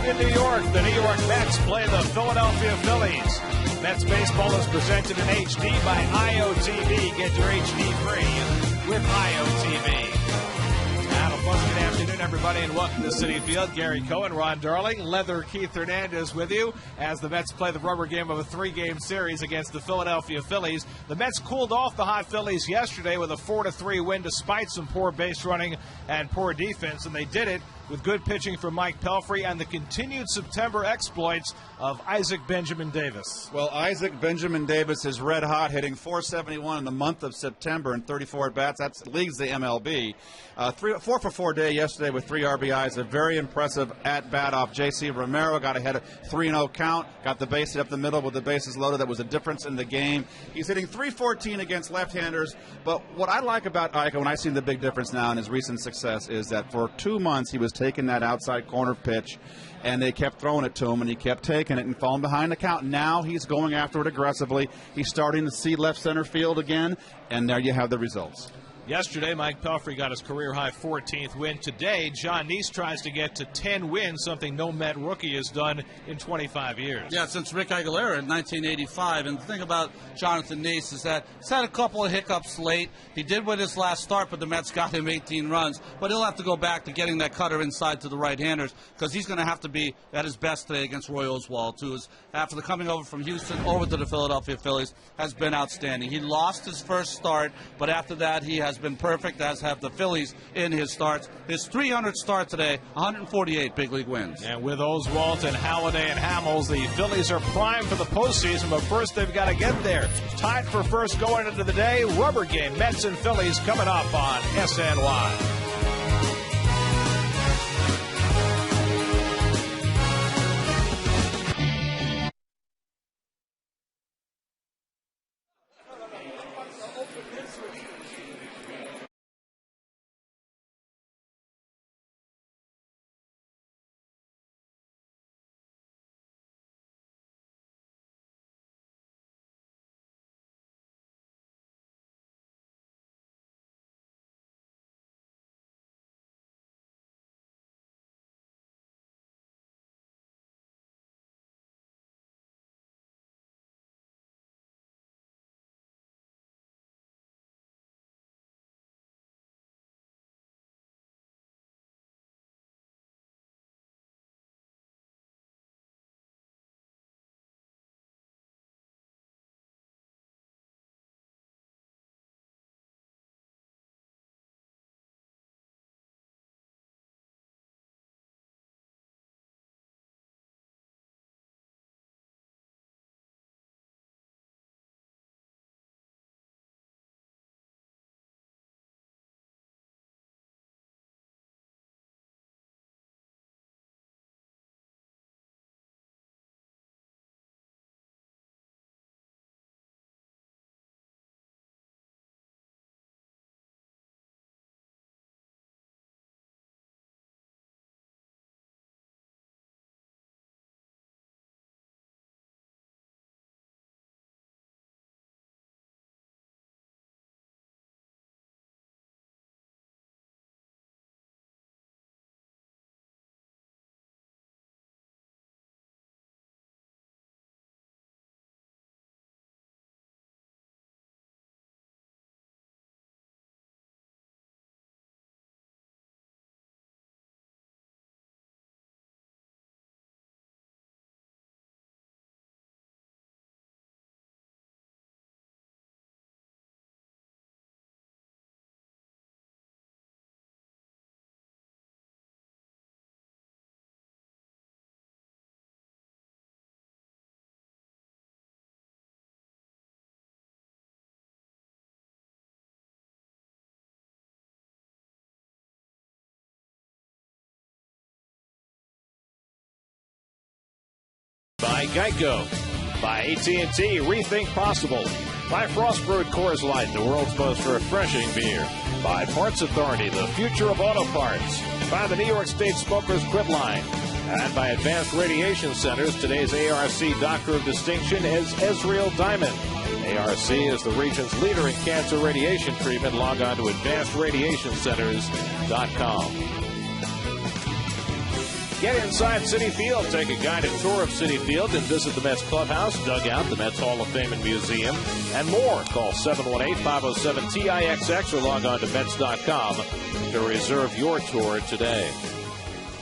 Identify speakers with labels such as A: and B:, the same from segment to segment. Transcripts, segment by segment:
A: in New York. The New York Mets play the Philadelphia Phillies. Mets baseball is presented in HD by IOTV. Get your HD free with IOTV. Have a pleasant afternoon, everybody, and welcome to Citi Field. Gary Cohen, Ron Darling, Leather Keith Hernandez with you as the Mets play the rubber game of a three-game series against the Philadelphia Phillies. The Mets cooled off the hot Phillies yesterday with a 4-3 win despite some poor base running and poor defense, and they did it with good pitching from Mike Pelfrey and the continued September exploits of Isaac Benjamin Davis.
B: Well, Isaac Benjamin Davis is red hot, hitting .471 in the month of September in 34 at-bats. That leads the MLB. 4 for 4 day yesterday with 3 RBIs. A very impressive at-bat off J.C. Romero. Got ahead of 3-0 count. Got the base hit up the middle with the bases loaded. That was a difference in the game. He's hitting .314 against left-handers. But what I like about Ike, when I see the big difference now in his recent success, is that for 2 months he was taking that outside corner pitch, and they kept throwing it to him, and he kept taking it and falling behind the count. Now he's going after it aggressively. He's starting to see left center field again, and there you have the results.
A: Yesterday, Mike Pelfrey got his career-high 14th win. Today, John Neese tries to get to 10 wins, something no Met rookie has done in 25 years.
C: Yeah, since Rick Aguilera in 1985. And the thing about Jonathan Neese is that he's had a couple of hiccups late. He did win his last start, but the Mets got him 18 runs. But he'll have to go back to getting that cutter inside to the right-handers because he's going to have to be at his best today against Roy Oswalt, who is, after the coming over from Houston over to the Philadelphia Phillies, has been outstanding. He lost his first start, but after that he has been perfect, as have the Phillies in his starts. His 300th start today, 148 big league wins.
A: And with Oswalt and Halladay and Hamels, the Phillies are primed for the postseason, but first they've got to get there. Tied for first going into the day, rubber game, Mets and Phillies coming up on SNY. By Geico. By AT&T, rethink possible. By Frostbrewed Coors Light, the world's most refreshing beer. By Parts Authority, the future of auto parts. By the New York State Smokers Quit Line. And by Advanced Radiation Centers, today's ARC Doctor of Distinction is Ezreal Diamond. ARC is the region's leader in cancer radiation treatment. Log on to AdvancedRadiationCenters.com. Get inside Citi Field. Take a guided tour of Citi Field and visit the Mets clubhouse, dugout, the Mets Hall of Fame and Museum, and more. Call 718-507-TIXX or log on to Mets.com to reserve your tour today.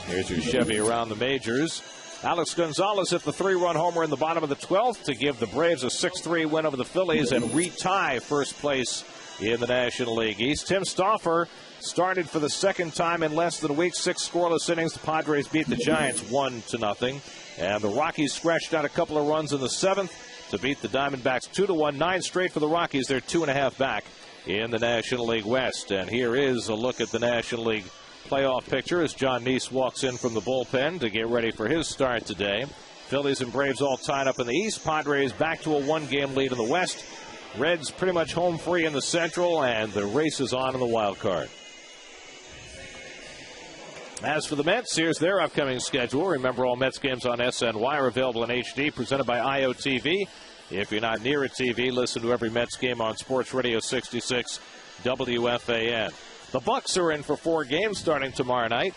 A: Here's your Chevy around the majors. Alex Gonzalez hit the 3-run homer in the bottom of the 12th to give the Braves a 6-3 win over the Phillies and retie first place in the National League East. Tim Stauffer started for the second time in less than a week. 6 scoreless innings. The Padres beat the Giants 1-0. And the Rockies scratched out a couple of runs in the 7th to beat the Diamondbacks 2-1. 9 straight for the Rockies. They're 2.5 back in the National League West. And here is a look at the National League playoff picture as John Neese walks in from the bullpen to get ready for his start today. Phillies and Braves all tied up in the East. Padres back to a 1-game lead in the West. Reds pretty much home free in the Central, and the race is on in the wild card. As for the Mets, here's their upcoming schedule. Remember, all Mets games on SNY are available in HD, presented by IOTV. If you're not near a TV, listen to every Mets game on Sports Radio 66 WFAN. The Bucks are in for 4 games starting tomorrow night.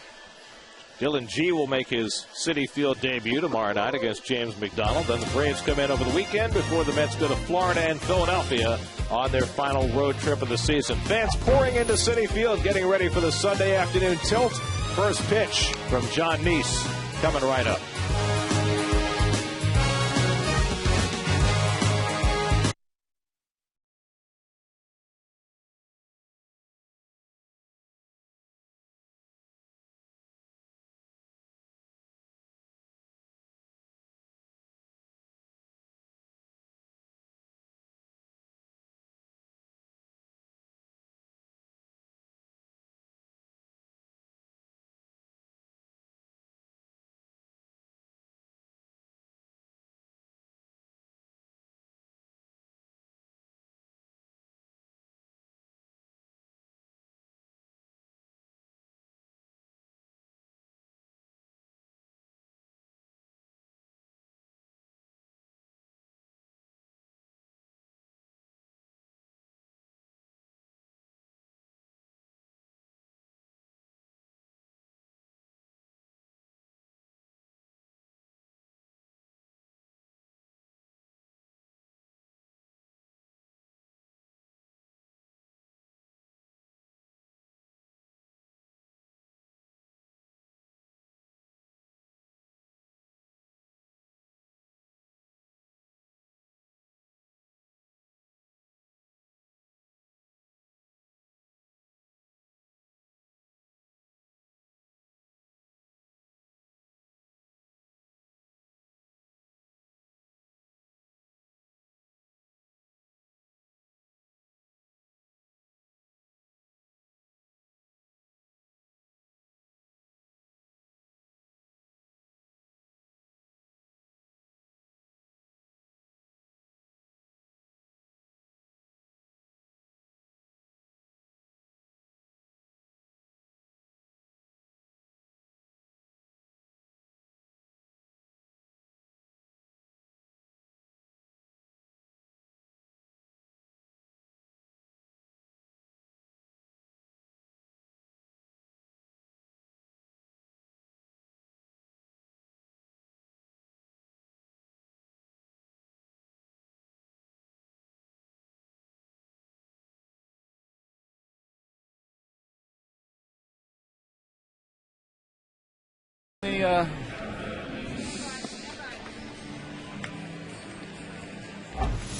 A: Dylan G will make his Citi Field debut tomorrow night against James McDonald. Then the Braves come in over the weekend before the Mets go to Florida and Philadelphia on their final road trip of the season. Fans pouring into Citi Field, getting ready for the Sunday afternoon tilt. First pitch from John Neese coming right up.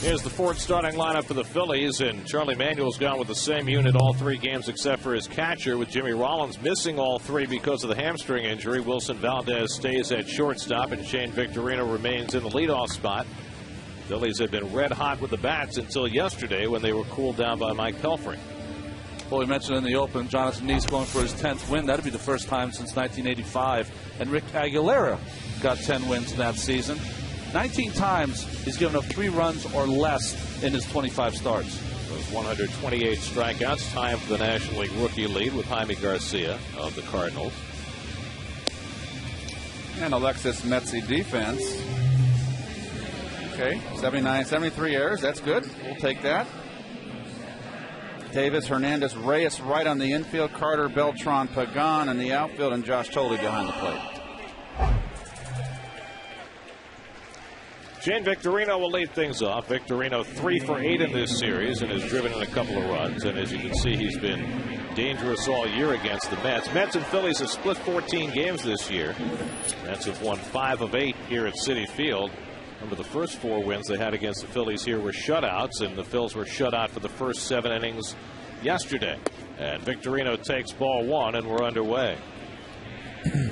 A: Here's the fourth starting lineup for the Phillies, and Charlie Manuel's gone with the same unit all 3 games except for his catcher, with Jimmy Rollins missing all 3 because of the hamstring injury. Wilson Valdez stays at shortstop, and Shane Victorino remains in the leadoff spot. Phillies have been red hot with the bats until yesterday when they were cooled down by Mike Pelfrey.
C: Well, we mentioned in the open, Jonathan Neese going for his 10th win. That'd be the first time since 1985. And Rick Aguilera got 10 wins in that season. 19 times he's given up 3 runs or less in his 25 starts.
A: Those 128 strikeouts, time for the National League rookie lead with Jaime Garcia of the Cardinals.
B: And Alexis Metzi defense. Okay, 73 errors. That's good. We'll take that. Davis, Hernandez, Reyes right on the infield. Carter, Beltran, Pagan in the outfield, and Josh Tolley behind the plate.
D: Shane Victorino will lead things off. Victorino 3 for 8 in this series and has driven in a couple of runs. And as you can see, he's been dangerous all year against the Mets. Mets and Phillies have split 14 games this year. Mets have won 5 of 8 here at Citi Field. Remember, the first 4 wins they had against the Phillies here were shutouts, and the Phils were shut out for the first 7 innings yesterday. And Victorino takes ball 1, and we're underway.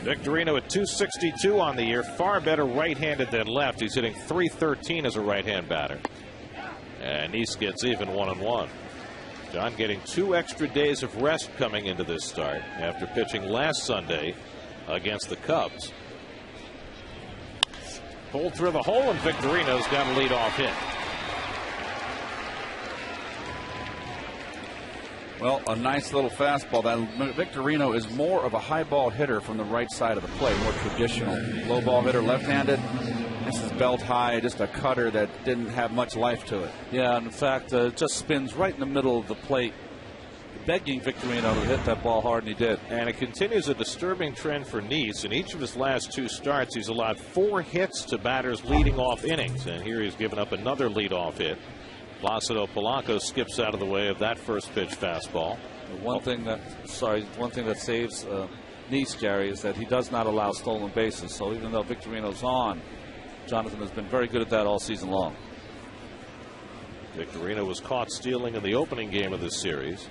D: Victorino at .262 on the year, far better right-handed than left. He's hitting .313 as a right-hand batter. And Nice gets even 1-1. John getting 2 extra days of rest coming into this start after pitching last Sunday against the Cubs. Pulled through the hole, and Victorino's got a leadoff hit.
B: Well, a nice little fastball. That Victorino is more of a high ball hitter from the right side of the plate, more traditional low ball hitter, left-handed. This is belt high, just a cutter that didn't have much life to it.
C: Yeah, and in fact, it just spins right in the middle of the plate, begging Victorino to hit that ball hard, and he did.
D: And it continues a disturbing trend for Nice. In each of his last 2 starts, he's allowed 4 hits to batters leading off innings. And here he's given up another leadoff hit. Placido Polanco skips out of the way of that first pitch fastball.
C: One thing that saves Nice, Gary, is that he does not allow stolen bases. So even though Victorino's on, Jonathan has been very good at that all season long.
D: Victorino was caught stealing in the opening game of this series.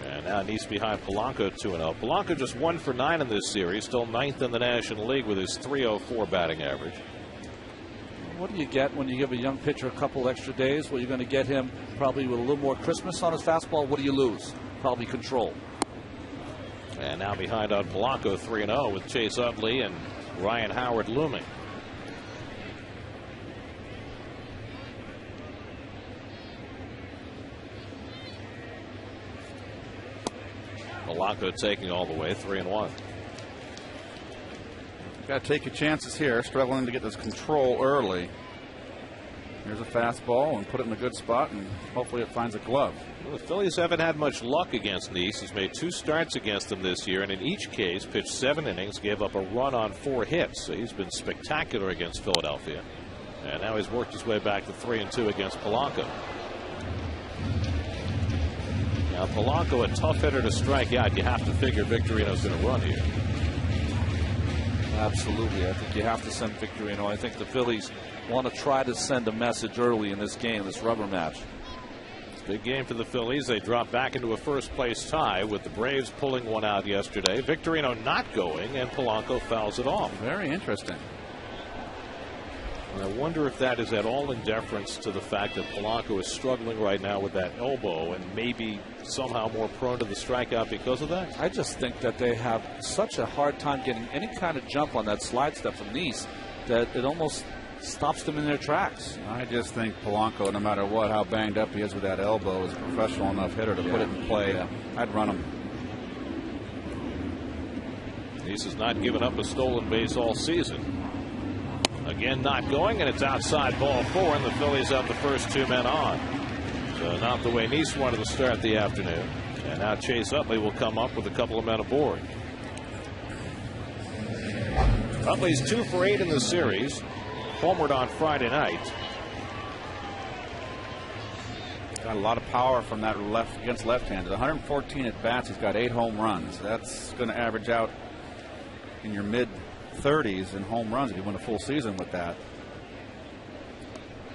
D: And now Nice behind Polanco 2-0. Polanco just 1 for 9 in this series, still 9th in the National League with his .304 batting average.
C: What do you get when you give a young pitcher a couple extra days? Well, you're going to get him probably with a little more crispness on his fastball. What do you lose? Probably control.
D: And now behind on Polanco 3-0 with Chase Utley and Ryan Howard looming. Polanco taking all the way, 3-1.
B: Got to take your chances here, struggling to get this control early. Here's a fastball and put it in a good spot, and hopefully it finds a glove.
D: Well, the Phillies haven't had much luck against Nice. He's made 2 starts against them this year, and in each case pitched 7 innings, gave up a run on 4 hits. So he's been spectacular against Philadelphia. And now he's worked his way back to 3-2 against Polanco. Now Polanco, a tough hitter to strike out. You have to figure Victorino's going to run here.
C: Absolutely. I think you have to send Victorino. I think the Phillies want to try to send a message early in this game, this rubber match.
D: Big game for the Phillies. They drop back into a first-place tie with the Braves pulling one out yesterday. Victorino not going, and Polanco fouls it off.
B: Very interesting.
D: I wonder if that is at all in deference to the fact that Polanco is struggling right now with that elbow and maybe somehow more prone to the strikeout because of that.
C: I just think that they have such a hard time getting any kind of jump on that slide step from Nice that it almost stops them in their tracks.
B: I just think Polanco, no matter what, how banged up he is with that elbow, is a professional enough hitter to put it in play. Yeah. I'd run him.
D: Nice has not given up a stolen base all season. Again, not going, and it's outside ball 4, and the Phillies have the first 2 men on. So not the way Nice wanted to start the afternoon. And now Chase Utley will come up with a couple of men aboard. Utley's 2 for 8 in the series. Homered on Friday night.
B: Got a lot of power from that against left-handers. 114 at bats. He's got 8 home runs. That's going to average out in your mid-30s in home runs if you win a full season with that.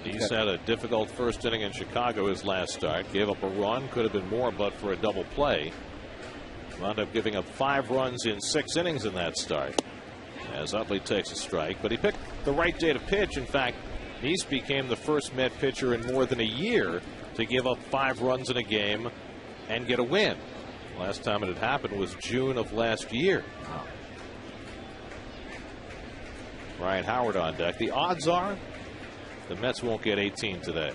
D: He's had a difficult first inning in Chicago his last start. Gave up a run. Could have been more but for a double play. Wound up giving up 5 runs in 6 innings in that start. As Utley takes a strike, but he picked the right day to pitch. In fact, Nice became the first Met pitcher in more than a year to give up 5 runs in a game and get a win. Last time it had happened was June of last year. Ryan Howard on deck. The odds are the Mets won't get 18 today.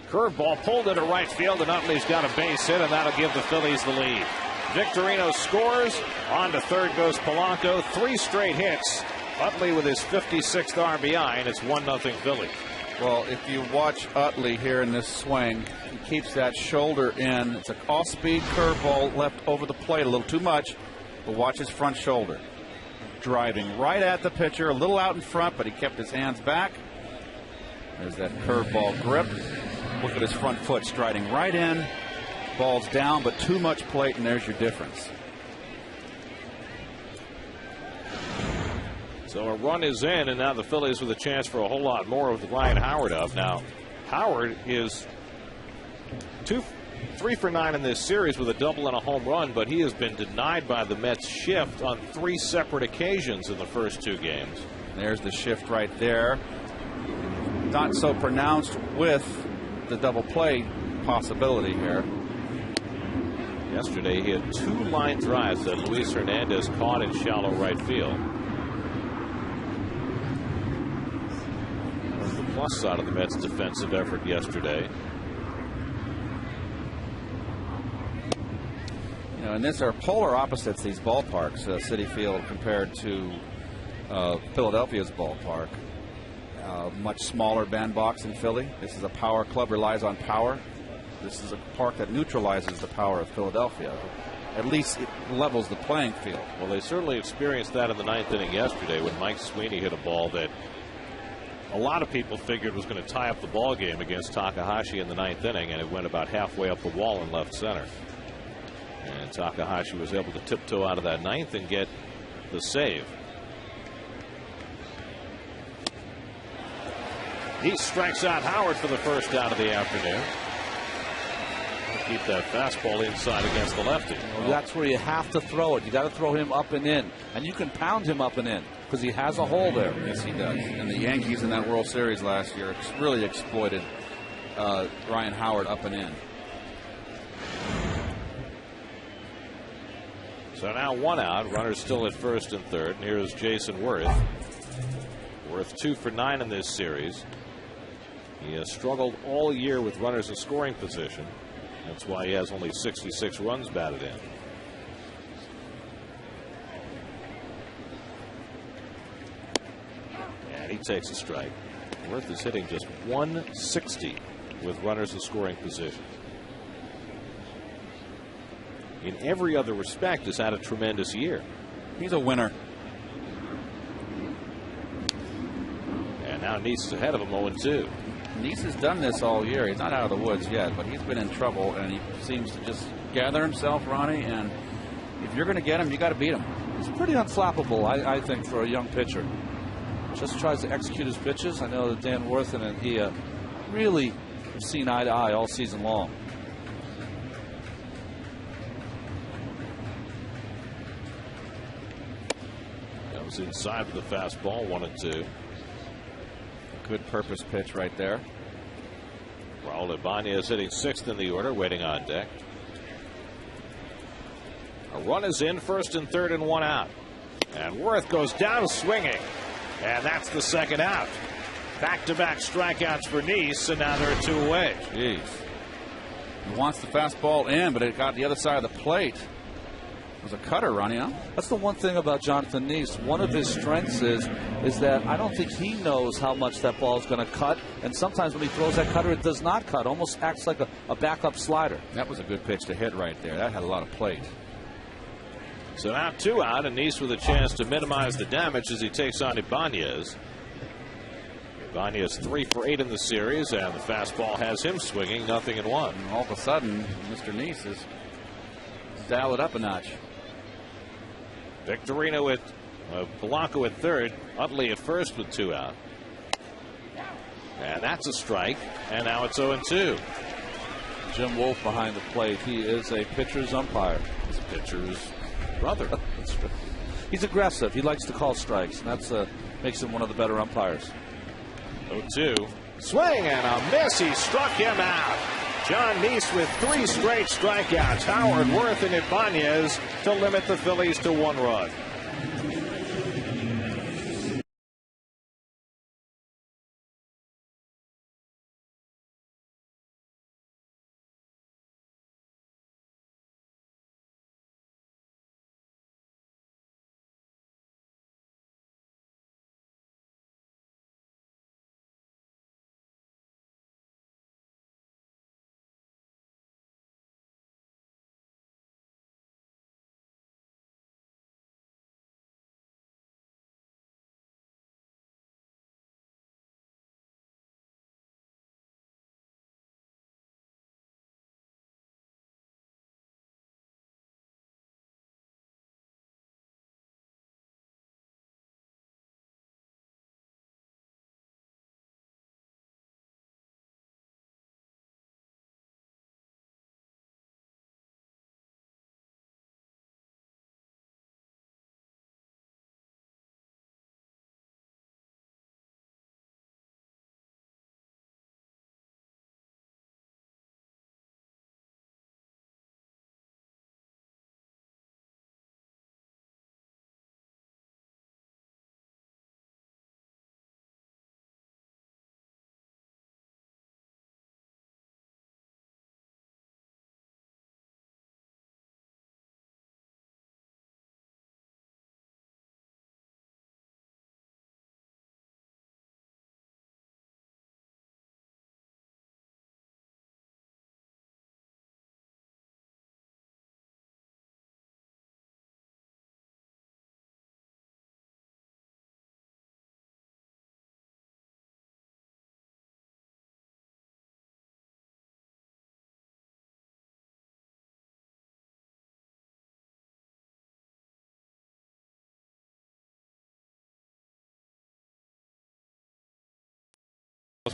D: Curveball pulled into right field, and Utley's got a base hit, and that'll give the Phillies the lead. Victorino scores. On to third goes Polanco. 3 straight hits. Utley with his 56th RBI, and it's 1-0 Philly.
B: Well, if you watch Utley here in this swing, he keeps that shoulder in. It's an off-speed curveball left over the plate a little too much, but watch his front shoulder. driving right at the pitcher, a little out in front, but he kept his hands back. There's that curveball grip. Look at his front foot striding right in. Ball's down, but too much plate, and there's your difference.
D: So a run is in, and now the Phillies with a chance for a whole lot more with Ryan Howard up. Now, Howard is 3 for 9 in this series with a double and a home run, but he has been denied by the Mets shift on 3 separate occasions in the first 2 games.
B: There's the shift right there. Not so pronounced with the double play possibility here.
D: Yesterday, he had 2 line drives that Luis Hernandez caught in shallow right field. That's the plus side of the Mets' defensive effort yesterday.
B: You know, and these are polar opposites, these ballparks, Citi Field compared to Philadelphia's ballpark. Much smaller bandbox in Philly. This is a power club, relies on power. This is a park that neutralizes the power of Philadelphia. At least it levels the playing field.
D: Well, they certainly experienced that in the 9th inning yesterday when Mike Sweeney hit a ball that a lot of people figured was going to tie up the ball game against Takahashi in the 9th inning, and it went about halfway up the wall in left center. And Takahashi was able to tiptoe out of that 9th and get the save. He strikes out Howard for the first out of the afternoon. Keep that fastball inside against the lefty.
C: Well, that's where you have to throw it. You got to throw him up and in, and you can pound him up and in because he has a hole there.
B: Yes, he does. And the Yankees in that World Series last year really exploited Ryan Howard up and in.
D: So now 1 out. Runners still at first and third. And here's Jason Worth. Worth 2 for 9 in this series. He has struggled all year with runners in scoring position. That's why he has only 66 runs batted in. And he takes a strike. Worth is hitting just 160 with runners in scoring position. In every other respect, has had a tremendous year.
B: He's a winner.
D: And now Neese is ahead of him 0-2.
B: Neese has done this all year. He's not out of the woods yet, but he's been in trouble, and he seems to just gather himself, Ronnie, and if you're going to get him, you got to beat him.
C: He's pretty unflappable, I think, for a young pitcher. Just tries to execute his pitches. I know that Dan Worth and he really have seen eye to eye all season long.
D: Comes inside with the fastball, 1-2.
B: Good purpose pitch right there.
D: Raul Ibanez hitting 6th in the order, waiting on deck. A run is in, first and third, and 1 out. And Worth goes down swinging. And that's the 2nd out. Back-to-back strikeouts for Neese, and now there are 2 away.
B: Jeez. He wants the fastball in, but it got the other side of the plate. It was a cutter, Ronnie, huh?
C: That's the one thing about Jonathan Neese. One of his strengths is that I don't think he knows how much that ball is going to cut. And sometimes when he throws that cutter, it does not cut. Almost acts like a backup slider.
B: That was a good pitch to hit right there. That had a lot of plate.
D: So now 2 out, and Neese with a chance to minimize the damage as he takes on Ibanez. Ibanez 3 for 8 in the series, and the fastball has him swinging, 0-1.
B: And all of a sudden, Mr. Neese is dial it up a notch.
D: Victorino at Blanco at third, Utley at first with 2 out. And that's a strike, and now it's 0-2.
C: Jim Wolf behind the plate. He is a pitcher's umpire.
D: He's a pitcher's brother.
C: That's right. He's aggressive. He likes to call strikes, and that's makes him one of the better umpires.
D: 0-2. Swing and a miss. He struck him out. John Neese with 3 straight strikeouts. Howard, Worth, and Ibanez to limit the Phillies to 1 run.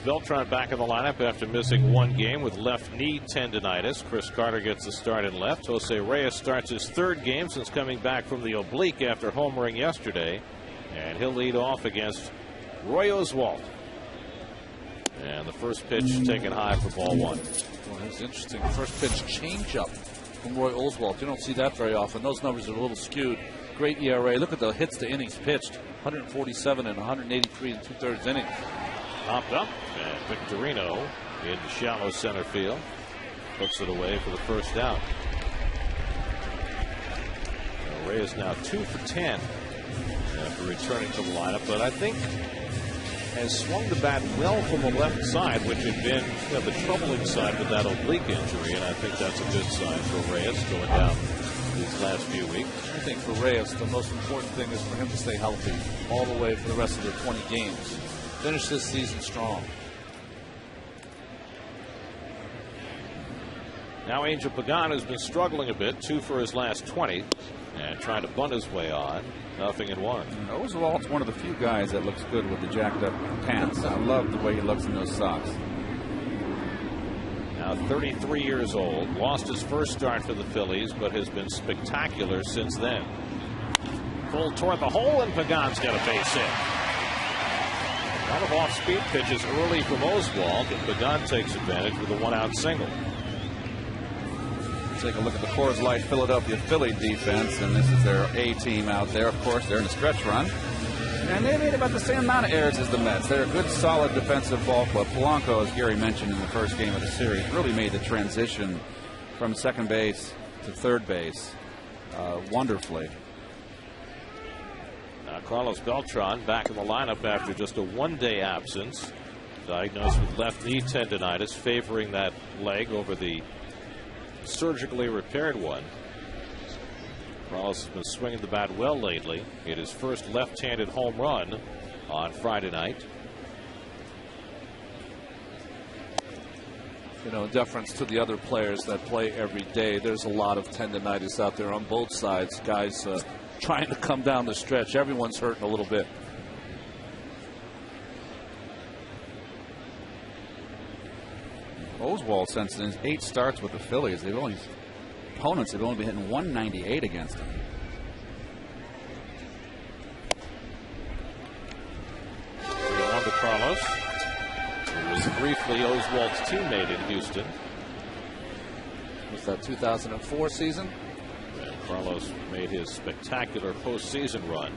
D: Beltran back in the lineup after missing one game with left knee tendonitis. Chris Carter gets the start in left. Jose Reyes starts his third game since coming back from the oblique after homering yesterday. And he'll lead off against Roy Oswalt. And the first pitch taken high for ball one.
C: Well, that's interesting. First pitch changeup from Roy Oswalt. You don't see that very often. Those numbers are a little skewed. Great ERA. Look at the hits to innings pitched. 147 and 183 and 2/3 innings.
D: Popped up, and Victorino in shallow center field puts it away for the first out. Reyes now 2 for 10 after returning to the lineup, but I think has swung the bat well from the left side, which had been the troubling side with that oblique injury, and I think that's a good sign for Reyes going down these last few weeks.
C: I think for Reyes, the most important thing is for him to stay healthy all the way for the rest of the 20 games. Finish this season strong.
D: Now Angel Pagan has been struggling a bit, 2 for his last 20, and trying to bunt his way on. 0-1.
B: Oswalt's one of the few guys that looks good with the jacked up pants. I love the way he looks in those socks.
D: Now 33 years old, lost his first start for the Phillies, but has been spectacular since then. Full toward the hole, and Pagan's got a base hit. A lot of off-speed pitches early from Oswalt, and Pagan takes advantage with a one-out single.
B: Take a look at the Coors Light Philadelphia Philly defense, and this is their A team out there. Of course, they're in a stretch run, and they made about the same amount of errors as the Mets. They're a good, solid defensive ball club. Polanco, as Gary mentioned in the first game of the series, really made the transition from second base to third base wonderfully.
D: Now Carlos Beltran back in the lineup after just a one-day absence, diagnosed with left knee tendonitis, favoring that leg over the surgically repaired one. Carlos has been swinging the bat well lately. Hit his first left-handed home run on Friday night.
C: You know, in deference to the other players that play every day, there's a lot of tendonitis out there on both sides. Guys trying to come down the stretch. Everyone's hurting a little bit.
B: Oswalt, since his 8 starts with the Phillies, opponents have only been hitting 198 against him.
D: On to Carlos, who was briefly Oswalt's teammate in Houston.
C: Was that 2004 season?
D: And Carlos made his spectacular postseason run,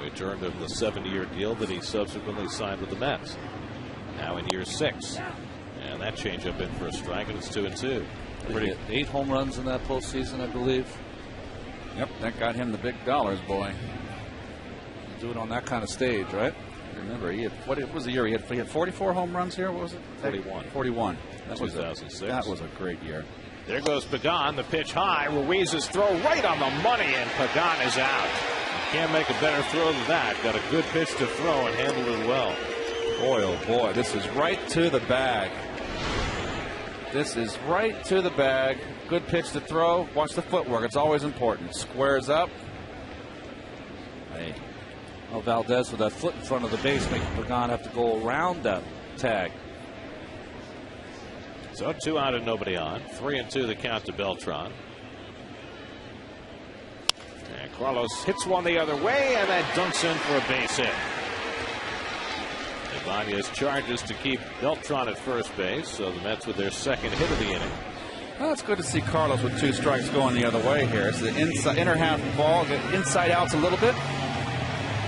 D: which earned him the 7-year deal that he subsequently signed with the Mets. Now in year 6. And that changeup in for a strike, and it's 2-2.
C: Pretty 8 home runs in that postseason, I believe.
B: Yep, that got him the big dollars, boy.
C: Do it on that kind of stage, right?
B: Remember, he had, what it was the year he had 44 home runs here. What was it?
D: 41.
B: 41. That was
D: 2006.
B: That was a great year.
D: There goes Pagan. The pitch high. Ruiz's throw right on the money, and Pagan is out. Can't make a better throw than that. Got a good pitch to throw and handled it well.
B: Boy, oh boy, this is right to the bag. This is right to the bag. Good pitch to throw. Watch the footwork. It's always important. Squares up. Hey.
C: Oh, Valdez with that foot in front of the base, making Pagan have to go around that tag.
D: So 2 out and nobody on. 3-2 the count to Beltran. And Carlos hits one the other way, and that dunks in for a base hit. Ibanez charges to keep Beltran at first base, so the Mets with their second hit of the inning.
B: Well, it's good to see Carlos with 2 strikes going the other way here. It's the inside, inner half ball, inside outs a little bit.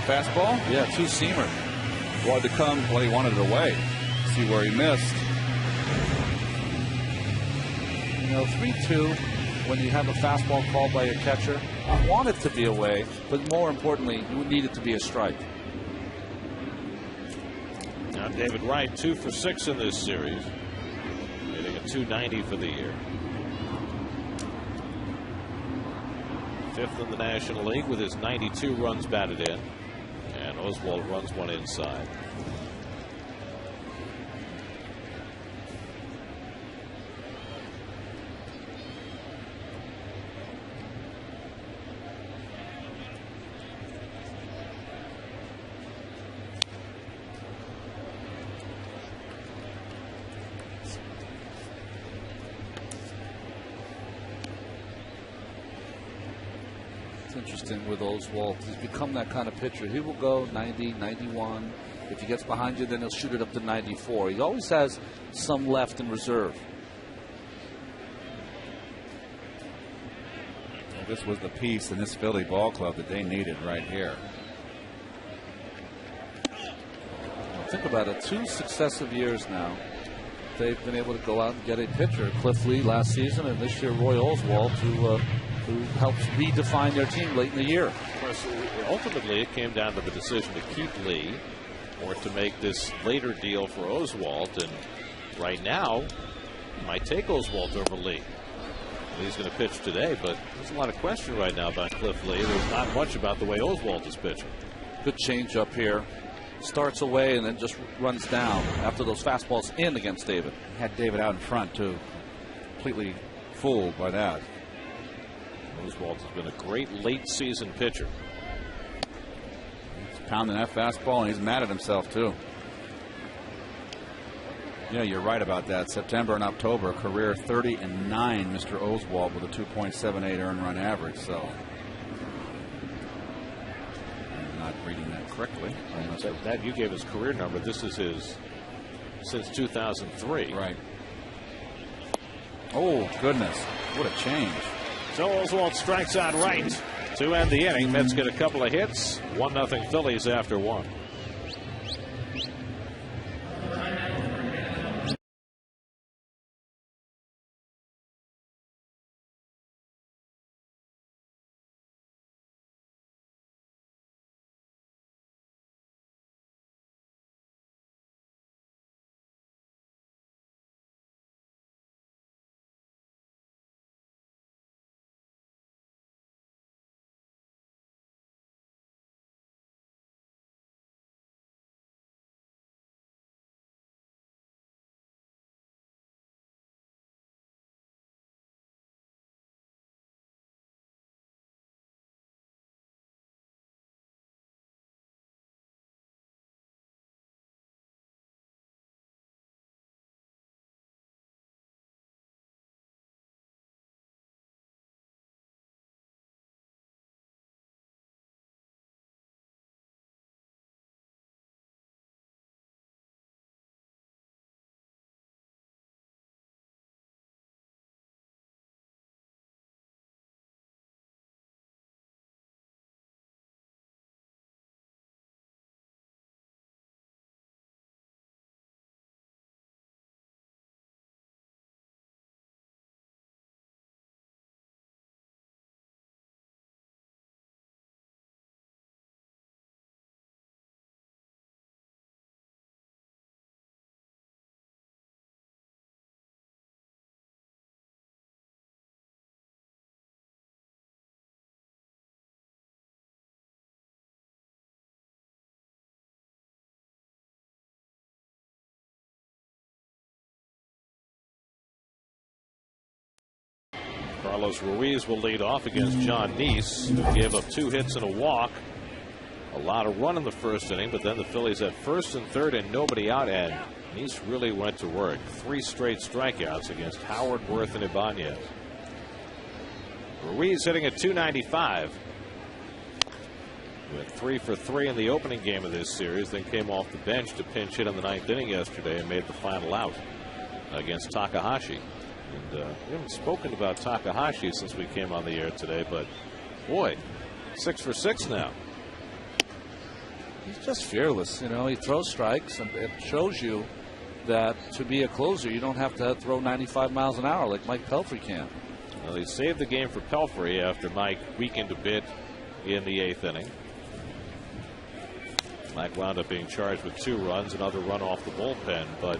B: Fastball.
C: Yeah, 2-seamer.
B: Wanted to come, well, he wanted it away. See where he missed.
C: You know, 3-2, when you have a fastball called by a catcher, you want it to be away, but more importantly, you need it to be a strike.
D: Now David Wright, 2 for 6 in this series, hitting a .290 for the year. 5th in the National League with his 92 runs batted in, and Oswalt runs one inside.
C: interesting with Oswalt. He's become that kind of pitcher. He will go 90, 91. If he gets behind you, then he'll shoot it up to 94. He always has some left in reserve.
B: Well, this was the piece in this Philly ball club that they needed right here.
C: Well, think about it. 2 successive years now, they've been able to go out and get a pitcher. Cliff Lee last season, and this year Roy Oswalt, who helps redefine their team late in the year.
D: Of course, ultimately, it came down to the decision to keep Lee or to make this later deal for Oswalt. And right now, you might take Oswalt over Lee. Lee's going to pitch today, but there's a lot of question right now about Cliff Lee. There's not much about the way Oswalt is pitching.
C: Good change up here. Starts away and then just runs down after those fastballs in against David.
B: Had David out in front, too. Completely fooled by that.
D: Oswalt has been a great late season pitcher.
B: He's pounding that fastball, and he's mad at himself, too. Yeah, you're right about that. September and October, career 30-9, Mr. Oswalt with a 2.78 earned run average. So I'm not reading that correctly.
D: That you gave his career number. This is his since 2003.
B: Right. Oh, goodness. What a change.
D: So Oswalt strikes out right to end the inning. Mets get a couple of hits. 1-0 Phillies after 1. Carlos Ruiz will lead off against John Neese, who gave up 2 hits and a walk. A lot of run in the first inning, but then the Phillies at first and third and nobody out, and Neese really went to work. 3 straight strikeouts against Howard, Worth, and Ibanez. Ruiz hitting at .295. Went 3 for 3 in the opening game of this series, then came off the bench to pinch hit in the 9th inning yesterday and made the final out against Takahashi. And we haven't spoken about Takahashi since we came on the air today, but boy, 6 for 6 now.
C: He's just fearless. You know, he throws strikes, and it shows you that to be a closer, you don't have to throw 95 miles an hour like Mike Pelfrey can.
D: Well, he saved the game for Pelfrey after Mike weakened a bit in the 8th inning. Mike wound up being charged with 2 runs, another run off the bullpen, but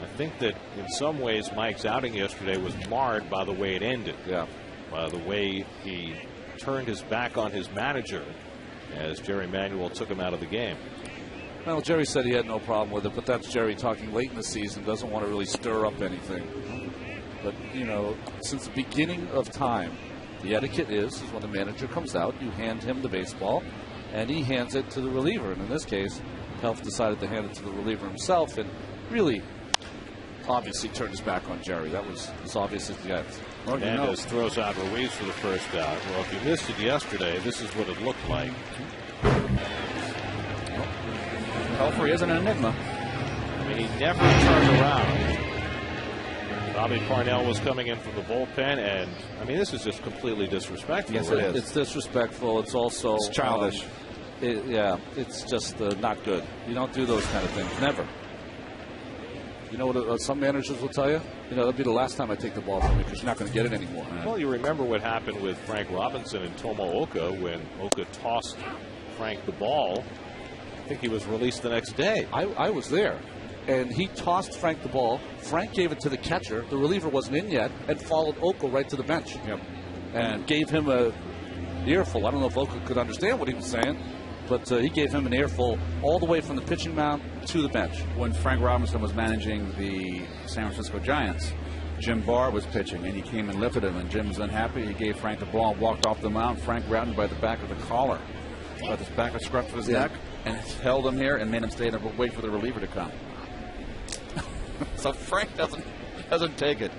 D: I think that in some ways Mike's outing yesterday was marred by the way it ended.
C: Yeah.
D: By the way he turned his back on his manager as Jerry Manuel took him out of the game.
C: Well, Jerry said he had no problem with it, but that's Jerry talking late in the season, doesn't want to really stir up anything. But, you know, since the beginning of time, the etiquette is when the manager comes out, you hand him the baseball, and he hands it to the reliever. And in this case, Pelf decided to hand it to the reliever himself, and really,
E: obviously turned his back on Jerry. That was as obvious as it gets.
B: Well,
D: Hernandez throws out Ruiz for the first out. Well, if you missed it yesterday, this is what it looked like.
B: Pelfrey is an enigma.
D: I mean, he never turned around. Bobby Parnell was coming in from the bullpen, and I mean, this is just completely disrespectful.
B: Yes, it is.
E: It's disrespectful. It's also
B: childish.
E: It's just not good. You don't do those kind of things. Never. You know what some managers will tell you? That'll be the last time I take the ball from you because you're not going to get it anymore.
D: Well, you remember what happened with Frank Robinson and Tomo Oka when Oka tossed Frank the ball. I think he was released the next day.
E: I was there. And he tossed Frank the ball. Frank gave it to the catcher. The reliever wasn't in yet, and followed Oka right to the bench.
B: Yep.
E: And gave him an earful. I don't know if Oka could understand what he was saying, but he gave him an earful all the way from the pitching mound to the bench.
B: When Frank Robinson was managing the San Francisco Giants, Jim Barr was pitching, and he came and lifted him, and Jim was unhappy. He gave Frank the ball and walked off the mound. Frank grabbed him by the back of the collar, by the back of the scruff of his neck, and held him here and made him stay there and wait for the reliever to come. So Frank doesn't take it.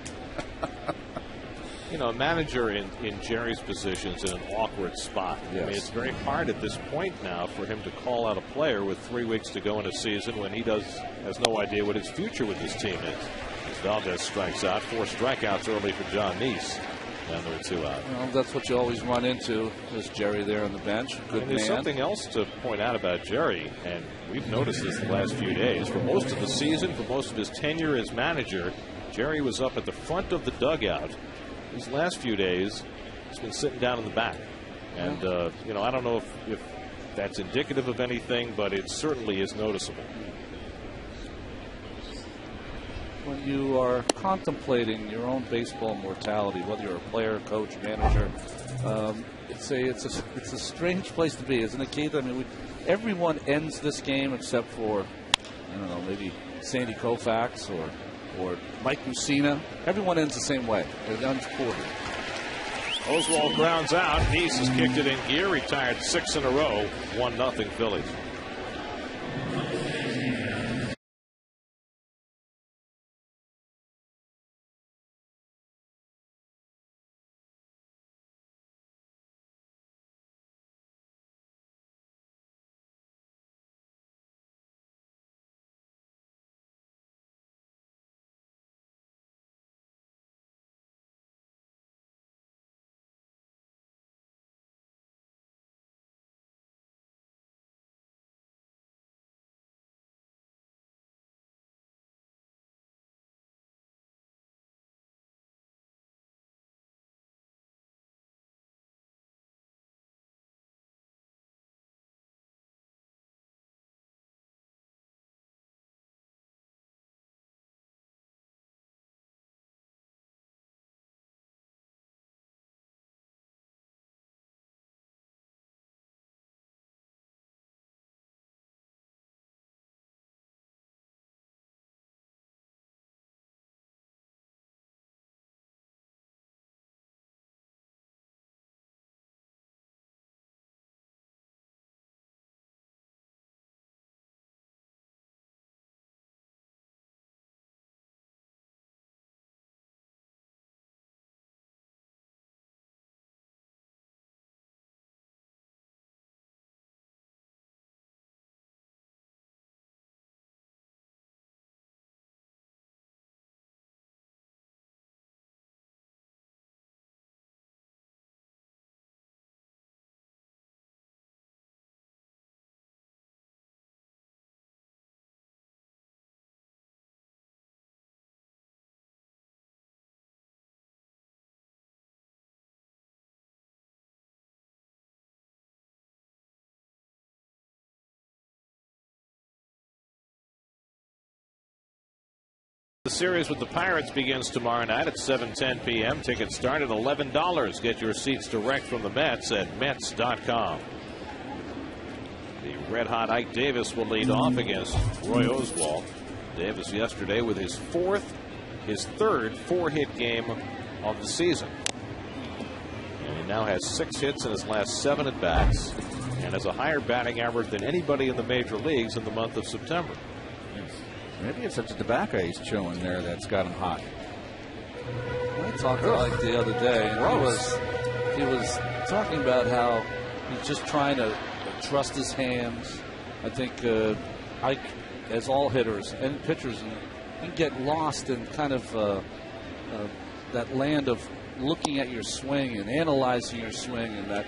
D: A manager in Jerry's position is in an awkward spot.
E: Yes.
D: I mean, it's very hard at this point now for him to call out a player with 3 weeks to go in a season when he has no idea what his future with this team is. As Valdez strikes out, 4 strikeouts early for John Neese. And there are 2 out.
E: Well, that's what you always run into. There's Jerry there on the bench. Good
D: and there's
E: man.
D: something else to point out about Jerry, and we've noticed this the last few days. For most of the season, for most of his tenure as manager, Jerry was up at the front of the dugout. These last few days, he's been sitting down in the back. And, I don't know if that's indicative of anything, but it certainly is noticeable.
E: When you are contemplating your own baseball mortality, whether you're a player, coach, manager, it's a strange place to be, isn't it, Keith? I mean, everyone ends this game except for, I don't know, maybe Sandy Koufax or Mike Mussina. Everyone ends the same way. It ends poorly.
D: Oswald grounds out. Neese has kicked it in gear, retired 6 in a row, 1-0 Phillies. The series with the Pirates begins tomorrow night at 7:10 p.m. Tickets start at $11. Get your seats direct from the Mets at Mets.com. The red-hot Ike Davis will lead off against Roy Oswalt. Davis yesterday with his third 4-hit game of the season. And he now has 6 hits in his last 7 at-bats and has a higher batting average than anybody in the major leagues in the month of September.
B: Maybe it's such a tobacco he's chewing there that's got him hot.
E: I talked to Ike the other day, and he was talking about how he's just trying to trust his hands. I think Ike, as all hitters and pitchers, can get lost in kind of that land of looking at your swing and analyzing your swing, and that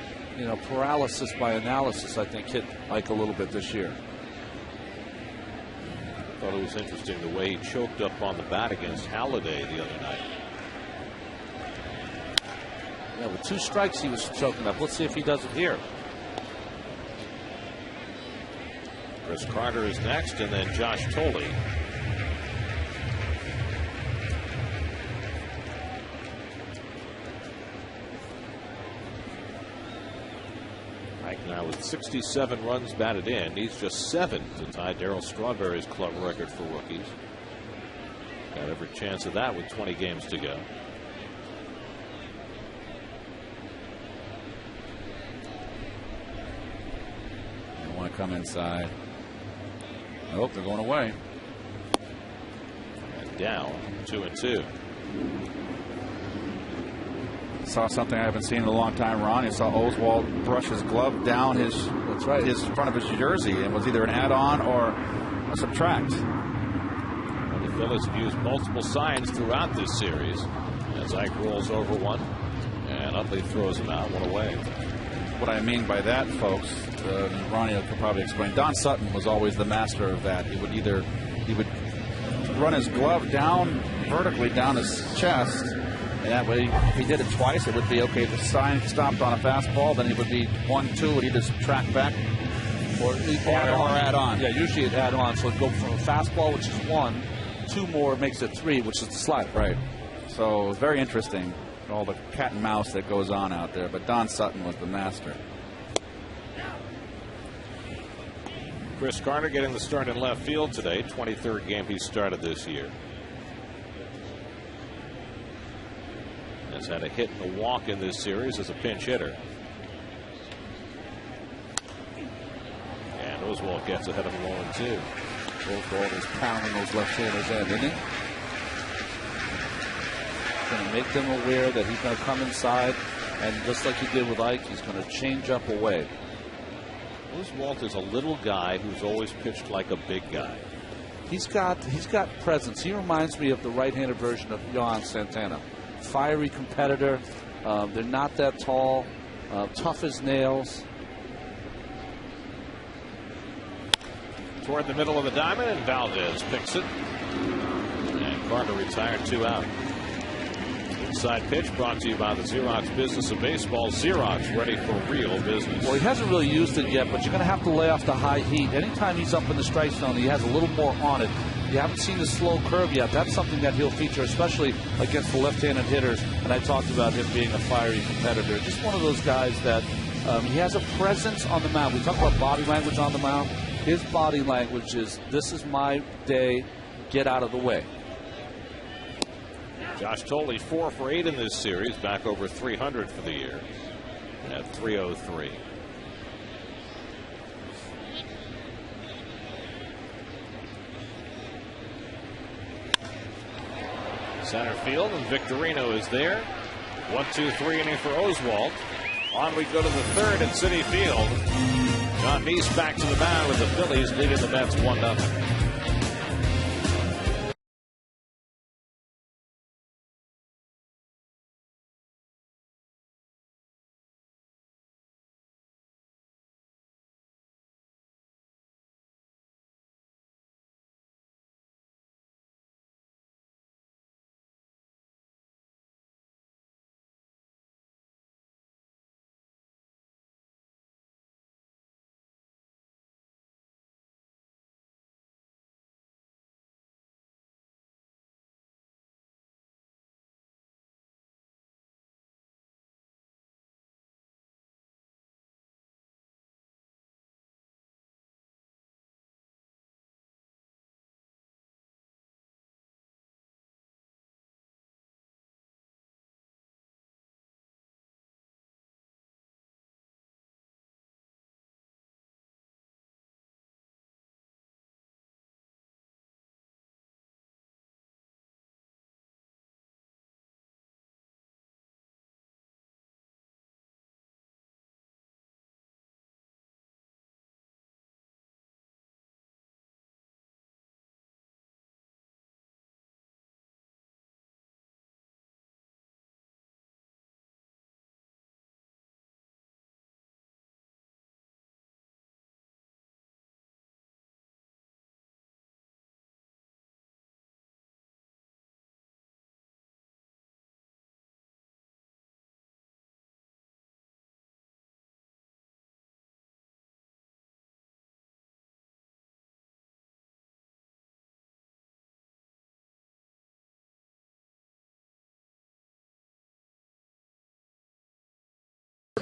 E: paralysis by analysis, I think, hit Ike a little bit this year.
D: I thought it was interesting the way he choked up on the bat against Halladay the other night.
E: Yeah, with 2 strikes he was choking up. Let's see if he does it here.
D: Chris Carter is next, and then Josh Tolley. Ike now with 67 runs batted in. He's just 7 to tie Darryl Strawberry's club record for rookies. Got every chance of that with 20 games to go.
B: They want to come inside. Nope, they're going away.
D: And down 2-2.
B: Saw something I haven't seen in a long time, Ron. You saw Oswalt brush his glove down his front of his jersey, and was either an add-on or a subtract.
D: Well, the Phillies have used multiple signs throughout this series as Ike rolls over one, and Utley throws him out, 1 away.
B: What I mean by that, folks, Ronnie could probably explain. Don Sutton was always the master of that. He would run his glove down vertically down his chest. And that way, if he did it twice, it would be okay. If the sign stopped on a fastball, then it would be 1-2, and he'd just track back or add on.
E: Yeah, usually it add on. So it'd go from a fastball, which is 1, 2 more makes it 3, which is the slider.
B: Right. So very interesting, all the cat and mouse that goes on out there. But Don Sutton was the master.
D: Chris Carter getting the start in left field today. 23rd game he started this year. Has had a hit and a walk in this series as a pinch hitter. And Oswalt gets ahead of him 0-2.
E: Oswalt is pounding those left-handers in, isn't he? Going to make them aware that he's going to come inside, and just like he did with Ike, he's going to change up away.
D: Oswalt is a little guy who's always pitched like a big guy.
E: He's got presence. He reminds me of the right-handed version of Yohan Santana. Fiery competitor. They're not that tall. Tough as nails.
D: Toward the middle of the diamond, and Valdez picks it. And Carter retired, 2 out. Inside pitch brought to you by the Xerox Business of Baseball. Xerox, ready for real business.
E: Well, he hasn't really used it yet, but you're going to have to lay off the high heat. Anytime he's up in the strike zone, he has a little more on it. You haven't seen the slow curve yet. That's something that he'll feature, especially against the left-handed hitters. And I talked about him being a fiery competitor. Just one of those guys that he has a presence on the mound. We talk about body language on the mound. His body language is, this is my day, get out of the way.
D: Josh Tolley 4 for 8 in this series, back over 300 for the year at 303. Center field, and Victorino is there. 1-2-3 inning for Oswalt. On we go to the third at Citi Field. John Meese back to the mound with the Phillies leading the Mets 1-0.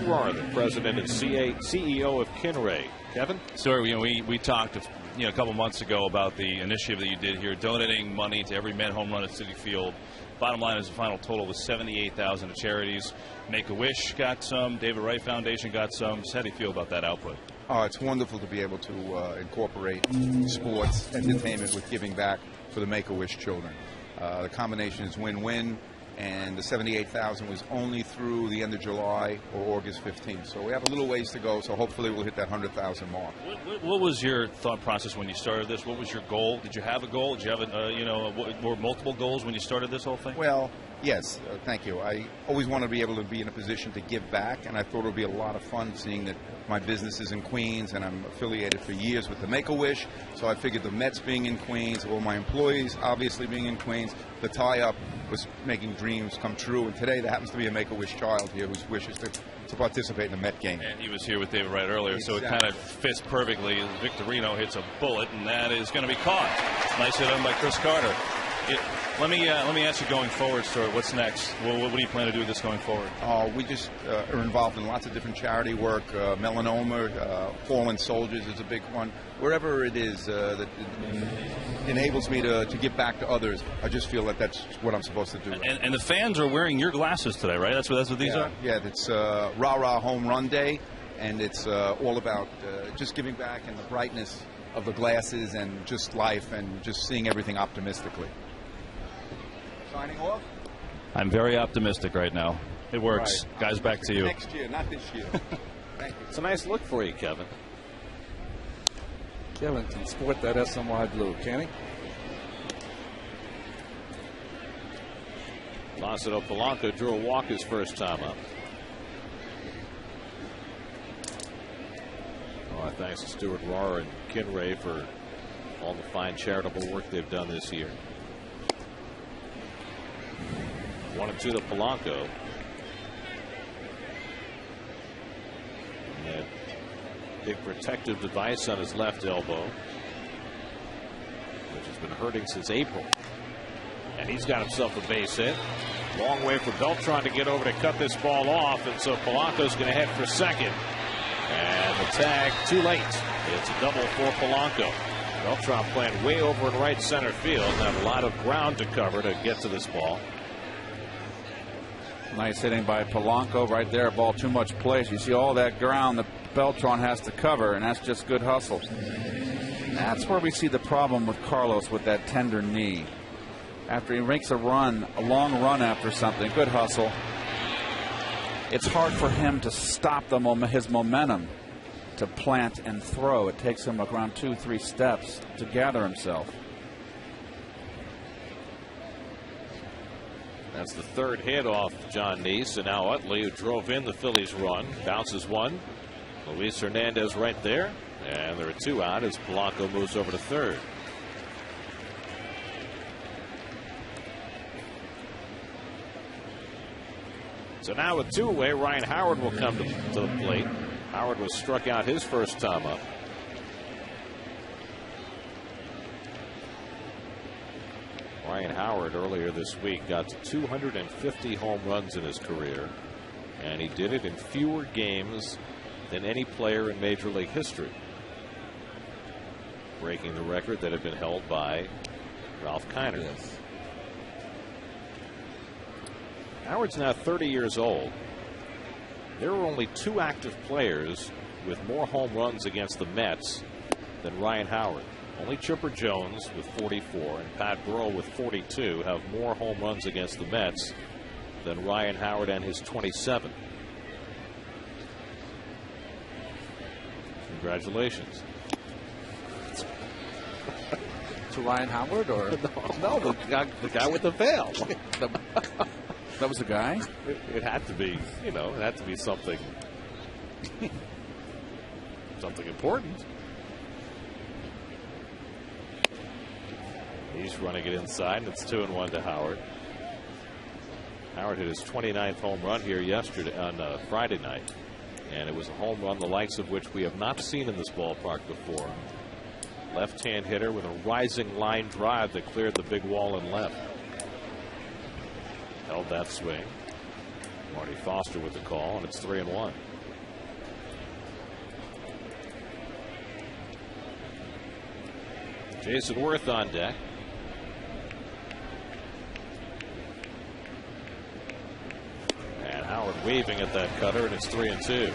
D: Rohrer, the president and CEO of Kinray. Kevin?
F: So, we talked a couple months ago about the initiative that you did here, donating money to every Met home run at Citi Field. Bottom line is the final total was $78,000 to charities. Make-A-Wish got some. David Wright Foundation got some. How do you feel about that output?
G: Oh, it's wonderful to be able to incorporate sports, entertainment with giving back for the Make-A-Wish children. The combination is win-win, and the $78,000 was only through the end of July or August 15th. So we have a little ways to go, so hopefully we'll hit that $100,000 mark.
F: What was your thought process when you started this? What was your goal? Did you have a goal? Did you have were multiple goals when you started this whole thing?
G: Well, yes, thank you. I always want to be able to be in a position to give back, and I thought it would be a lot of fun seeing that my business is in Queens, and I'm affiliated for years with the Make-A-Wish, so I figured the Mets being in Queens, all my employees obviously being in Queens, the tie-up was making dreams come true, and today there happens to be a Make-A-Wish child here whose wish is to participate in the Met game.
F: And he was here with David Wright earlier,
G: Exactly.
F: So it kind of fits perfectly. Victorino hits a bullet, and that is going to be caught. Nice hit done by Chris Carter. Let me ask you going forward, Stuart, what's next? What do you plan to do with this going forward?
G: We just are involved in lots of different charity work. Melanoma, fallen soldiers is a big one. Wherever it is that enables me to give back to others, I just feel that that's what I'm supposed to do.
F: And the fans are wearing your glasses today, right? That's what these are?
G: Yeah, it's Rah-Rah Home Run Day, and it's all about just giving back and the brightness of the glasses and just life and just seeing everything optimistically. Signing off?
F: I'm very optimistic right now. It works.
G: Right.
F: Guys, back to you.
G: Next year, not this year. Thank you.
D: It's a nice look for you, Kevin.
E: Kevin can sport that SMY blue, can he?
D: Placido Polanco drew a walk his first time up. Thanks to Stuart Rohrer and Kinray for all the fine charitable work they've done this year. 1-2 to Polanco. And that big protective device on his left elbow, which has been hurting since April. And he's got himself a base hit. Long way for Beltran to get over to cut this ball off, and so Polanco's going to head for second. And the tag too late. It's a double for Polanco. Beltran playing way over in right center field and have a lot of ground to cover to get to this ball.
B: Nice hitting by Polanco right there. Ball too much place. You see all that ground that Beltran has to cover, and that's just good hustle. That's where we see the problem with Carlos with that tender knee. After he makes a run, a long run after something, good hustle. It's hard for him to stop his momentum to plant and throw. It takes him around 2-3 steps to gather himself.
D: That's the third hit off John Neese, and now Utley, who drove in the Phillies run, bounces one. Luis Hernandez right there, and there are two out as Polanco moves over to third. So now with two away, Ryan Howard will come to the plate. Howard was struck out his first time up. Ryan Howard earlier this week got to 250 home runs in his career, and he did it in fewer games than any player in Major League history, breaking the record that had been held by Ralph Kiner.
E: Yes.
D: Howard's now 30 years old. There are only two active players with more home runs against the Mets than Ryan Howard. Only Chipper Jones with 44 and Pat Burrell with 42 have more home runs against the Mets than Ryan Howard and his 27. Congratulations.
E: To Ryan Howard or
D: No, the guy with the veil.
B: That was the guy?
D: It had to be, it had to be something important. He's running it inside, and it's 2-1 to Howard. Howard hit his 29th home run here yesterday on Friday night, and it was a home run the likes of which we have not seen in this ballpark before. Left-hand hitter with a rising line drive that cleared the big wall and left. Held that swing. Marty Foster with the call, and it's 3-1. Jason Worth on deck. And Howard waving at that cutter, and it's 3-2.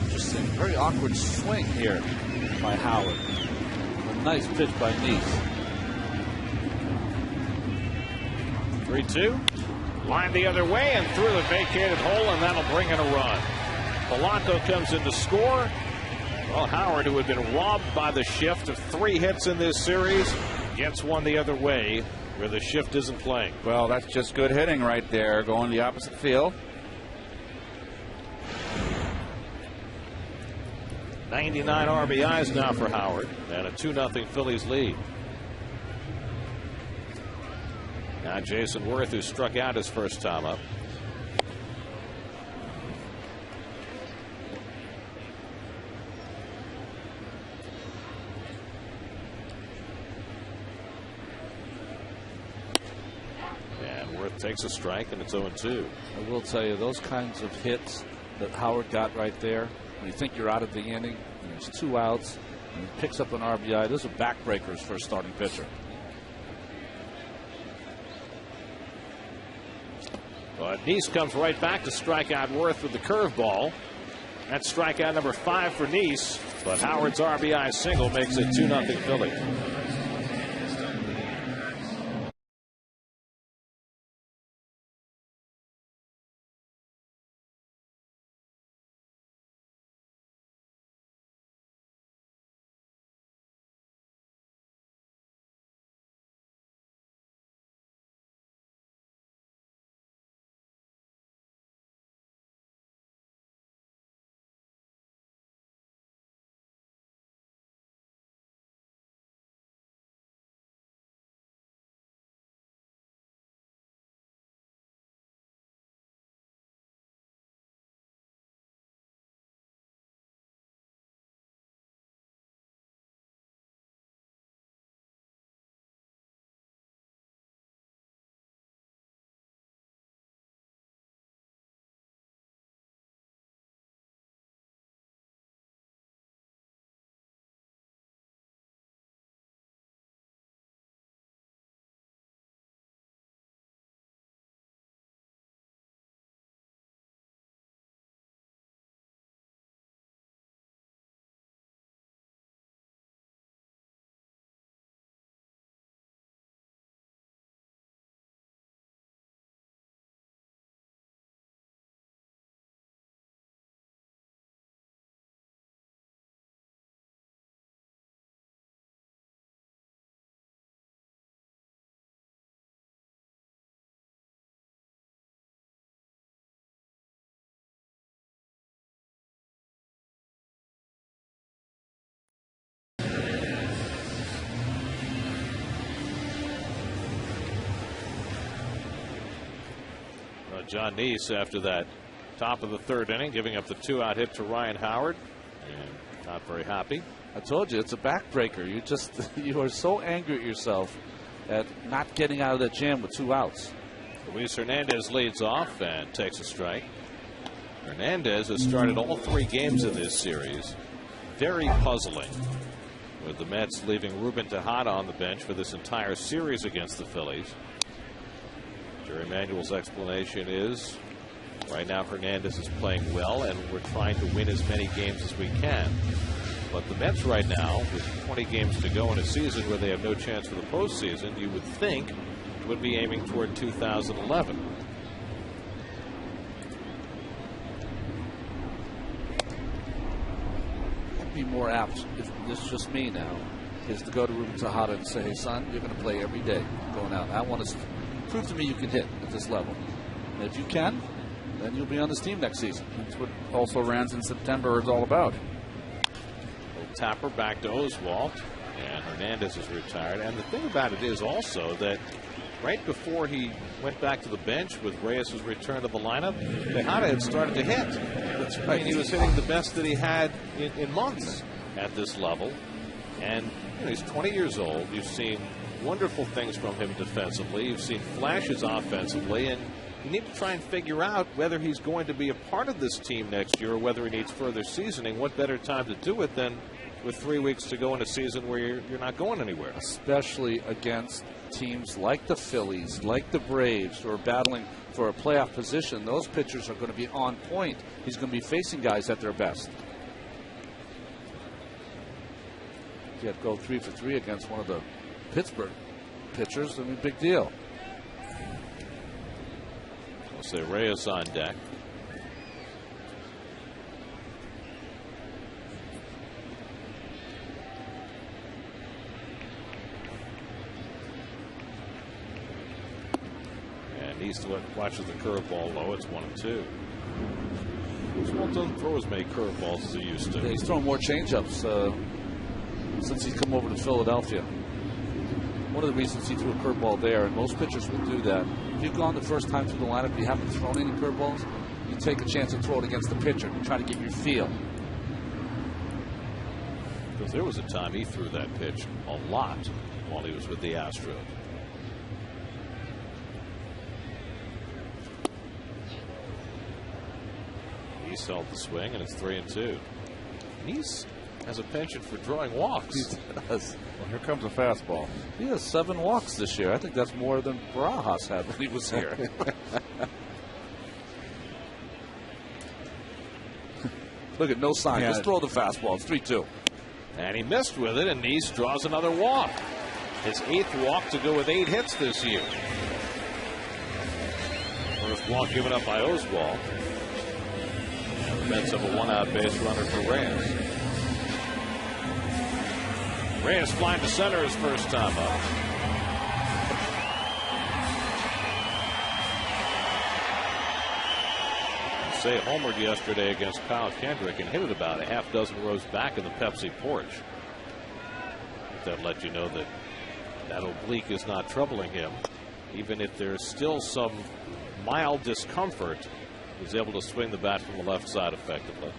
E: Interesting, very awkward swing here by Howard. A nice pitch by Neese.
D: 3-2. Line the other way and through the vacated hole, and that'll bring in a run. Polanco comes in to score. Well, Howard, who had been robbed by the shift of 3 hits in this series, gets one the other way where the shift isn't playing.
B: Well, that's just good hitting right there, going the opposite field.
D: 99 RBIs now for Howard, and a 2-0 Phillies lead. Now Jason Worth, who struck out his first time up. And Worth takes a strike, and it's 0-2.
E: I will tell you, those kinds of hits that Howard got right there, when you think you're out of the inning and there's 2 outs and he picks up an RBI, those are backbreakers for a starting pitcher.
D: But Neese comes right back to strike out Worth with the curveball. That's strikeout number 5 for Neese, but Howard's RBI single makes it 2-0 Phillies. John Neese, after that top of the 3rd inning, giving up the 2-out hit to Ryan Howard, and not very happy.
E: I told you, it's a backbreaker. You are so angry at yourself at not getting out of that jam with 2 outs.
D: Luis Hernandez leads off and takes a strike. Hernandez has started all 3 games in this series. Very puzzling, with the Mets leaving Ruben Tejada on the bench for this entire series against the Phillies. Jerry Manuel's explanation is, right now Hernandez is playing well and we're trying to win as many games as we can. But the Mets right now, with 20 games to go in a season where they have no chance for the postseason, you would think would be aiming toward 2011.
E: I'd be more apt, if this is just me now, is to go to Ruben Tejada and say, hey son, you're going to play every day going out. I want to prove to me you can hit at this level. And if you can, then you'll be on this team next season.
B: That's what also runs in September is all about.
D: Tapper back to Oswalt, and Hernandez is retired. And the thing about it is also that right before he went back to the bench with Reyes' return to the lineup, Tejada had started to hit. That's right. I mean, he was hitting the best that he had in months at this level. And he's 20 years old. You've seen wonderful things from him defensively. You've seen flashes offensively, and you need to try and figure out whether he's going to be a part of this team next year or whether he needs further seasoning. What better time to do it than with 3 weeks to go in a season where you're not going anywhere?
E: Especially against teams like the Phillies, like the Braves, who are battling for a playoff position. Those pitchers are going to be on point. He's going to be facing guys at their best. He had to go 3 for 3 against one of the Pittsburgh pitchers. I mean, big deal.
D: I'll say Reyes on deck. And East watches the curveball low. It's 1-2. Oswalt doesn't throw as many curveballs as he used to.
E: Yeah, he's thrown more changeups since he's come over to Philadelphia. One of the reasons he threw a curveball there, and most pitchers will do that. If you've gone the first time through the lineup, you haven't thrown any curveballs, you take a chance to throw it against the pitcher and try to get your feel.
D: Because there was a time he threw that pitch a lot while he was with the Astros. He's held the swing, and it's 3-2. He's has a penchant for drawing walks.
E: He does.
B: Well, here comes a fastball.
E: He has 7 walks this year. I think that's more than Barajas had when he was here. Look at no sign.
B: Yeah.
E: Just throw the fastball. It's 3-2.
D: And he missed with it, and Neese draws another walk. His 8th walk to go with 8 hits this year. First walk given up by Oswalt. And the Mets have a 1-out base runner for Reyes. Reyes flying to center his first time up. Say homered yesterday against Kyle Kendrick and hit it about a half dozen rows back in the Pepsi porch. That let you know that that oblique is not troubling him, even if there's still some mild discomfort. He's able to swing the bat from the left side effectively.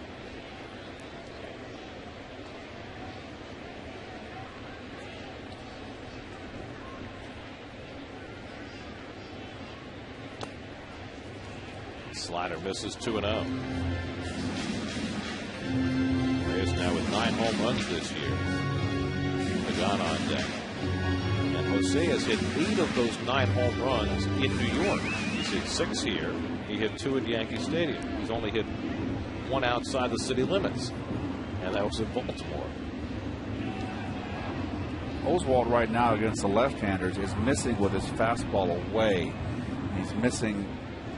D: Slider misses 2-0. Reyes now with 9 home runs this year. Pagan on deck. And Jose has hit 8 of those 9 home runs in New York. He's hit 6 here. He hit 2 at Yankee Stadium. He's only hit 1 outside the city limits. And that was in Baltimore.
B: Oswalt right now against the left-handers is missing with his fastball away. He's missing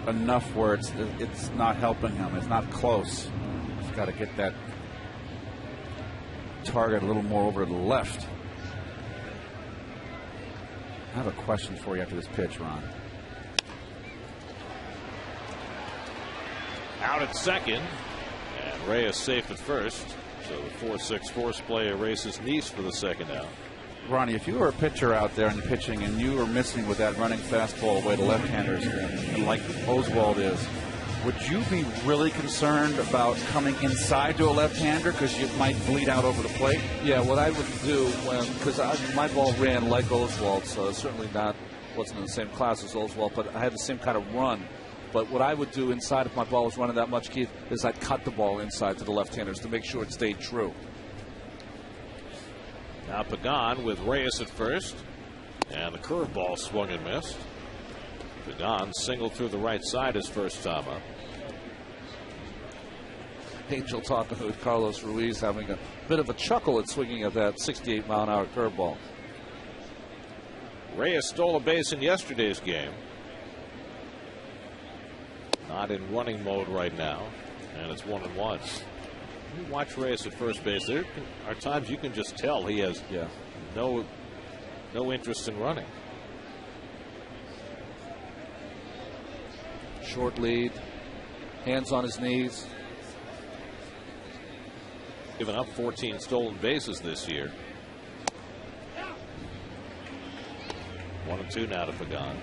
B: enough where it's not helping him. It's not close. He's got to get that target a little more over to the left. I have a question for you after this pitch, Ron.
D: Out at second, and Reyes safe at first. So the 4-6 force play erases Neese for the second out.
B: Ronnie, if you were a pitcher out there and you're pitching and you were missing with that running fastball away to left-handers, and like Oswalt is, would you be really concerned about coming inside to a left-hander because you might bleed out over the plate?
E: Yeah, what I would do, because my ball ran like Oswalt, so certainly wasn't in the same class as Oswalt, but I had the same kind of run. But what I would do inside if my ball was running that much, Keith, is I'd cut the ball inside to the left-handers to make sure it stayed true.
D: Now Pagan with Reyes at first, and the curveball swung and missed. Pagan singled through the right side his first time up.
E: Angel talking with Carlos Ruiz, having a bit of a chuckle at swinging at that 68-mile-an-hour curveball.
D: Reyes stole a base in yesterday's game. Not in running mode right now, and it's 1-1. You watch Reyes at first base. There are times you can just tell he has no interest in running.
E: Short lead, hands on his knees.
D: Given up 14 stolen bases this year. 1-2 now to Pagan.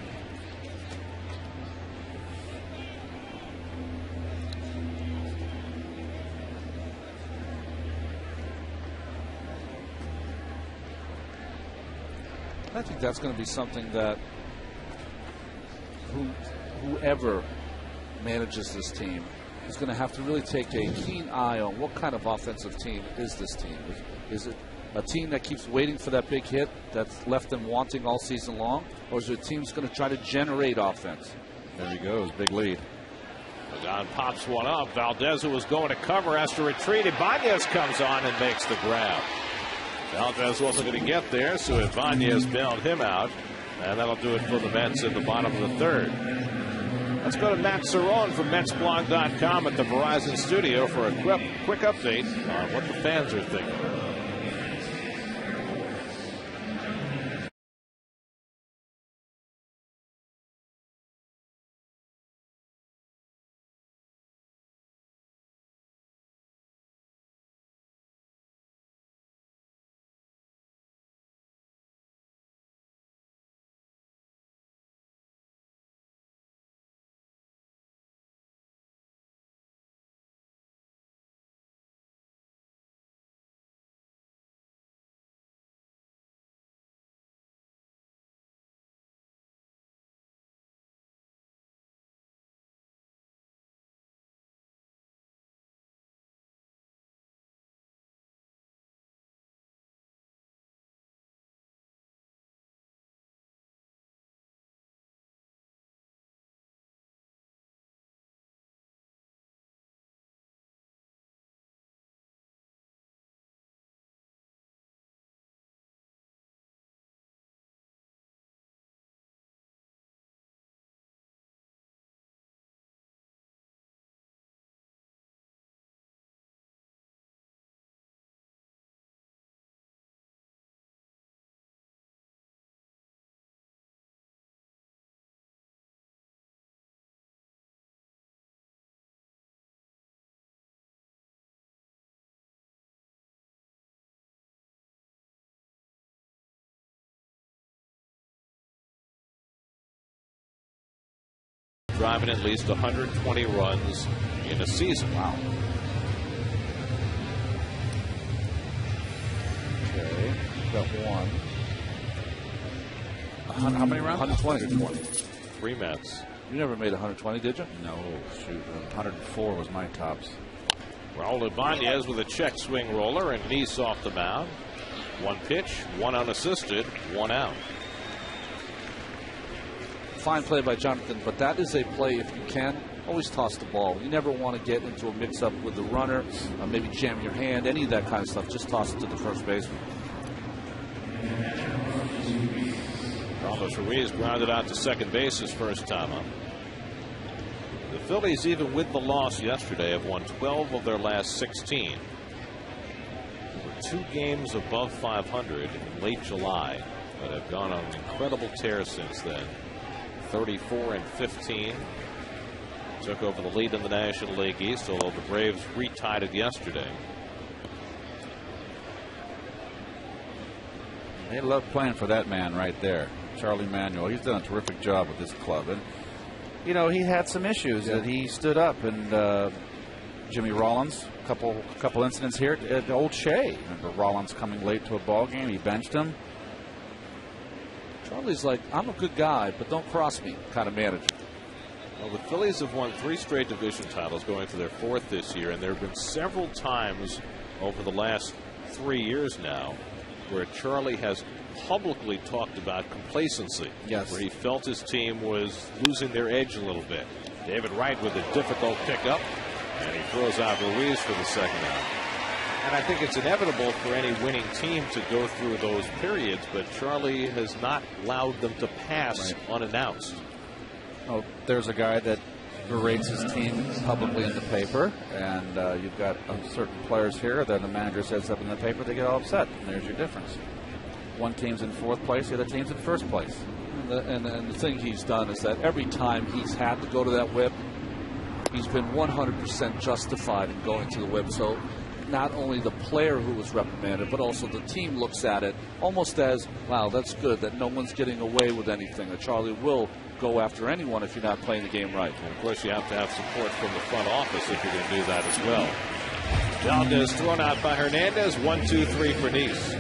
E: I think that's going to be something that whoever manages this team is going to have to really take a keen eye on what kind of offensive team is this team. Is it a team that keeps waiting for that big hit that's left them wanting all season long, or is it a team that's going to try to generate offense?
B: There he goes, big lead.
D: Pagan pops one up. Valdez, who was going to cover, has to retreat. Ibanez comes on and makes the grab. Valdez wasn't going to get there, so Ibanez bailed him out. And that'll do it for the Mets in the bottom of the third. Let's go to Matt Cerrone from MetsBlog.com at the Verizon studio for a quick update on what the fans are thinking. Driving at least 120 runs in a season.
E: Wow. Okay, got one.
B: How many rounds?
E: 120.
D: 3 Mets.
E: You never made 120, did you?
B: No, shoot. 104 was my tops.
D: Raul Ibanez with a check swing roller and Nice off the mound. 1 pitch, 1 unassisted, 1 out.
E: Fine play by Jonathan, but that is a play, if you can, always toss the ball. You never want to get into a mix-up with the runner, maybe jam your hand, any of that kind of stuff. Just toss it to the first baseman.
D: Carlos Ruiz grounded out to second base his first time up. The Phillies, even with the loss yesterday, have won 12 of their last 16. We're 2 games above 500 in late July, but have gone on an incredible tear since then. 34-15. Took over the lead in the National League East, although the Braves retied it yesterday.
B: They love playing for that man right there, Charlie Manuel. He's done a terrific job with this club. And, you know, he had some issues that he stood up. And Jimmy Rollins, a couple incidents here at Old Shea. Remember Rollins coming late to a ball game. He benched him.
E: Charlie's like, I'm a good guy, but don't cross me kind of manager.
D: Well, the Phillies have won 3 straight division titles, going for their 4th this year, and there have been several times over the last 3 years now where Charlie has publicly talked about complacency.
B: Yes.
D: Where he felt his team was losing their edge a little bit. David Wright with a difficult pickup, and he throws out Ruiz for the second out. And I think it's inevitable for any winning team to go through those periods, but Charlie has not allowed them to pass unannounced.
B: Oh, there's a guy that berates his team publicly in the paper, and you've got certain players here that the manager says something in the paper, they get all upset, and there's your difference. One team's in 4th place, the other team's in 1st place.
E: And the thing he's done is that every time he's had to go to that whip, he's been 100% justified in going to the whip. So not only the player who was reprimanded, but also the team looks at it almost as, wow, that's good that no one's getting away with anything. That Charlie will go after anyone if you're not playing the game right.
D: And of course, you have to have support from the front office if you're going to do that as well. Valdez thrown out by Hernandez. 1-2-3 for Nice.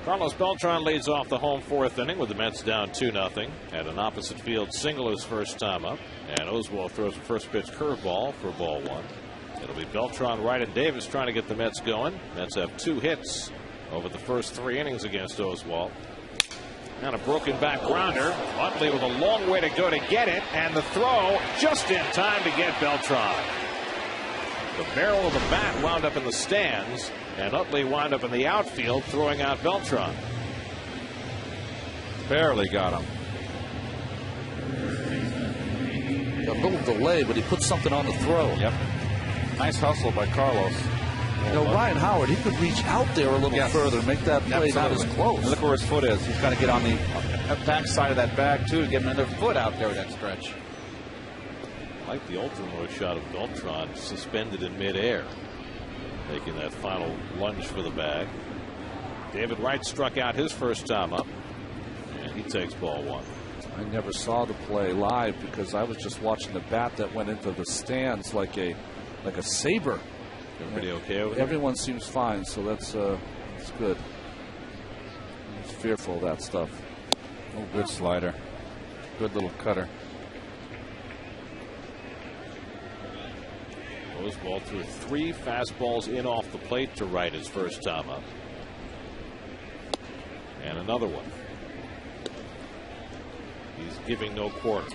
D: Carlos Beltran leads off the home fourth inning with the Mets down 2-0. Had an opposite field single his first time up. And Oswalt throws a first pitch curveball for ball one. It'll be Beltran, Wright, and Davis trying to get the Mets going. Mets have 2 hits over the first 3 innings against Oswalt. And a broken back grounder. Utley with a long way to go to get it. And the throw just in time to get Beltran. The barrel of the bat wound up in the stands. And Utley wound up in the outfield throwing out Beltran.
B: Barely got him.
E: A little delay, but he put something on the throw.
B: Yep. Nice hustle by Carlos.
E: You know, Ryan Howard, he could reach out there a little further, make that play not as close.
B: Look where his foot is. He's got to get on the back side of that bag, too, to get another foot out there with that stretch.
D: I like the ultra shot of Beltran suspended in midair, making that final lunge for the bag. David Wright struck out his first time up, and he takes ball one.
E: I never saw the play live because I was just watching the bat that went into the stands like a saber.
D: Everybody okay with it?
E: Everyone seems fine, so that's good. I was fearful of that stuff.
B: Oh, good slider. Good little cutter.
D: Oswalt threw 3 fastballs in off the plate to Wright his first time up. And another one. He's giving no quarter.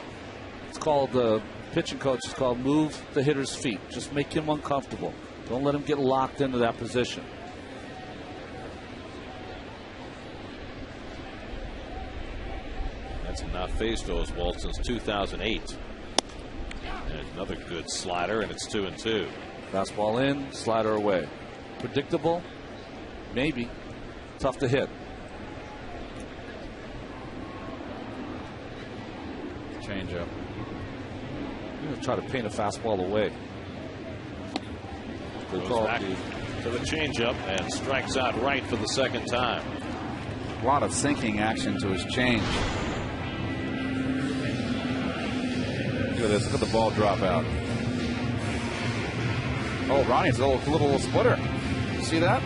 E: It's called, the pitching coach is called move the hitter's feet. Just make him uncomfortable. Don't let him get locked into that position.
D: That's not faced Oswalt since 2008. And another good slider, and it's 2-2.
E: Fastball in, slider away. Predictable, maybe. Tough to hit.
B: Changeup.
E: I'm going to try to paint a fastball away. Good
D: Goes
E: call,
D: back
E: Steve.
D: to the changeup and strikes out Wright for the second time.
B: A lot of sinking action to his change. Look at this. Look at the ball drop out. Oh, Ronnie's a little splitter. You see that?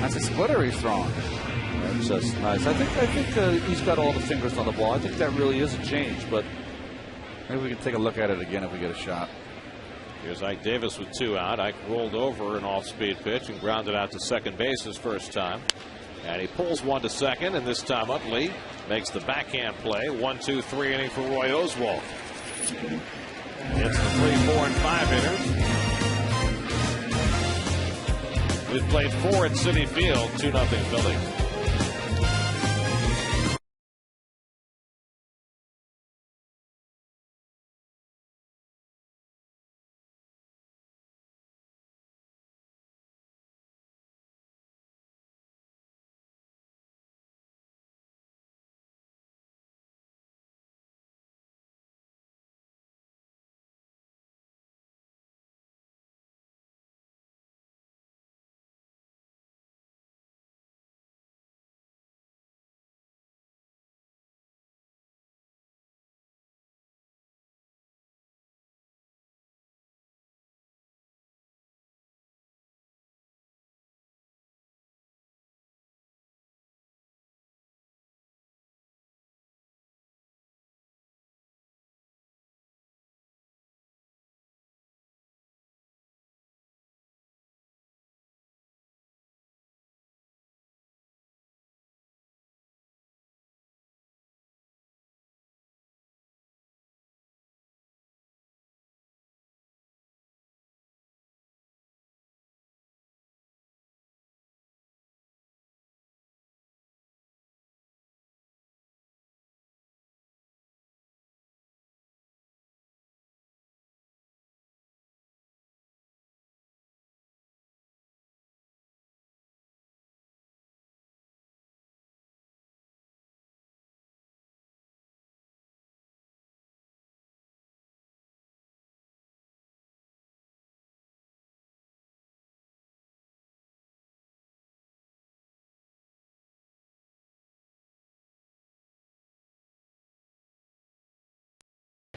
B: That's a splitter he's throwing.
E: That's just nice. I think he's got all the fingers on the ball. I think that really is a change, but
B: maybe we can take a look at it again if we get a shot.
D: Here's Ike Davis with 2 out. Ike rolled over an off-speed pitch and grounded out to second base his first time. And he pulls one to second, and this time Utley makes the backhand play. 1-2-3 inning for Roy Oswalt. It's the 3, 4, and 5 hitters. We've played 4 at Citi Field, 2-0 Phillies.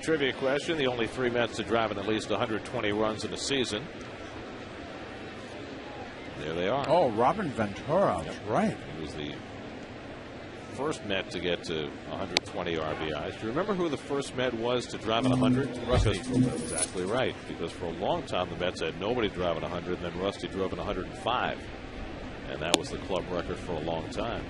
D: Trivia question: the only 3 Mets to drive in at least 120 runs in a season. There they are.
B: Oh, Robin Ventura. That's right.
D: He was the first Met to get to 120 RBIs. Do you remember who the first Met was to drive 100?
B: Rusty.
D: Exactly right. Because for a long time the Mets had nobody driving 100, and then Rusty drove in 105. And that was the club record for a long time.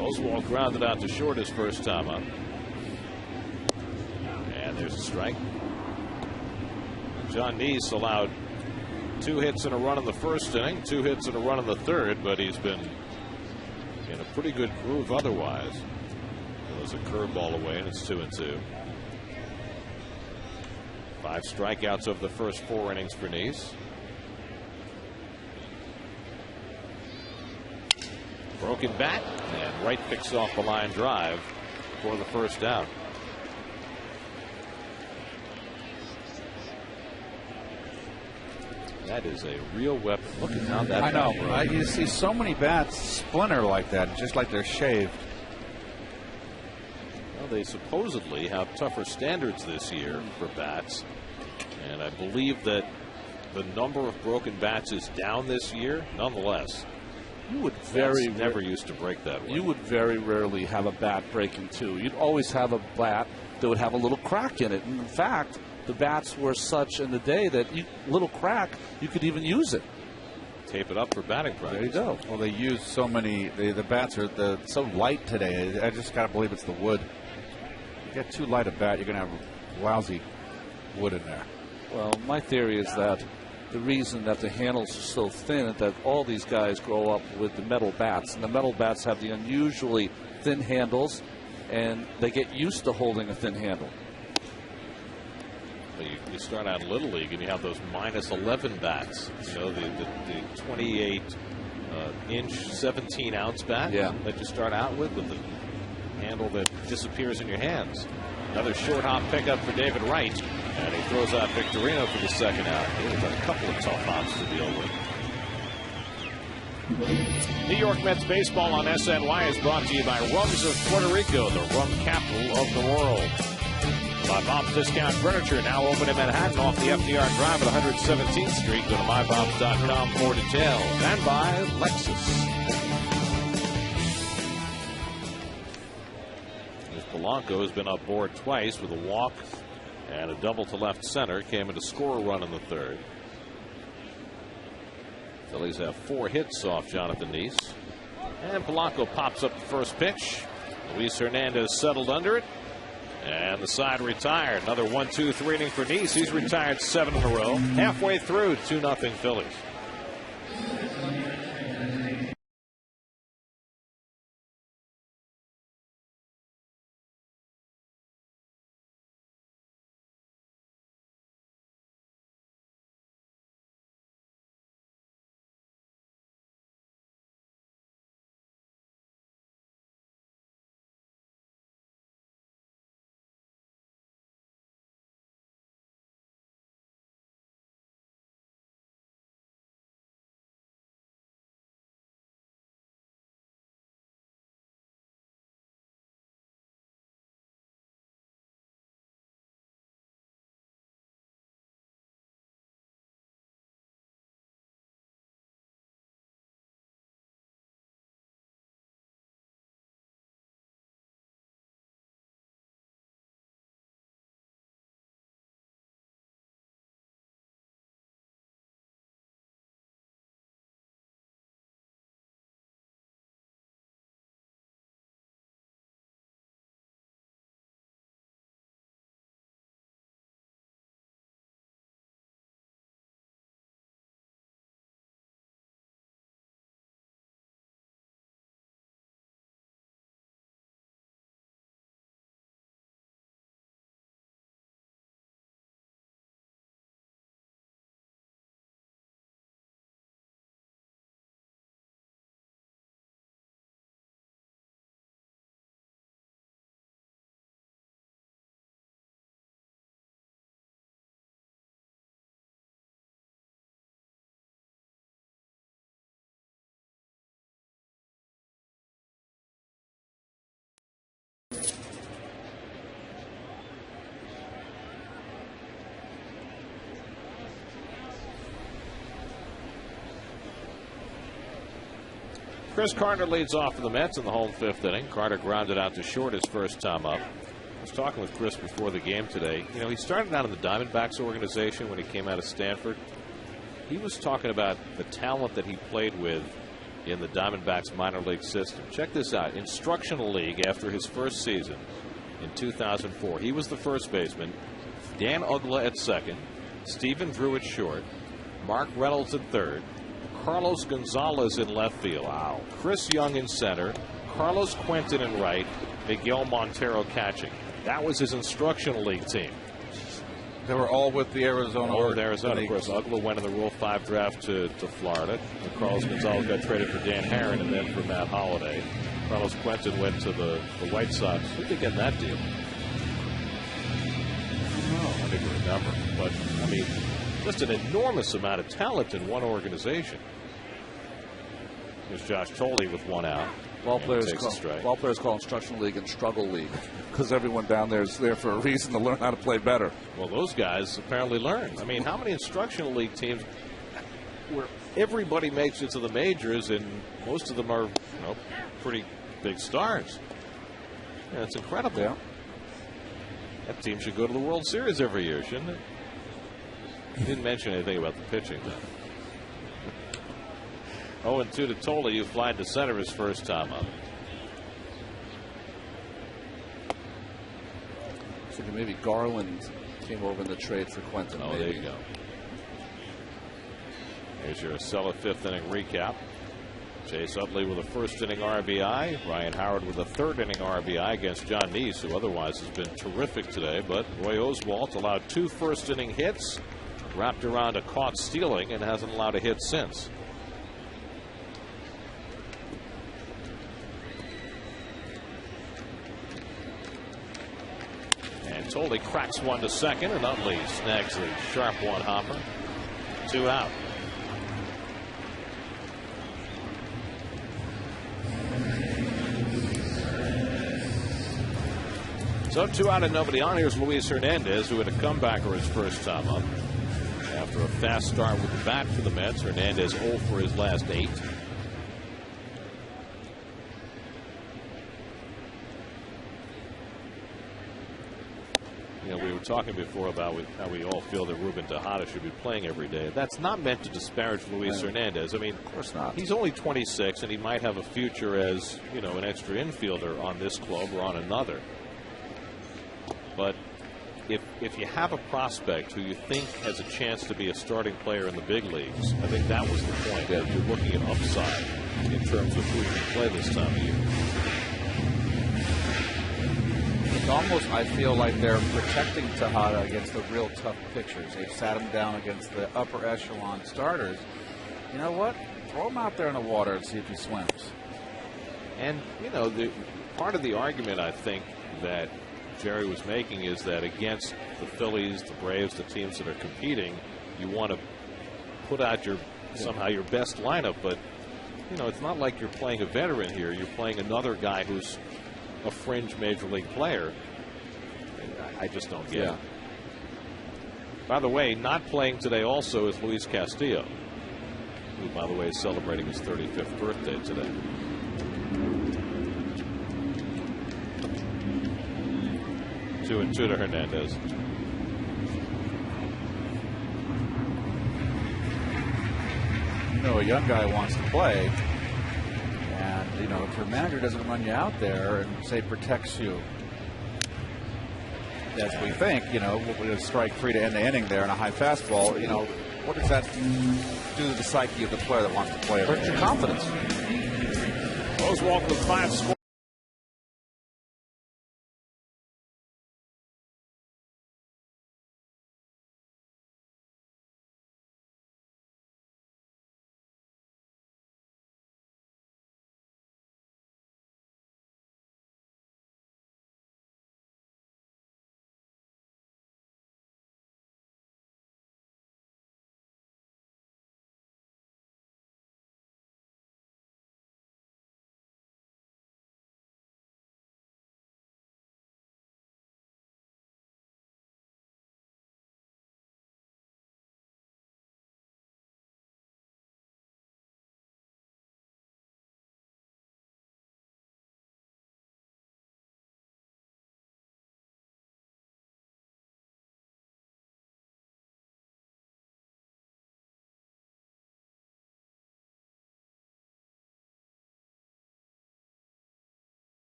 D: Oswald grounded out to short his first time up. And there's a strike. John Neese allowed 2 hits and a run in the first inning, 2 hits and a run in the third, but he's been in a pretty good groove otherwise. There was a curveball away, and it's 2-2. 5 strikeouts over the first 4 innings for Neese. Broken bat, and Wright picks off the line drive for the first down. That is a real weapon. Look at how that.
B: I know. You see so many bats splinter like that, just like they're shaved.
D: Well, they supposedly have tougher standards this year for bats, and I believe that the number of broken bats is down this year. Nonetheless,
E: you would
D: never used to break that way.
E: You would very rarely have a bat breaking two. You'd always have a bat that would have a little crack in it. And in fact, the bats were such in the day that little crack, you could even use it.
D: Tape it up for batting practice.
E: There you go.
B: Well, they use so many. The bats are so light today. I just gotta believe it's the wood. You get too light a bat, you're gonna have lousy wood in there.
E: Well, my theory is that the reason that the handles are so thin is that all these guys grow up with the metal bats, and the metal bats have the unusually thin handles, and they get used to holding a thin handle.
D: You start out in Little League and you have those minus 11 bats. You know, the 28 inch, 17 ounce bat that you start out with the handle that disappears in your hands. Another short hop pickup for David Wright, and he throws out Victorino for the second out. He's got a couple of tough hops to deal with. New York Mets baseball on SNY is brought to you by Rums of Puerto Rico, the rum capital of the world. By Bob's Discount Furniture, now open in Manhattan off the FDR Drive at 117th Street. Go to mybobs.com for details. And by Lexus. Polanco has been up board twice with a walk and a double to left center. Came in to score a run in the third. Phillies have 4 hits off Jonathan Neese. And Polanco pops up the first pitch. Luis Hernandez settled under it. And the side retired. Another 1-2-3 inning for Neese. He's retired 7 in a row. Halfway through, 2-0 Phillies. Chris Carter leads off for the Mets in the home 5th inning. Carter grounded out to short his first time up. I was talking with Chris before the game today. You know, he started out in the Diamondbacks organization when he came out of Stanford. He was talking about the talent that he played with in the Diamondbacks minor league system. Check this out. Instructional league after his first season in 2004. He was the first baseman. Dan Uggla at second. Stephen Drew at short. Mark Reynolds at third. Carlos Gonzalez in left field. Wow. Chris Young in center. Carlos Quentin in right. Miguel Montero catching. That was his instructional league team.
B: They were all with the Arizona.
D: All with Arizona. Of course, Uggla went in the Rule 5 draft to Florida. And Carlos Gonzalez got traded for Dan Herron and then for Matt Holliday. Carlos Quentin went to the White Sox. Who did they get in that deal? I didn't remember. But, I mean, just an enormous amount of talent in one organization. Here's Josh Toley with one out.
E: Ball players call instructional league and struggle league because everyone down there is there for a reason to learn how to play better.
D: Well, those guys apparently learned. I mean, how many instructional league teams where everybody makes it to the majors and most of them are, pretty big stars? Yeah, it's incredible.
E: Yeah.
D: That team should go to the World Series every year, shouldn't it? He didn't mention anything about the pitching, though. 0-2 to Toley, who flied to center his first time up.
E: So maybe Garland came over in the trade for Quentin.
D: Oh,
E: maybe.
D: there you go. Here's your Acela 5th inning recap. Chase Utley with a first inning RBI. Ryan Howard with a third inning RBI against John Neese, who otherwise has been terrific today. But Roy Oswalt allowed 2 first inning hits, wrapped around a caught stealing, and hasn't allowed a hit since. And Toley cracks one to second, and Utley snags the sharp one hopper. 2 out. So 2 out and nobody on. Here's Luis Hernandez, who had a comebacker his first time up. After a fast start with the bat for the Mets, Hernandez 0 for his last 8. We were talking before about how we all feel that Ruben Tejada should be playing every day. That's not meant to disparage Luis Hernandez. I mean,
E: of course not.
D: He's only 26, and he might have a future as, an extra infielder on this club or on another. But if you have a prospect who you think has a chance to be a starting player in the big leagues, I think that was the point. That you're looking at upside in terms of who you can play this time of year.
B: It's almost, I feel like they're protecting Tejada against the real tough pitchers. They've sat him down against the upper echelon starters. You know what? Throw him out there in the water and see if he swims.
D: And, part of the argument, I think, that Jerry was making is that against the Phillies, the Braves, the teams that are competing, you want to put out somehow your best lineup. But, it's not like you're playing a veteran here. You're playing another guy who's a fringe major league player. I just don't get it. By the way, not playing today also is Luis Castillo, who, by the way, is celebrating his 35th birthday today. Two and 2 to Hernandez.
B: A young guy wants to play. And, if your manager doesn't run you out there and, say, protects you, as we think, with a strike 3 to end the inning there and a high fastball, what does that do to the psyche of the player that wants to play? It hurts your confidence.
D: Oswalt with 5 scores.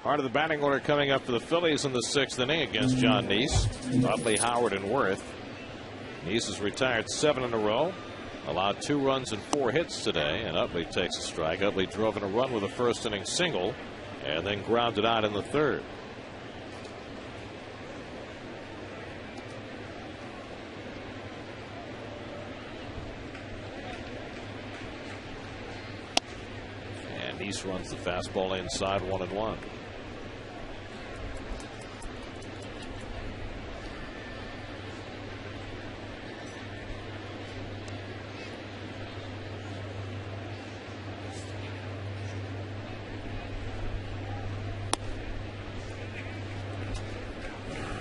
D: Part of the batting order coming up for the Phillies in the 6th inning against John Neese, Utley, Howard, and Worth. Neese has retired 7 in a row, allowed 2 runs and 4 hits today, and Utley takes a strike. Utley drove in a run with a first inning single and then grounded out in the 3rd. And Neese runs the fastball inside, 1-1.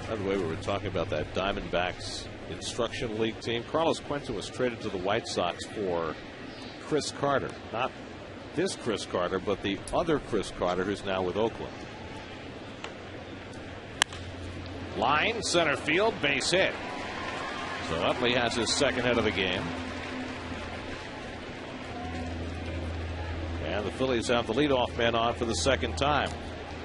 D: By the way, we were talking about that Diamondbacks Instruction League team. Carlos Quentin was traded to the White Sox for Chris Carter. Not this Chris Carter, but the other Chris Carter, who's now with Oakland. Line, center field, base hit. So Utley has his 2nd hit of the game. And the Phillies have the leadoff man on for the 2nd time.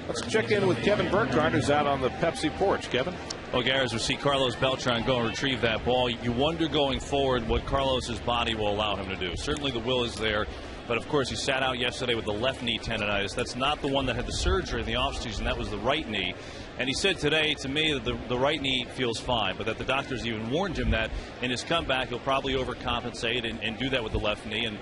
D: Let's check in with Kevin Burkhardt, who's out on the Pepsi porch. Kevin?
F: Well, Gary, as we see Carlos Beltran go and retrieve that ball, you wonder going forward what Carlos's body will allow him to do. Certainly the will is there, but of course he sat out yesterday with the left knee tendonitis. That's not the one that had the surgery in the offseason. That was the right knee. And he said today to me that the right knee feels fine, but that the doctors even warned him that in his comeback he'll probably overcompensate and do that with the left knee. And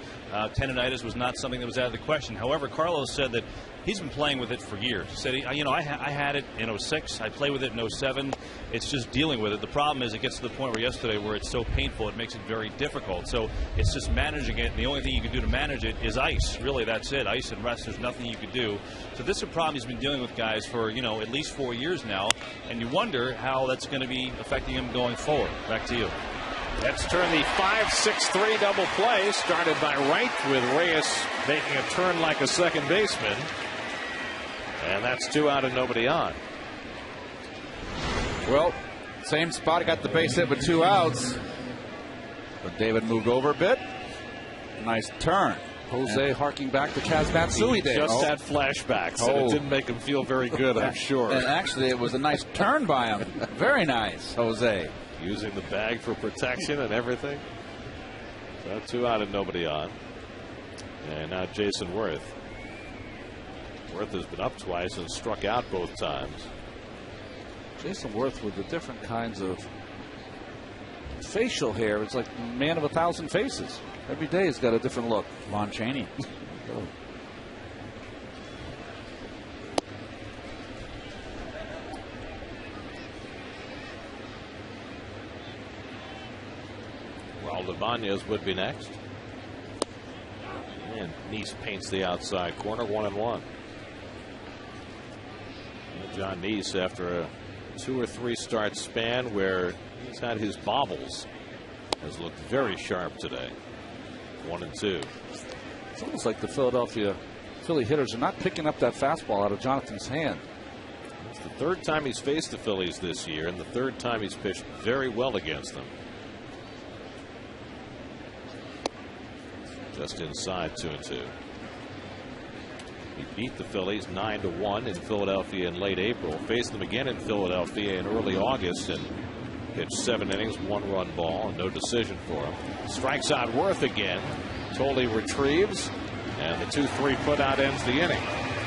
F: tendonitis was not something that was out of the question. However, Carlos said that he's been playing with it for years. He said, I had it in 06. I played with it in 07. It's just dealing with it. The problem is it gets to the point where yesterday where it's so painful it makes it very difficult. So it's just managing it. And the only thing you can do to manage it is ice. Really, that's it. Ice and rest. There's nothing you can do. So this is a problem he's been dealing with, guys, for at least 4 years now. And you wonder how that's going to be affecting him going forward. Back to you.
D: Let's turn the 5-6-3 double play started by Wright with Reyes making a turn like a second baseman. And that's 2 out and nobody on.
B: Well, same spot. Got the base hit with 2 outs. But David moved over a bit. Nice turn.
E: Jose harking back to Kaz Matsui days.
D: Just had flashbacks, and it didn't make him feel very good, I'm sure.
B: And actually, it was a nice turn by him. Very nice, Jose.
D: Using the bag for protection and everything. So 2 out and nobody on. And now Jason Worth. Worth has been up twice and struck out both times.
E: Jason Worth with the different kinds of facial hair. It's like man of 1,000 faces. Every day he's got a different look.
B: Lon Chaney.
D: Raul Ibanez would be next. And Neese paints the outside corner, 1-1. John Neese, after a 2 or 3 start span where he's had his bobbles, has looked very sharp today. 1-2.
E: It's almost like the Philly hitters are not picking up that fastball out of Jonathan's hand.
D: It's the 3rd time he's faced the Phillies this year, and the 3rd time he's pitched very well against them. Just inside, 2-2. He beat the Phillies 9-1 in Philadelphia in late April. Faced them again in Philadelphia in early August and pitched 7 innings, 1-run ball, and no decision for him. Strikes out Worth again. Tolley retrieves, and the 2-3 put out ends the inning.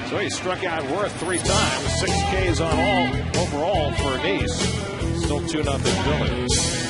D: So he struck out Worth 3 times, 6 Ks on all overall for Neese. Still 2-0 Phillies.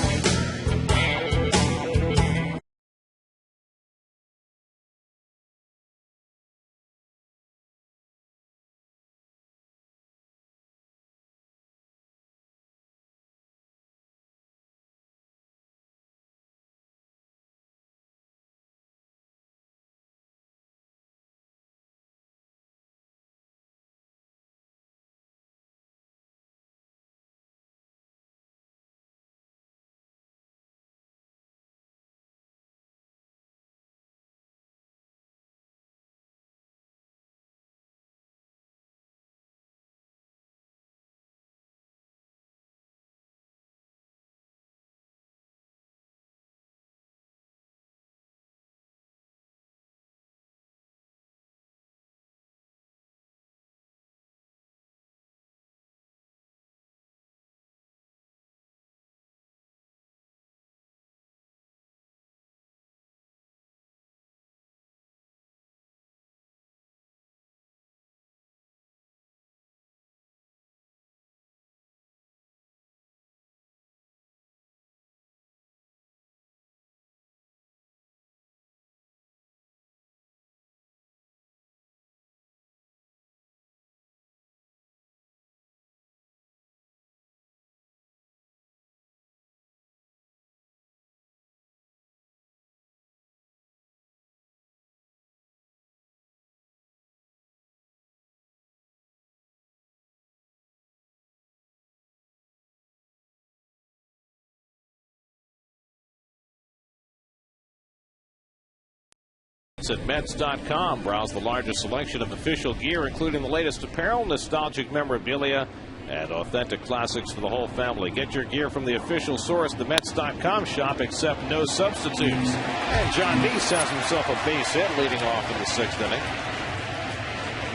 D: Tickets at Mets.com. Browse the largest selection of official gear, including the latest apparel, nostalgic memorabilia, and authentic classics for the whole family. Get your gear from the official source, the Mets.com shop, except no substitutes. And John Neese has himself a base hit leading off in the 6th inning.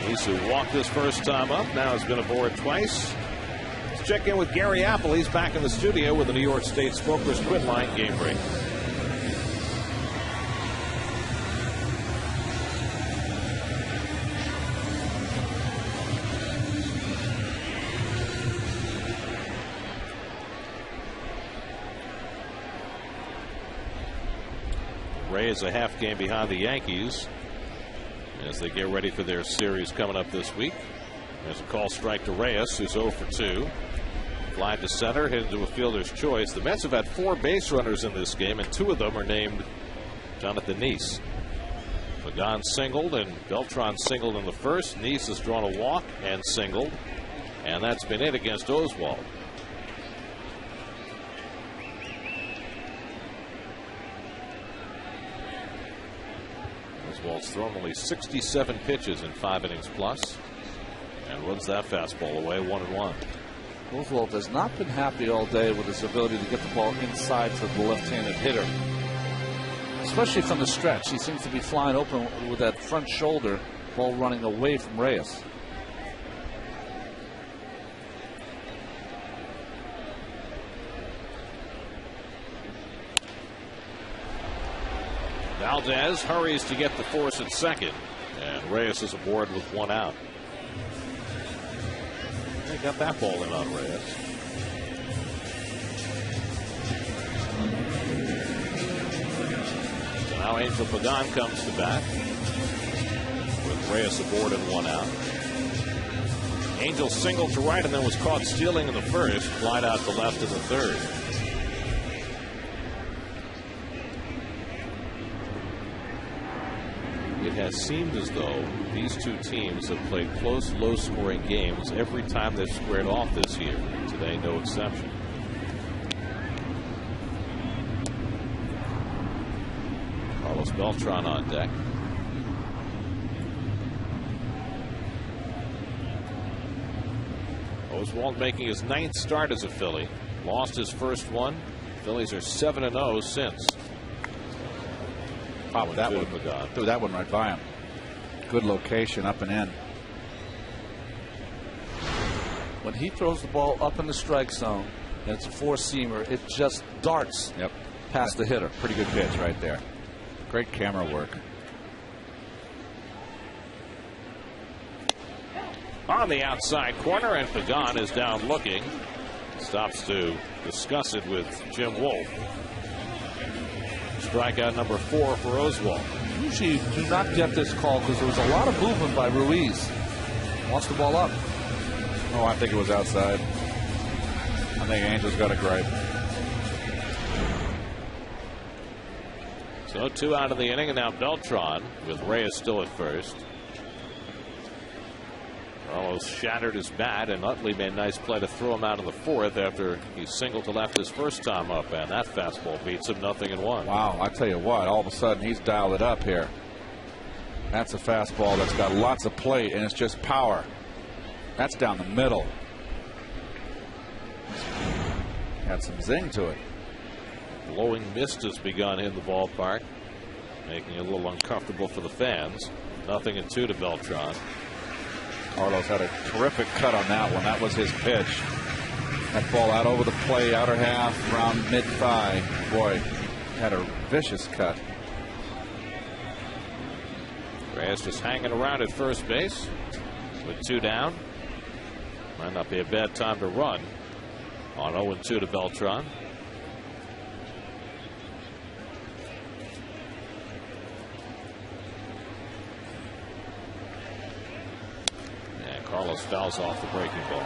D: Neese, who walked his first time up, now has been aboard twice. Let's check in with Gary Apple. He's back in the studio with the New York State Smokers Quit Line game break. Rays a half game behind the Yankees as they get ready for their series coming up this week. There's a call strike to Reyes, who's 0 for 2. Fly to center, hit into a fielder's choice. The Mets have had 4 base runners in this game, and 2 of them are named Jonathan Neese. Pagan singled, and Beltran singled in the first. Neese has drawn a walk and singled, and that's been it against Oswald. Oswald's thrown only 67 pitches in 5 innings plus, and runs that fastball away, 1-1.
E: Oswald has not been happy all day with his ability to get the ball inside to the left-handed hitter, especially from the stretch. He seems to be flying open with that front shoulder, ball running away from Reyes.
D: Valdez hurries to get the force at second, and Reyes is aboard with 1 out. They got that ball in on Reyes. So now Angel Pagan comes to bat with Reyes aboard and 1 out. Angel singled to right and then was caught stealing in the first, flied out to left in the third. It has seemed as though these two teams have played close, low-scoring games every time they've squared off this year. Today, no exception. Carlos Beltran on deck. Oswald making his 9th start as a Philly. Lost his first one. Phillies are 7-0 since.
B: Wow, that one, threw that one right by him. Good location, up and in.
E: When he throws the ball up in the strike zone, and it's a 4-seamer, it just darts past the hitter.
B: Pretty good pitch right there. Great camera work.
D: On the outside corner, and Pagan is down looking. Stops to discuss it with Jim Wolf. Strikeout number 4 for Oswald.
E: Usually you do not get this call because there was a lot of movement by Ruiz. Wants the ball up.
B: Oh, I think it was outside. I think Angel's got a gripe.
D: So 2 out of the inning, and now Beltran with Reyes still at first. Almost shattered his bat, and Utley made a nice play to throw him out in the 4th after he singled to left his first time up, and that fastball beats him 0-1.
B: Wow, I tell you what, all of a sudden he's dialed it up here. That's a fastball that's got lots of plate, and it's just power. That's down the middle. Got some zing to it.
D: Blowing mist has begun in the ballpark, making it a little uncomfortable for the fans. 0-2 to Beltran.
B: Carlos had a terrific cut on that one. That was his pitch. That ball out over the plate, outer half, around mid-thigh. Boy, had a vicious cut.
D: Reyes just hanging around at first base with 2 down. Might not be a bad time to run on 0-2 to Beltran. Carlos fouls off the breaking ball.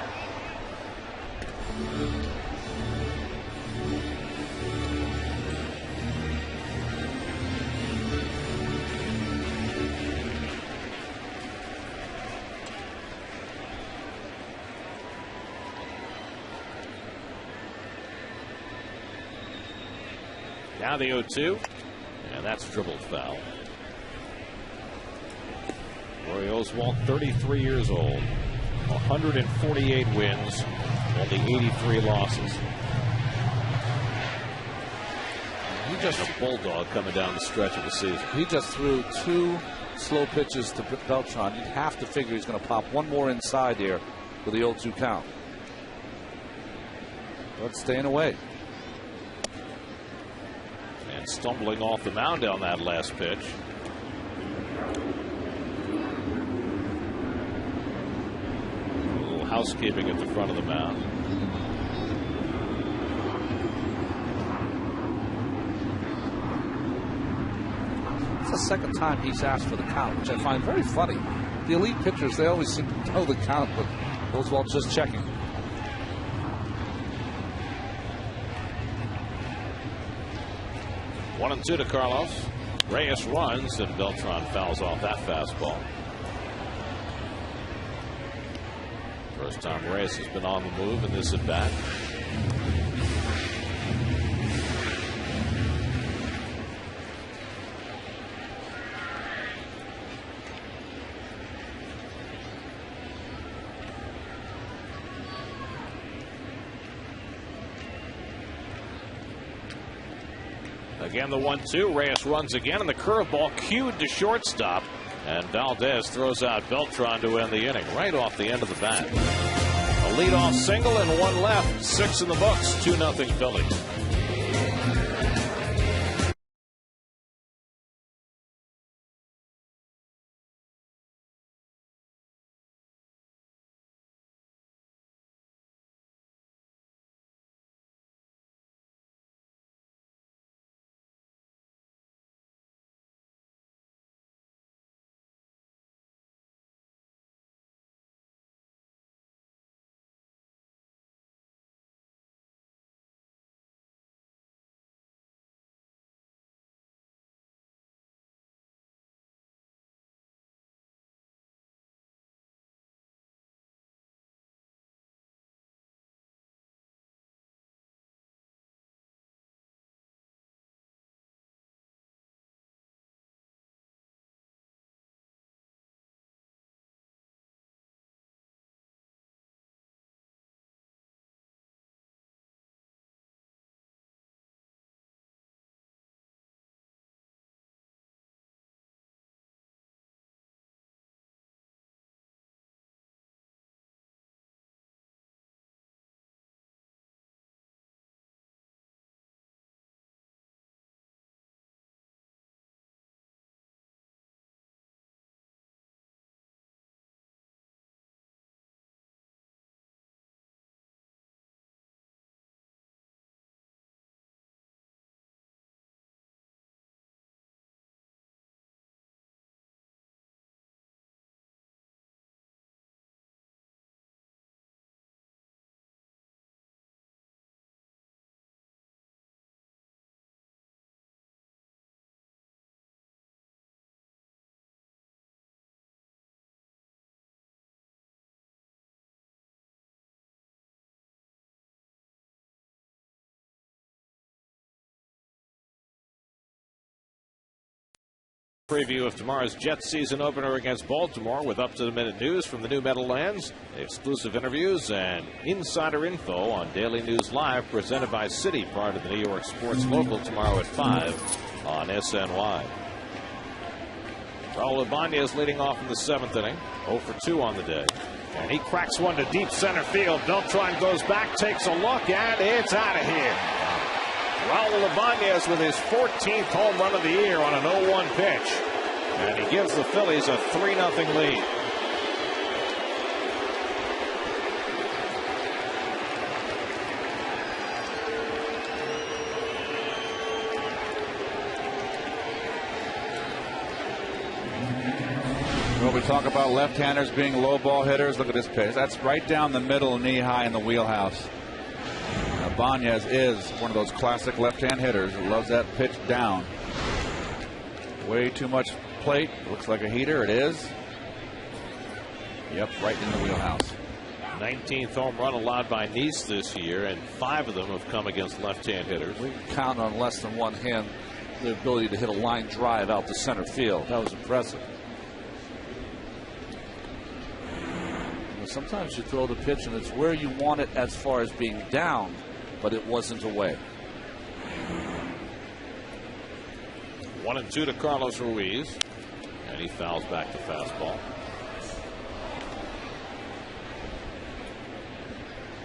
D: Now the 0-2, and that's dribbled foul. Roy Oswalt, 33 years old, 148 wins, only 83 losses. He just a bulldog coming down the stretch of the season.
E: He just threw 2 slow pitches to Beltran. You'd have to figure he's going to pop one more inside here with the 0-2 count. But staying away.
D: And stumbling off the mound on that last pitch. A little housekeeping at the front of the mound.
E: It's the second time he's asked for the count, which I find very funny. The elite pitchers, they always seem to know the count, but Oswald's just checking.
D: One and 2 to Carlos. Reyes runs, and Beltran fouls off that fastball. First time Reyes has been on the move in this at bat. Again, the 1-2. Reyes runs again, and the curveball cued to shortstop. And Valdez throws out Beltran to end the inning, right off the end of the bat. A leadoff single and one left. 6 in the books. 2-0 Phillies. Preview of tomorrow's Jets season opener against Baltimore with up-to-the-minute news from the new Meadowlands, exclusive interviews, and insider info on Daily News Live presented by Citi prior to the New York Sports Local tomorrow at 5 on SNY. Raul Ibanez leading off in the 7th inning, 0 for 2 on the day. And he cracks one to deep center field. Beltran goes back, takes a look, and it's out of here. Raul Ibanez with his 14th home run of the year on an 0-1 pitch. And he gives the Phillies a 3-0 lead.
B: When we talk about left-handers being low ball hitters, look at this pitch. That's right down the middle, knee-high in the wheelhouse. Ibanez is one of those classic left-hand hitters who loves that pitch down. Way too much plate. Looks like a heater. It is. Yep, right in the wheelhouse.
D: 19th home run allowed by Nice this year, and 5 of them have come against left-hand hitters.
E: We count on less than one hand the ability to hit a line drive out to center field. That was impressive. Sometimes you throw the pitch and it's where you want it as far as being down, but it wasn't away.
D: 1-2 to Carlos Ruiz, and he fouls back the fastball.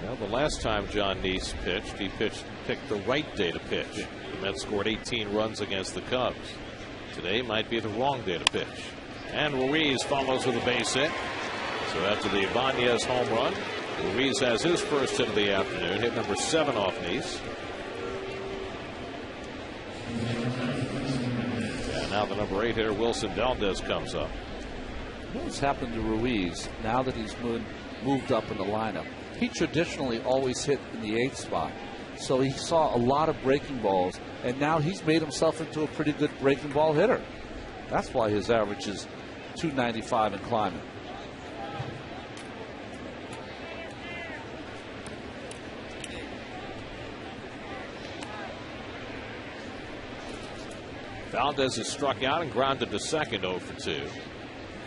D: Well, the last time John Neese pitched, he picked the right day to pitch. The Mets scored 18 runs against the Cubs. Today might be the wrong day to pitch. And Ruiz follows with a base hit. So after the Ibanez home run, Ruiz has his first hit of the afternoon, hit number 7 off Neese. And now the number 8 hitter, Wilson Valdez, comes up.
E: What's happened to Ruiz now that he's moved up in the lineup? He traditionally always hit in the 8th spot. So he saw a lot of breaking balls, and now he's made himself into a pretty good breaking ball hitter. That's why his average is 295 and climbing.
D: Valdez is struck out and grounded to second, 0 for 2.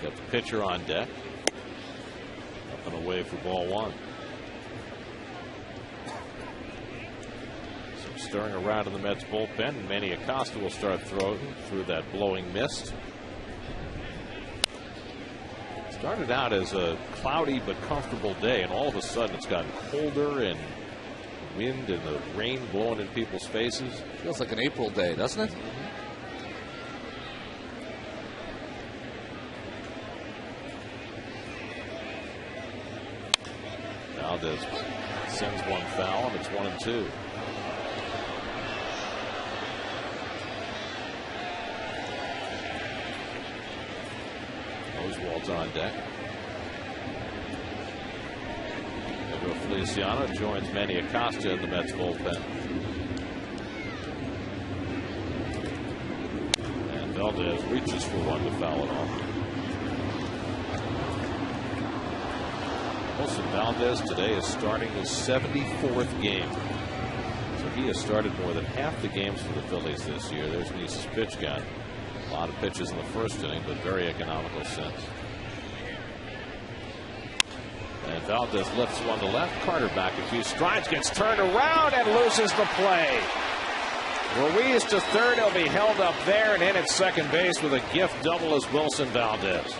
D: Got the pitcher on deck. Up and away for ball 1. Some stirring around in the Mets bullpen, and Manny Acosta will start throwing through that blowing mist. Started out as a cloudy but comfortable day, and all of a sudden it's gotten colder, and wind and the rain blowing in people's faces.
E: Feels like an April day, doesn't it?
D: Valdez sends one foul, and it's 1-2. Oswald's on deck. Pedro Feliciano joins Manny Acosta in the Mets bullpen. And Valdez reaches for one to foul it off. Wilson Valdez today is starting his 74th game. So he has started more than half the games for the Phillies this year. There's Neese's pitch count. A lot of pitches in the first inning, but very economical since. And Valdez lifts one to left. Carter back a few strides, gets turned around and loses the play. Ruiz to third. He'll be held up there and in at second base with a gift double as Wilson Valdez.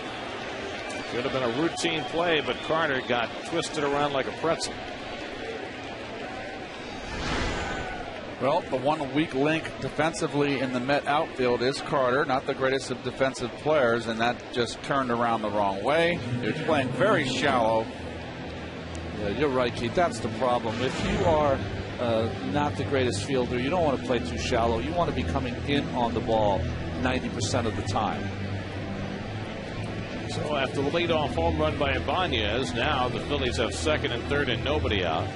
D: Should have been a routine play, but Carter got twisted around like a pretzel.
B: Well, the one weak link defensively in the Met outfield is Carter, not the greatest of defensive players, and that just turned around the wrong way. They're playing very shallow.
E: Yeah, you're right, Keith. That's the problem. If you are not the greatest fielder, you don't want to play too shallow. You want to be coming in on the ball 90% of the time.
D: So after the leadoff home run by Ibanez, now the Phillies have second and third and nobody out.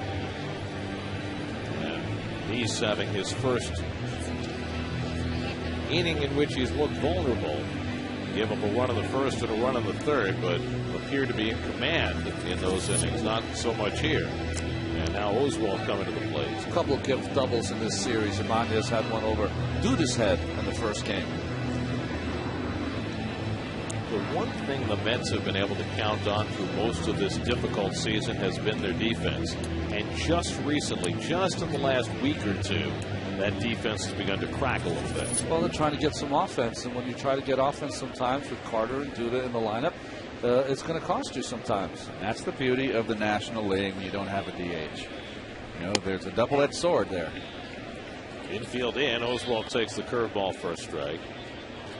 D: And he's having his first inning in which he's looked vulnerable. Gave up a run in the first and a run in the third, but appeared to be in command in those innings. Not so much here. And now Oswald coming to the plate.
E: A couple of gift doubles in this series. Ibanez had one over Duda's head in the first game.
D: The one thing the Mets have been able to count on through most of this difficult season has been their defense. And just recently, just in the last week or two, that defense has begun to crack a little bit.
E: Well, they're trying to get some offense. And when you try to get offense sometimes with Carter and Duda in the lineup, it's going to cost you sometimes.
B: That's the beauty of the National League when you don't have a DH. You know, there's a double-edged sword there.
D: Infield in. Oswald takes the curveball for a strike.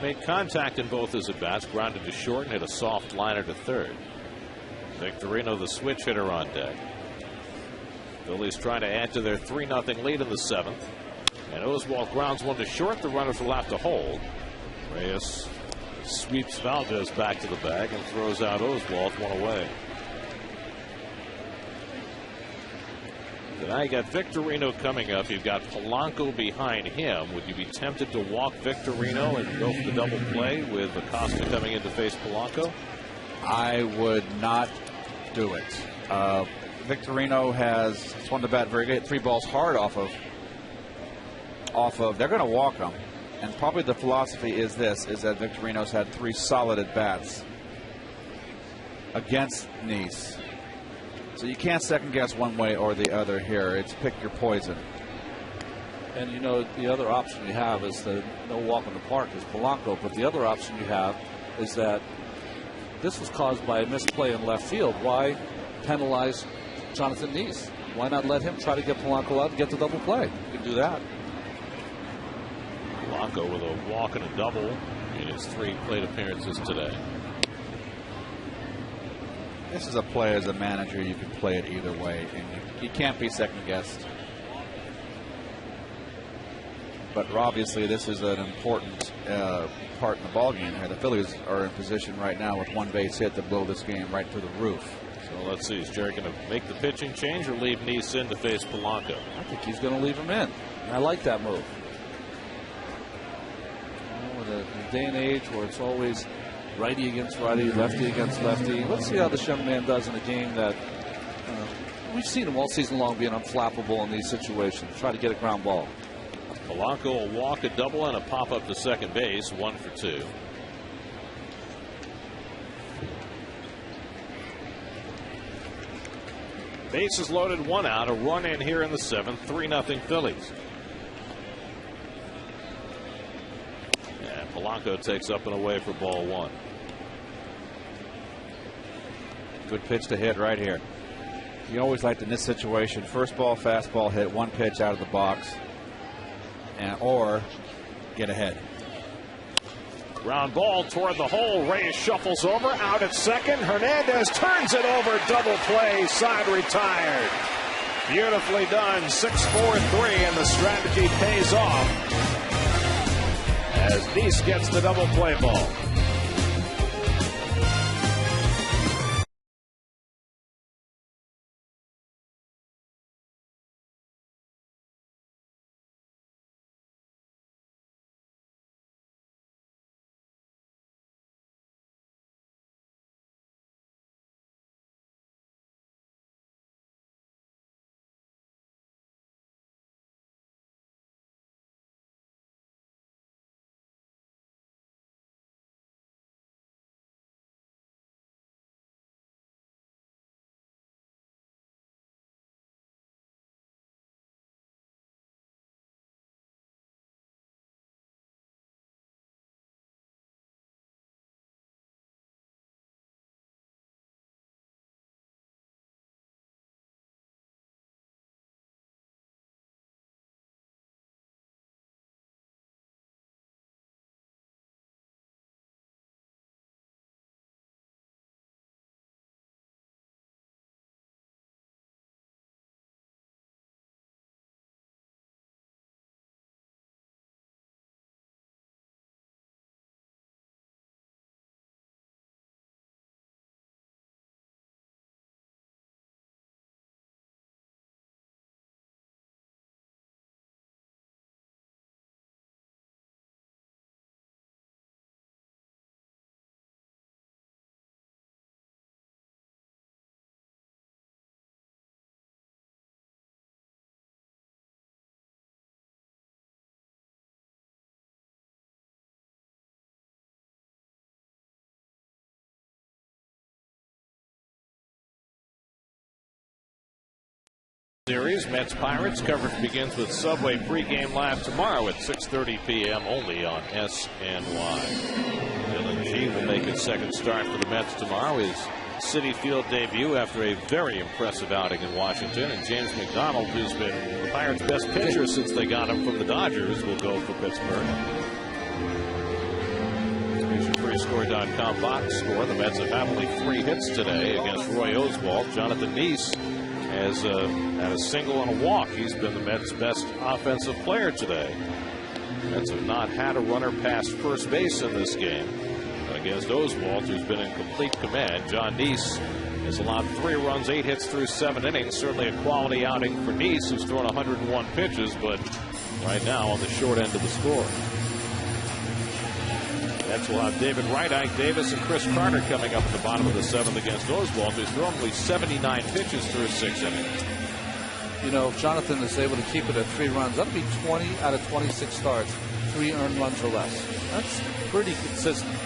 D: Made contact in both his at-bats, grounded to short and hit a soft liner to third. Victorino, the switch hitter, on deck. Phillies trying to add to their 3-0 lead in the 7th. And Oswald grounds one to short. The runners will have to hold. Reyes sweeps Valdez back to the bag and throws out Oswald one away. Now you got Victorino coming up. You've got Polanco behind him. Would you be tempted to walk Victorino and go for the double play with Acosta coming in to face Polanco?
B: I would not do it. Victorino has swung the bat very good. 3 balls hard off of. They're going to walk him. And probably the philosophy is that Victorino's had 3 solid at bats against Neese. So you can't second guess one way or the other here. It's pick your poison.
E: And you know, the other option you have is the no walk in the park is Polanco. But the other option you have is that this was caused by a misplay in left field. Why penalize Jonathan Neese? Why not let him try to get Polanco out and get the double play? You can do that.
D: Polanco with a walk and a double in his 3 plate appearances today.
B: This is a play as a manager. You can play it either way, and you can't be second guessed. But obviously, this is an important part in the ballgame here. The Phillies are in position right now with 1 base hit to blow this game right through the roof.
D: So let's see, is Jerry going to make the pitching change or leave Neese in to face Polanco?
E: I think he's going to leave him in. I like that move. In a day and age where it's always righty against righty, lefty against lefty. Let's see how this young man does in a game that we've seen him all season long being unflappable in these situations. Try to get a ground ball.
D: Polanco will walk, a double, and a pop up to second base, 1 for 2. Bases loaded, 1 out, a run in here in the 7th, 3-0 Phillies. And Polanco takes up and away for ball 1.
B: Good pitch to hit right here. You always liked in this situation, first ball, fastball hit, 1 pitch out of the box, or get ahead.
D: Ground ball toward the hole. Reyes shuffles over, out at second. Hernandez turns it over, double play, side retired. Beautifully done, 6-4-3, and the strategy pays off as Neese gets the double play ball. Series, Mets Pirates coverage begins with Subway pregame live tomorrow at 6:30 p.m. only on SNY. Dylan G will make his second start for the Mets tomorrow, his Citi Field debut after a very impressive outing in Washington. And James McDonald, who's been the Pirates' best pitcher since they got him from the Dodgers, will go for Pittsburgh. Here's your FreeScore.com box score. The Mets have had only 3 hits today against Roy Oswalt. Jonathan Neese has had a single and a walk. He's been the Mets' best offensive player today. The Mets have not had a runner past first base in this game against Oswalt, who's been in complete command. John Neese has allowed 3 runs, 8 hits through 7 innings. Certainly a quality outing for Neese, who's thrown 101 pitches, but right now on the short end of the score. Mets will have David Wright, Ike Davis, and Chris Carter coming up at the bottom of the 7th against Oswalt, who's thrown only 79 pitches through 6 innings.
E: You know, if Jonathan is able to keep it at 3 runs, that'll be 20 out of 26 starts, 3 earned runs or less. That's pretty consistent.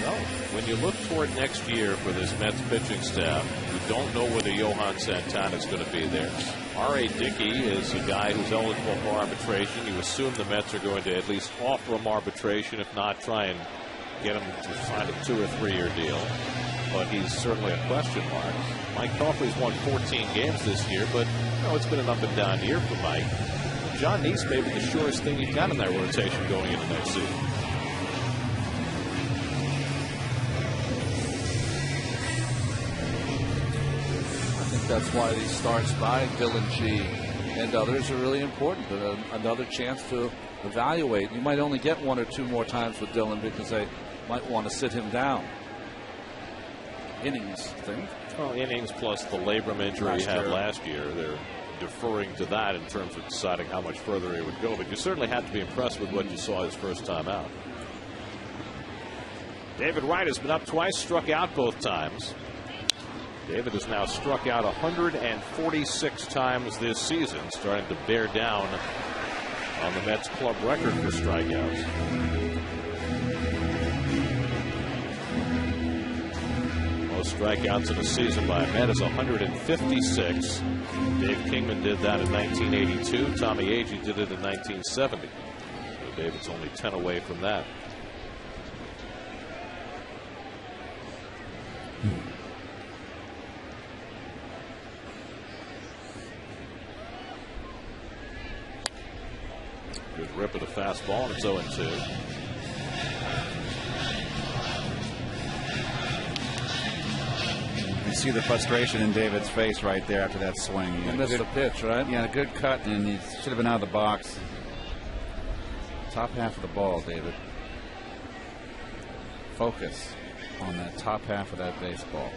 D: Well, when you look toward next year for this Mets pitching staff, you don't know whether Johan Santana is going to be there. R.A. Dickey is a guy who's eligible for arbitration. You assume the Mets are going to at least offer him arbitration, if not try and get him to sign a 2- or 3-year deal. But he's certainly a question mark. Mike Coffey's won 14 games this year, but it's been an up and down year for Mike. John Neese may be the surest thing he's got in that rotation going into next season.
E: That's why these starts by Dylan G and others are really important. Another chance to evaluate. You might only get 1 or 2 more times with Dylan because they might want to sit him down. Innings thing.
D: Well, innings plus the labrum injury he had last year. They're deferring to that in terms of deciding how much further he would go. But you certainly have to be impressed with what you saw his first time out. David Wright has been up twice, struck out both times. David has now struck out 146 times this season, starting to bear down on the Mets club record for strikeouts. Most strikeouts in a season by a Met is 156. Dave Kingman did that in 1982. Tommy Agee did it in 1970. So David's only 10 away from that. Good rip of the fastball, and it's 0-2.
B: You see the frustration in David's face right there after that swing.
E: He missed the pitch, right?
B: Yeah, a good cut, and he should have been out of the box. Top half of the ball, David. Focus on that top half of that baseball.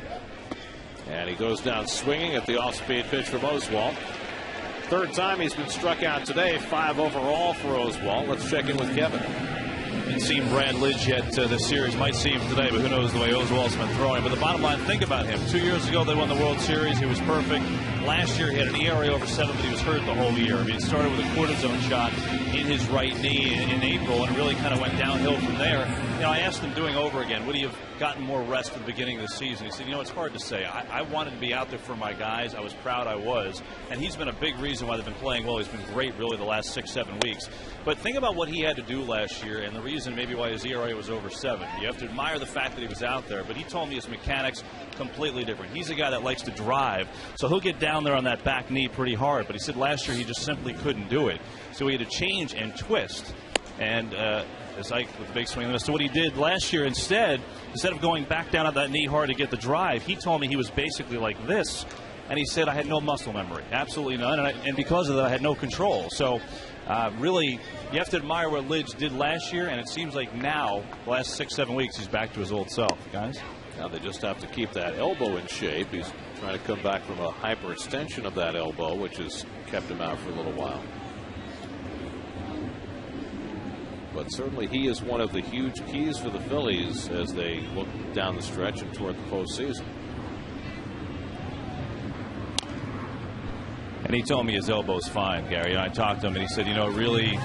D: And he goes down swinging at the off-speed pitch from Oswalt. Third time he's been struck out today. 5 overall for Oswalt. Let's check in with Kevin.
F: Didn't see Brad Lidge yet this series. Might see him today, but who knows the way Oswalt's been throwing. But the bottom line, think about him. 2 years ago, they won the World Series. He was perfect. Last year, he had an ERA over 7, but he was hurt the whole year. I mean, it started with a cortisone shot in his right knee in April, and it really kind of went downhill from there. I asked him doing over again, would he have gotten more rest at the beginning of the season? He said, it's hard to say. I wanted to be out there for my guys. I was proud I was. And he's been a big reason why they've been playing well. He's been great, really, the last 6-7 weeks. But think about what he had to do last year, and the reason maybe why his ERA was over 7. You have to admire the fact that he was out there, but he told me his mechanics completely different. He's a guy that likes to drive, so he'll get down there on that back knee pretty hard. But he said last year he just simply couldn't do it. So he had to change and twist. And as Ike with the big swing and miss. So what he did last year, instead of going back down on that knee hard to get the drive, he told me he was basically like this. And he said, I had no muscle memory, absolutely none. And because of that, I had no control. So really, you have to admire what Lidge did last year. And it seems like now, the last 6-7 weeks, he's back to his old self, guys.
D: Now they just have to keep that elbow in shape. He's trying to come back from a hyperextension of that elbow, which has kept him out for a little while. But certainly he is one of the huge keys for the Phillies as they look down the stretch and toward the postseason.
F: And he told me his elbow's fine, Gary. And I talked to him, and he said, really,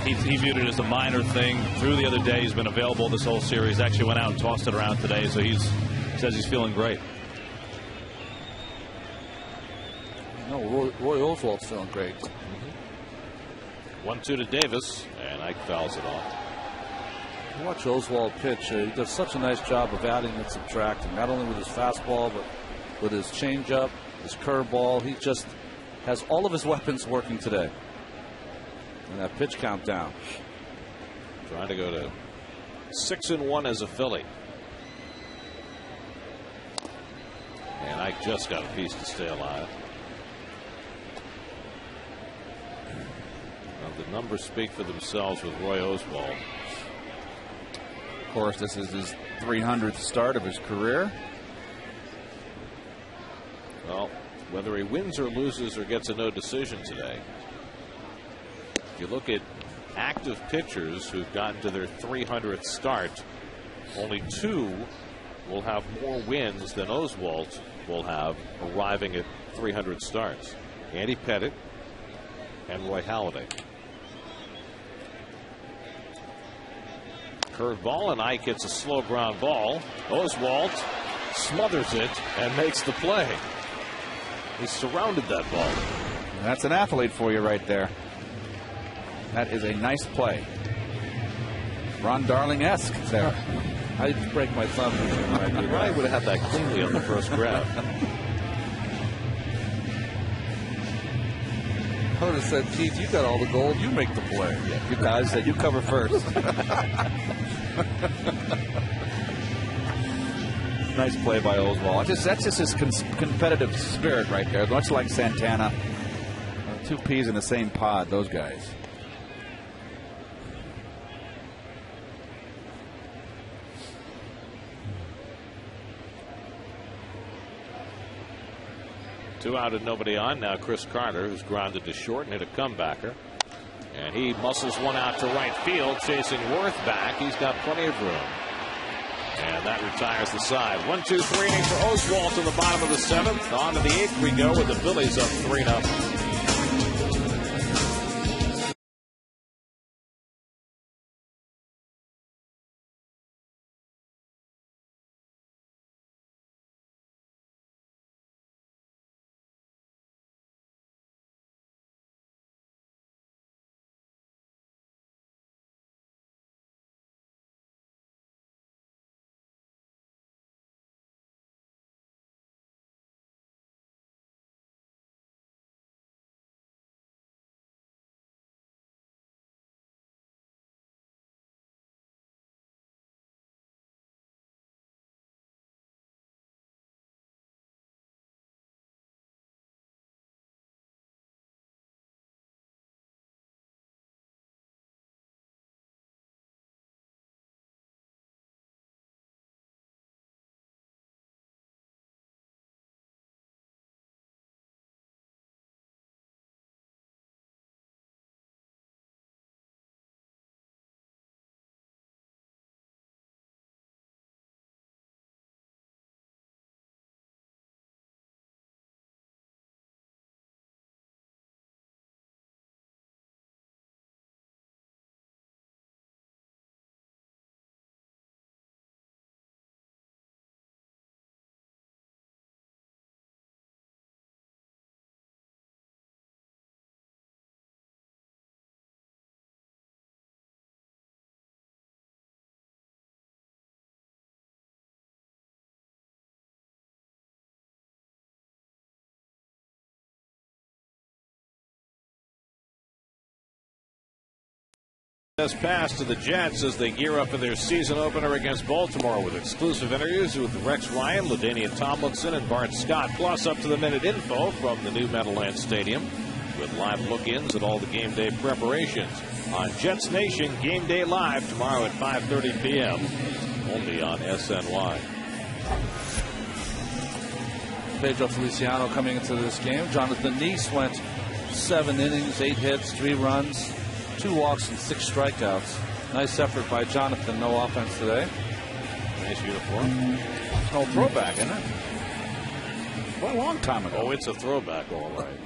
F: he viewed it as a minor thing. Through the other day, he's been available this whole series. Actually went out and tossed it around today, so he says he's feeling great.
E: Roy Oswalt's feeling great.
D: 1-2 to Davis, and Ike fouls it off.
E: Watch Oswalt pitch. He does such a nice job of adding and subtracting, not only with his fastball, but with his changeup, his curveball. He just has all of his weapons working today. And that pitch count down.
D: Trying to go to 6-1 as a Philly. And Ike just got a piece to stay alive. The numbers speak for themselves with Roy Oswalt.
B: Of course, this is his 300th start of his career.
D: Well, whether he wins or loses or gets a no decision today, if you look at active pitchers who've gotten to their 300th start, only 2 will have more wins than Oswalt will have arriving at 300 starts. Andy Pettitte and Roy Halladay. Curveball, and Ike hits a slow ground ball. Oswalt smothers it and makes the play. He surrounded that ball.
B: That's an athlete for you right there. That is a nice play. Ron Darling-esque there.
E: I'd break my thumb.
D: Ryan would have had that cleanly on the first grab.
E: I would have said, Keith, you got all the gold. You make the play.
B: Yeah, you guys said you cover first. Nice play by Oswald. That's just his competitive spirit right there. Much like Santana. Two peas in the same pod, those guys.
D: Two out and nobody on. Now Chris Carter, who's grounded to short and hit a comebacker. And he muscles one out to right field, chasing Worth back. He's got plenty of room. And that retires the side. 1-2-3 inning for Oswalt in the bottom of the 7th. On to the 8th we go with the Phillies up 3-0. This pass to the Jets as they gear up for their season opener against Baltimore with exclusive interviews with Rex Ryan, LaDainian Tomlinson, and Bart Scott, plus up-to-the-minute info from the new Meadowlands Stadium with live look-ins at all the game day preparations on Jets Nation Game Day Live tomorrow at 5:30 p.m. only on SNY.
E: Pedro Feliciano coming into this game. Jonathan Neese went 7 innings, 8 hits, 3 runs. 2 walks and 6 strikeouts. Nice effort by Jonathan. No offense today.
D: Nice uniform.
B: No throwback, isn't it? Well, a long time ago.
D: Oh, it's a throwback, all right.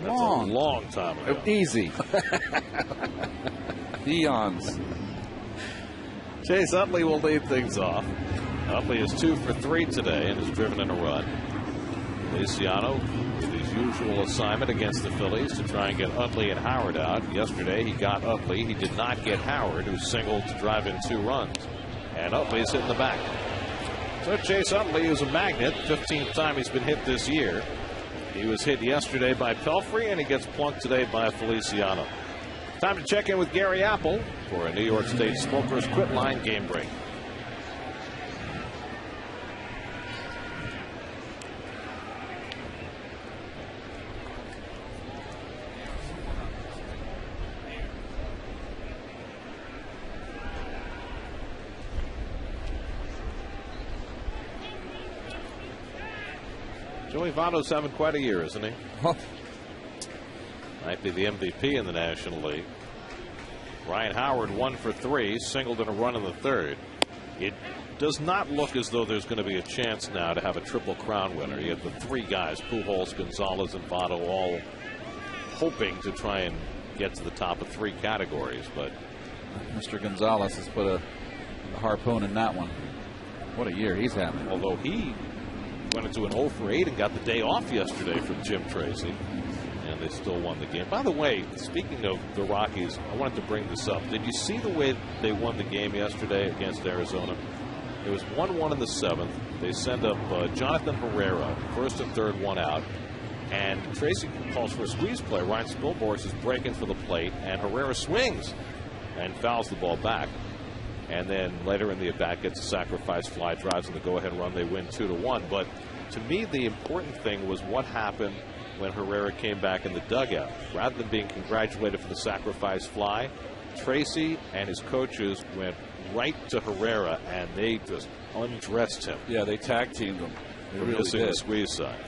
D: That's
B: Long.
D: a long time ago.
B: Easy.
E: Eons.
D: Chase Utley will lead things off. Utley is 2 for 3 today and has driven in a run. Feliciano with his usual assignment against the Phillies to try and get Utley and Howard out. Yesterday he got Utley. He did not get Howard, who singled to drive in 2 runs. And Utley's hitting the back. So Chase Utley is a magnet. 15th time he's been hit this year. He was hit yesterday by Pelfrey, and he gets plunked today by Feliciano. Time to check in with Gary Apple for a New York State Smokers Quit Line game break. Joey Votto's having quite a year, isn't he? Might be the MVP in the National League. Ryan Howard 1 for 3, singled in a run in the 3rd. It does not look as though there's going to be a chance now to have a Triple Crown winner. You have the 3 guys, Pujols, Gonzalez, and Votto, all hoping to try and get to the top of 3 categories. But
B: Mr. Gonzalez has put a
E: harpoon in that one. What a year he's having.
D: Although he went into an 0 for 8 and got the day off yesterday from Jim Tracy. And they still won the game. By the way, speaking of the Rockies, I wanted to bring this up. Did you see the way they won the game yesterday against Arizona? It was 1-1 in the 7th. They send up Jonathan Herrera, first and third, one out. And Tracy calls for a squeeze play. Ryan Spilborghs is breaking for the plate, and Herrera swings and fouls the ball back. And then later in the at-bat gets a sacrifice fly, drives in the go-ahead run. They win 2-1. But to me, the important thing was what happened when Herrera came back in the dugout. Rather than being congratulated for the sacrifice fly, Tracy and his coaches went right to Herrera, and they just undressed him.
E: Yeah, they tag teamed him. They
D: for
E: really
D: missing
E: did.
D: the squeeze sign.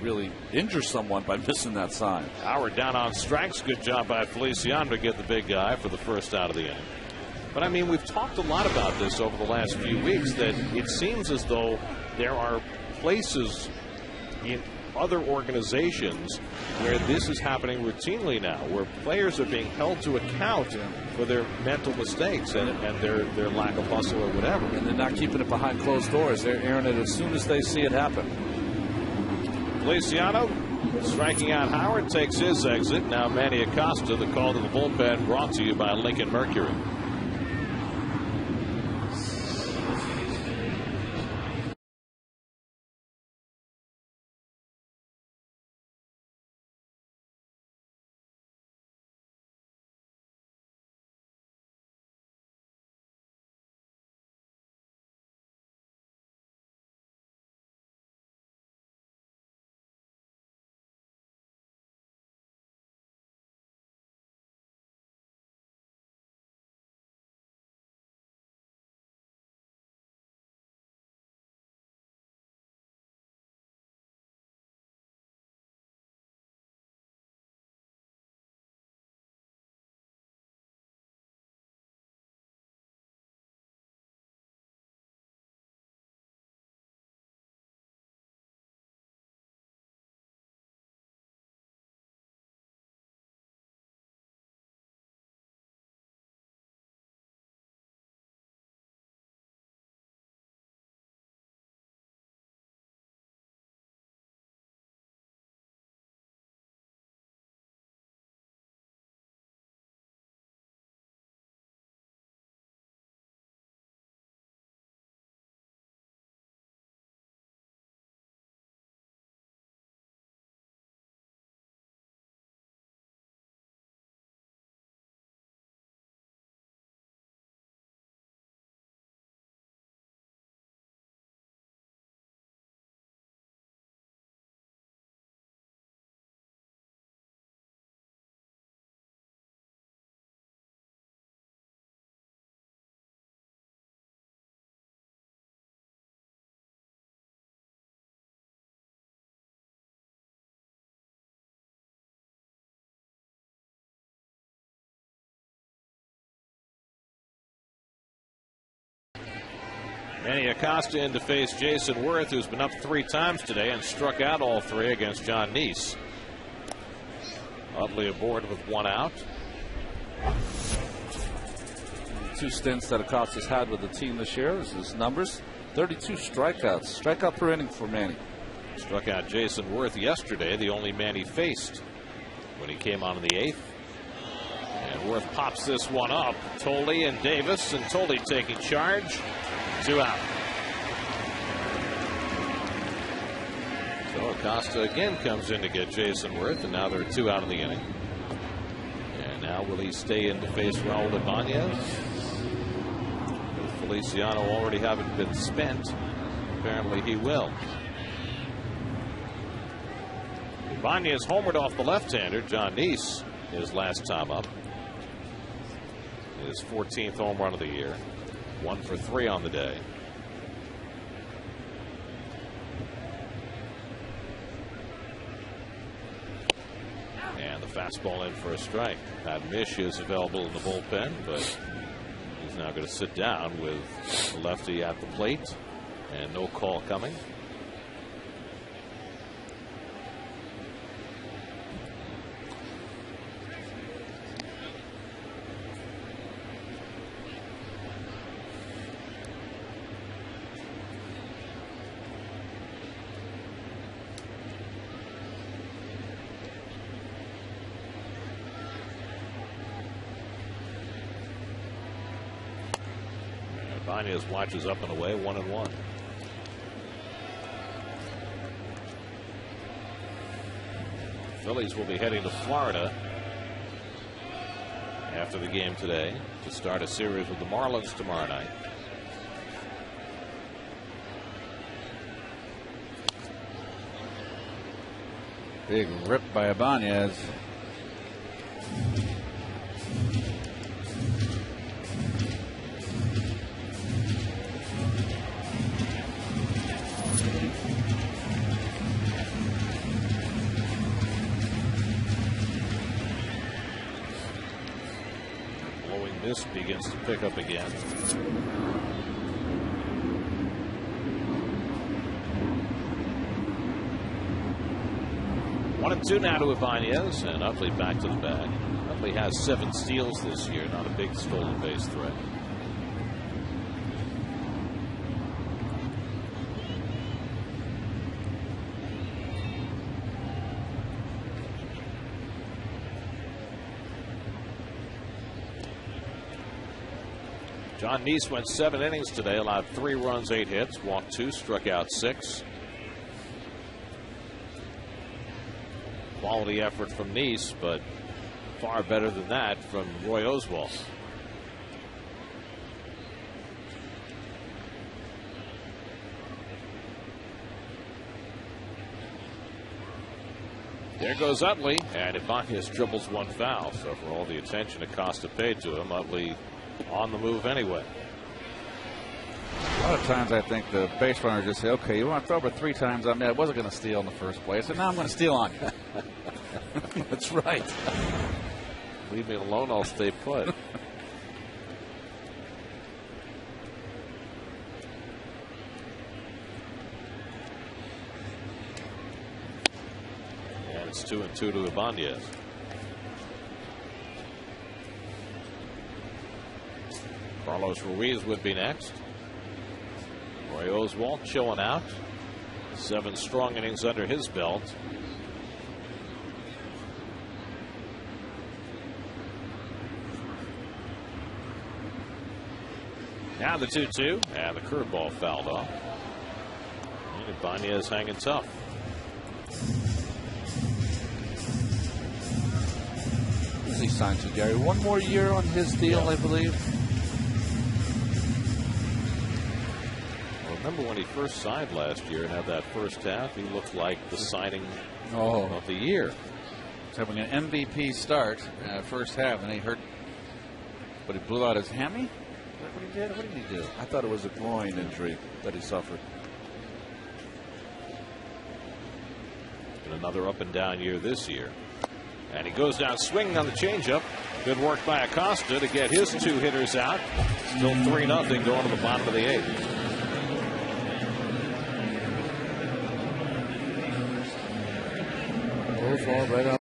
E: Really injure someone by missing that sign.
D: Howard down on strikes. Good job by Feliciano to get the big guy for the first out of the inning. But I mean, we've talked a lot about this over the last few weeks, that it seems as though there are places in other organizations where this is happening routinely now, where players are being held to account for their mental mistakes and their lack of hustle or whatever.
E: And they're not keeping it behind closed doors. They're airing it as soon as they see it happen.
D: Feliciano striking out Howard, takes his exit. Now Manny Acosta, the call to the bullpen, brought to you by Lincoln Mercury. Manny Acosta in to face Jason Worth, who's been up 3 times today and struck out all 3 against John Neese. Utley aboard with 1 out.
E: 2 stints that Acosta's had with the team this year. This is his numbers. 32 strikeouts. Strikeout per inning for Manny.
D: Struck out Jason Worth yesterday, the only man he faced when he came on in the 8th. And Worth pops this one up. Tolle and Davis, and Tolle taking charge. 2 out. So Acosta again comes in to get Jason Worth, and now there are 2 out of the inning. And now will he stay in to face Raul Ibanez? With Feliciano already having been spent, apparently he will. Ibanez homered off the left-hander, John Neese, his last time up. His 14th home run of the year. 1 for 3 on the day. And the fastball in for a strike. Pat Mish is available in the bullpen, but he's now going to sit down with the lefty at the plate and no call coming. Ibanez watches up and away, 1-1. Phillies will be heading to Florida after the game today to start a series with the Marlins tomorrow night.
B: Big rip by Ibanez.
D: Blowing mist begins to pick up again. 1-2 now to Ibanez, and Utley back to the bag. Utley has 7 steals this year, not a big stolen base threat. John Neese went 7 innings today, allowed 3 runs, 8 hits, walked 2, struck out 6. Quality effort from Neese, but far better than that from Roy Oswalt. There goes Utley, and Ibanez dribbles 1 foul. So for all the attention Acosta paid to him, Utley on the move anyway.
B: A lot of times I think the base runner just say, okay, you want to throw over 3 times on me. I wasn't going to steal in the first place, and now I'm going to steal on you.
E: That's right.
D: Leave me alone, I'll stay put. And it's 2-2 to Ibanez. Carlos Ruiz would be next. Roy Oswalt chilling out. 7 strong innings under his belt. Now the 2-2, and the curveball fouled off. And Ibanez hanging tough.
E: Who's he signed to, Gary? 1 more year on his deal, I believe.
D: Well, remember when he first signed last year and had that first half? He looked like the signing of the year.
B: He's having an MVP start first half, and he hurt, but he blew out his hammy.
E: What he did? What did he do? I thought it was a groin injury that he suffered.
D: And another up and down year this year. And he goes down swinging on the changeup. Good work by Acosta to get his 2 hitters out. Still 3-0 going to the bottom of the 8th.
E: Right on.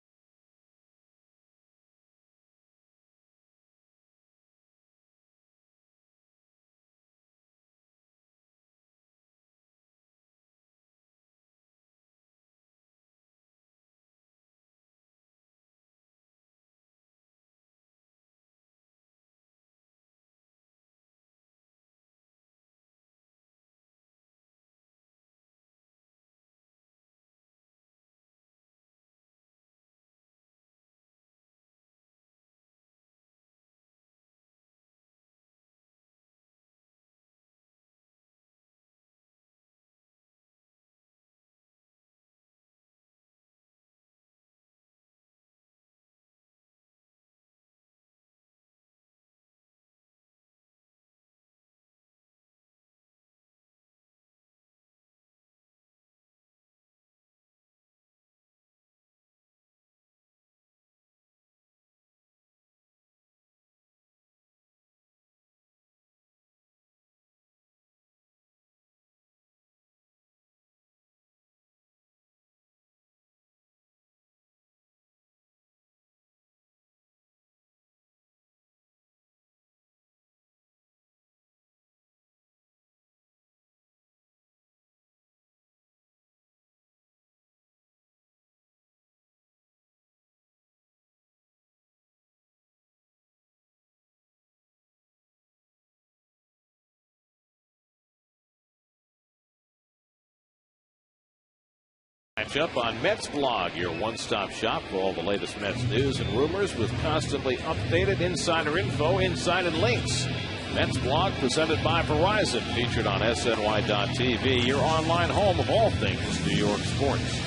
D: Matchup on Mets Blog, your one-stop shop for all the latest Mets news and rumors with constantly updated insider info, insider links. Mets Blog presented by Verizon, featured on SNY.TV, your online home of all things New York sports.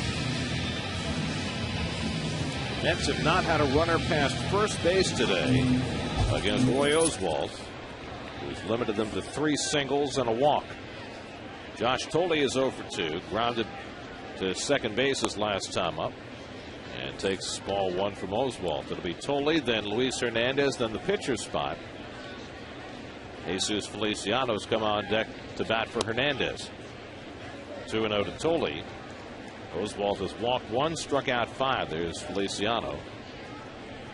D: Mets have not had a runner past first base today against Roy Oswalt, who's limited them to 3 singles and a walk. Josh Tolle is 0 for 2, grounded to second base his last time up, and takes ball 1 from Oswalt. It'll be Tolle, then Luis Hernandez, then the pitcher's spot. Jesus Feliciano's come on deck to bat for Hernandez. 2-0 to Tolle. Oswalt has walked 1, struck out 5. There's Feliciano,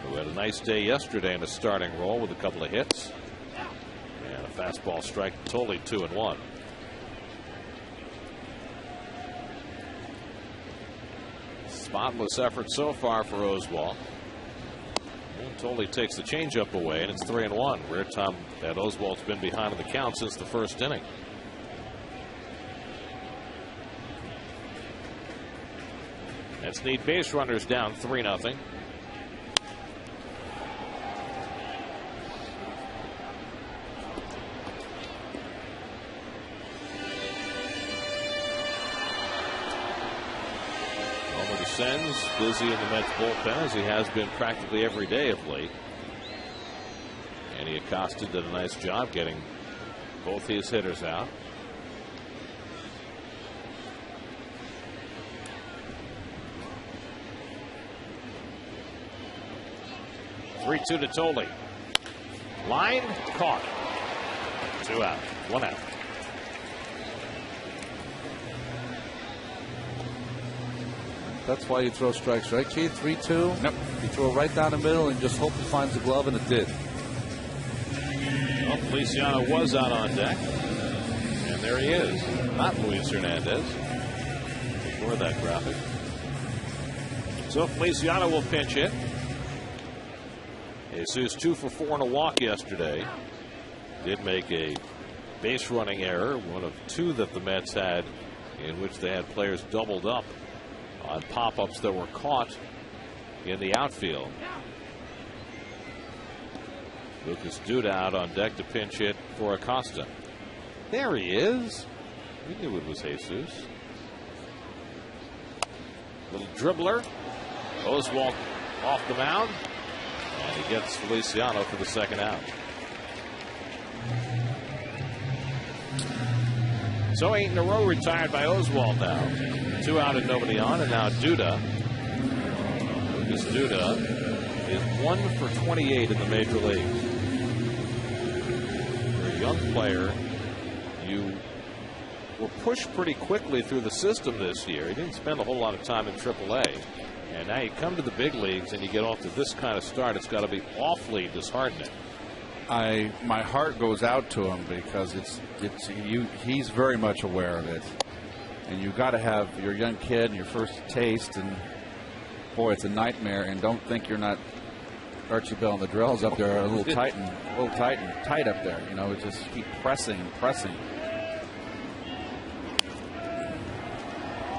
D: who had a nice day yesterday in a starting role with a couple of hits. And a fastball strike to Tolle, 2-1. Spotless effort so far for Oswalt. And Tolle takes the changeup away, and it's 3-1. Rare time that Oswalt's been behind in the count since the first inning. Mets need base runners down 3-0. Sends busy in the Mets bullpen, as he has been practically every day of late. And Acosta did a nice job getting both his hitters out. Three-2 to Tolle. Line caught. 2 out. 1 out.
E: That's why you throw strikes, right, Keith? 3-2.
B: Nope.
E: You throw right down the middle and just hope he finds the glove, and it did.
D: Well, Feliciano was out on deck. And there he is. Not Luis Hernandez. Ignore that graphic. So Feliciano will pinch hit. Jesus 2 for 4 and a walk yesterday. Did make a base running error, one of 2 that the Mets had, in which they had players doubled up on pop-ups that were caught in the outfield. Lucas Duda out on deck to pinch hit for Acosta. There he is. We knew it was Jesus. Little dribbler. Oswalt off the mound. And he gets Feliciano for the second out. So 8 in a row retired by Oswalt now. 2 out and nobody on, and now Duda. Lucas Duda is 1 for 28 in the major leagues. For a young player, you were pushed pretty quickly through the system this year. He didn't spend a whole lot of time in AAA. And now you come to the big leagues and you get off to this kind of start. It's got to be awfully disheartening.
B: My heart goes out to him because he's very much aware of it. And you've got to have your young kid and your first taste, and boy, it's a nightmare. And don't think you're not Archie Bell and the Drells up there, a little tight up there. You know, just keep pressing and pressing.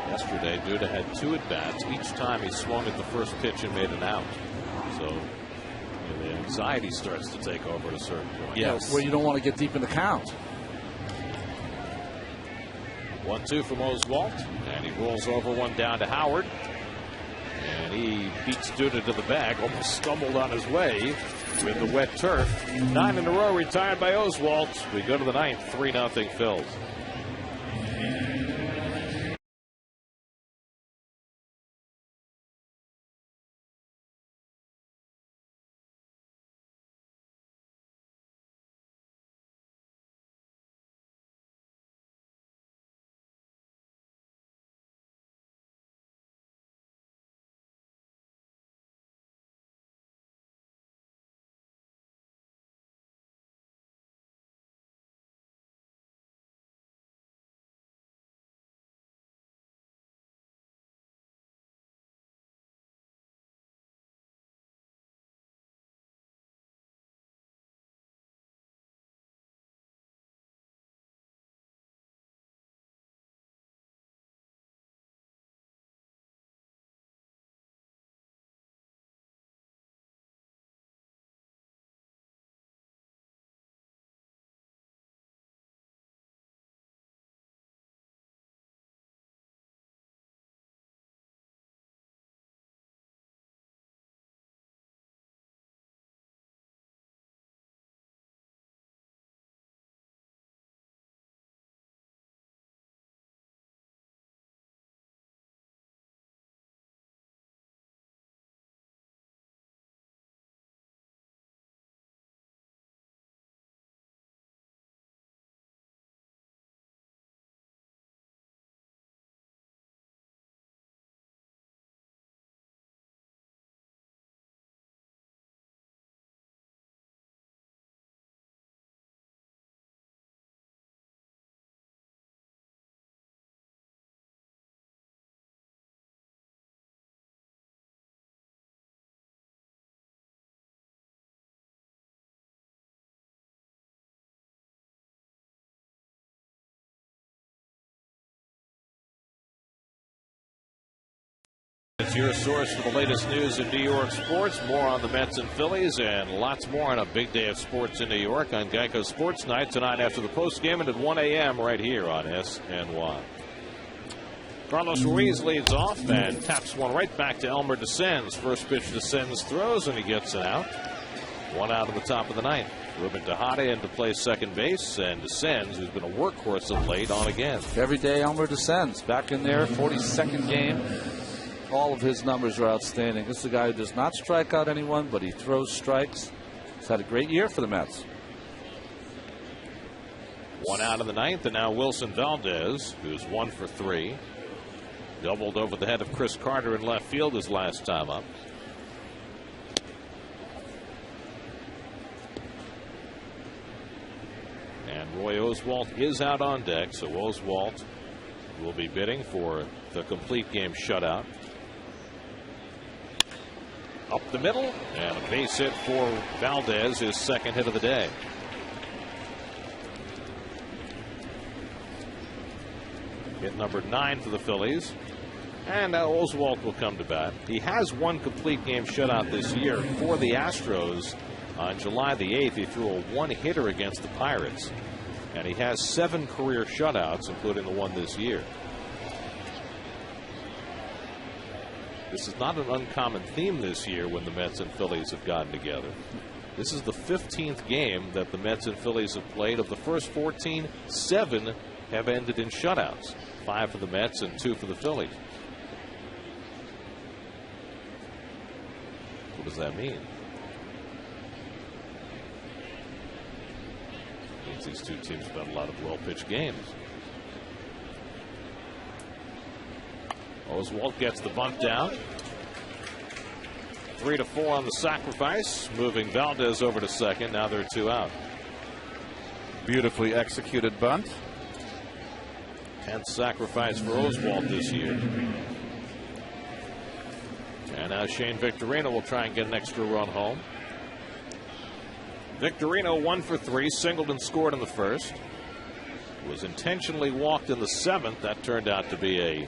D: Yesterday, Duda had 2 at-bats. Each time he swung at the first pitch and made an out. So the anxiety starts to take over at a certain point.
E: Yes. Where you don't want to get deep in the count.
D: 1-2 from Oswalt, and he rolls over one down to Howard, and he beats Duda to the bag. Almost stumbled on his way with the wet turf. 9 in a row retired by Oswalt. We go to the 9th, 3-0 Phillies. It's your source for the latest news in New York sports. More on the Mets and Phillies and lots more on a big day of sports in New York on Geico Sports Night tonight after the postgame and at 1 a.m. right here on SNY. Carlos Ruiz leads off and taps one right back to Elmer Descends. First pitch Descends throws and he gets it out. One out in the top of the ninth. Ruben Tejada in to play second base, and Descends, who's been a workhorse of late, on again.
E: Every day Elmer Descends back in there, 42nd game. All of his numbers are outstanding. This is a guy who does not strike out anyone, but he throws strikes. He's had a great year for the Mets.
D: One out in the ninth, and now Wilson Valdez, who's 1 for 3. Doubled over the head of Chris Carter in left field his last time up. And Roy Oswalt is out on deck, so Oswalt will be bidding for the complete game shutout. Up the middle, and a base hit for Valdez, his second hit of the day. Hit number 9 for the Phillies. And now Oswalt will come to bat. He has one complete game shutout this year for the Astros. On July the 8th, he threw a one-hitter against the Pirates. And he has 7 career shutouts, including the one this year. This is not an uncommon theme this year when the Mets and Phillies have gotten together. This is the 15th game that the Mets and Phillies have played. Of the first 14, 7 have ended in shutouts. 5 for the Mets and 2 for the Phillies. What does that mean? It means these two teams have had a lot of well-pitched games. Oswalt gets the bunt down. 3-4 on the sacrifice, moving Valdez over to second. Now there are 2 out.
B: Beautifully executed bunt.
D: 10th sacrifice for Oswalt this year. And now Shane Victorino will try and get an extra run home. Victorino 1 for 3, singled and scored in the first. Was intentionally walked in the 7th. That turned out to be a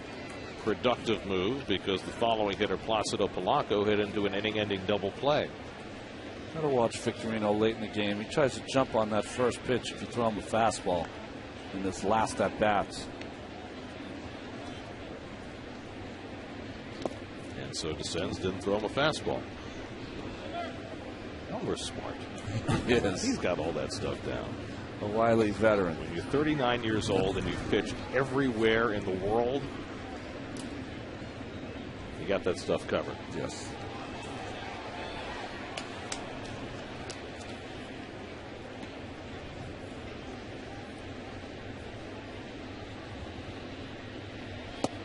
D: productive move because the following hitter, Placido Polanco, hit into an inning-ending double play.
E: Gotta watch Victorino late in the game. He tries to jump on that first pitch if you throw him a fastball in this last at bats.
D: And so Descends didn't throw him a fastball. Elmer's smart.
E: Yes.
D: He's got all that stuff down.
E: A wily veteran.
D: When you're 39 years old and you've pitched everywhere in the world, you got that stuff covered.
E: Yes.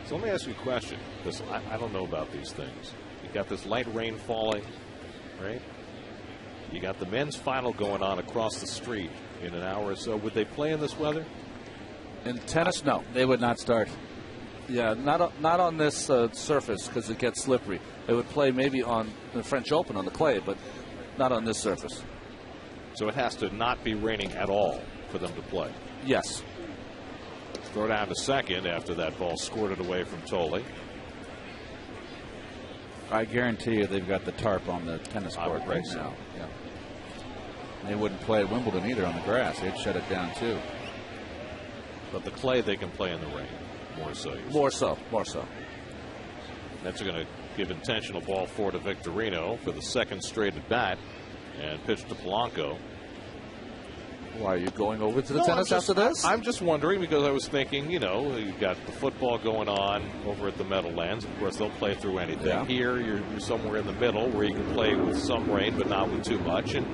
D: So let me ask you a question, because I don't know about these things. You got this light rain falling, right? You got the men's final going on across the street in an hour or so. Would they play in this weather?
E: In tennis, no.
B: They would not start.
E: Yeah, not on this surface because it gets slippery. They would play maybe on the French Open on the clay, but not on this surface.
D: So it has to not be raining at all for them to play.
E: Yes.
D: Throw down to second after that ball squirted away from Tolle.
B: I guarantee you they've got the tarp on the tennis court right now. Yeah. They wouldn't play at Wimbledon either on the grass. They'd shut it down too.
D: But the clay they can play in the rain. More so.
E: More so. More so.
D: That's going to give intentional ball 4 to Victorino for the second straight at bat and pitch to Polanco.
E: Why, are you going over to the tennis after this?
D: I'm just wondering because I was thinking, you know, you've got the football going on over at the Meadowlands. Of course, they'll play through anything.
E: Yeah.
D: Here, you're somewhere in the middle where you can play with some rain but not with too much. And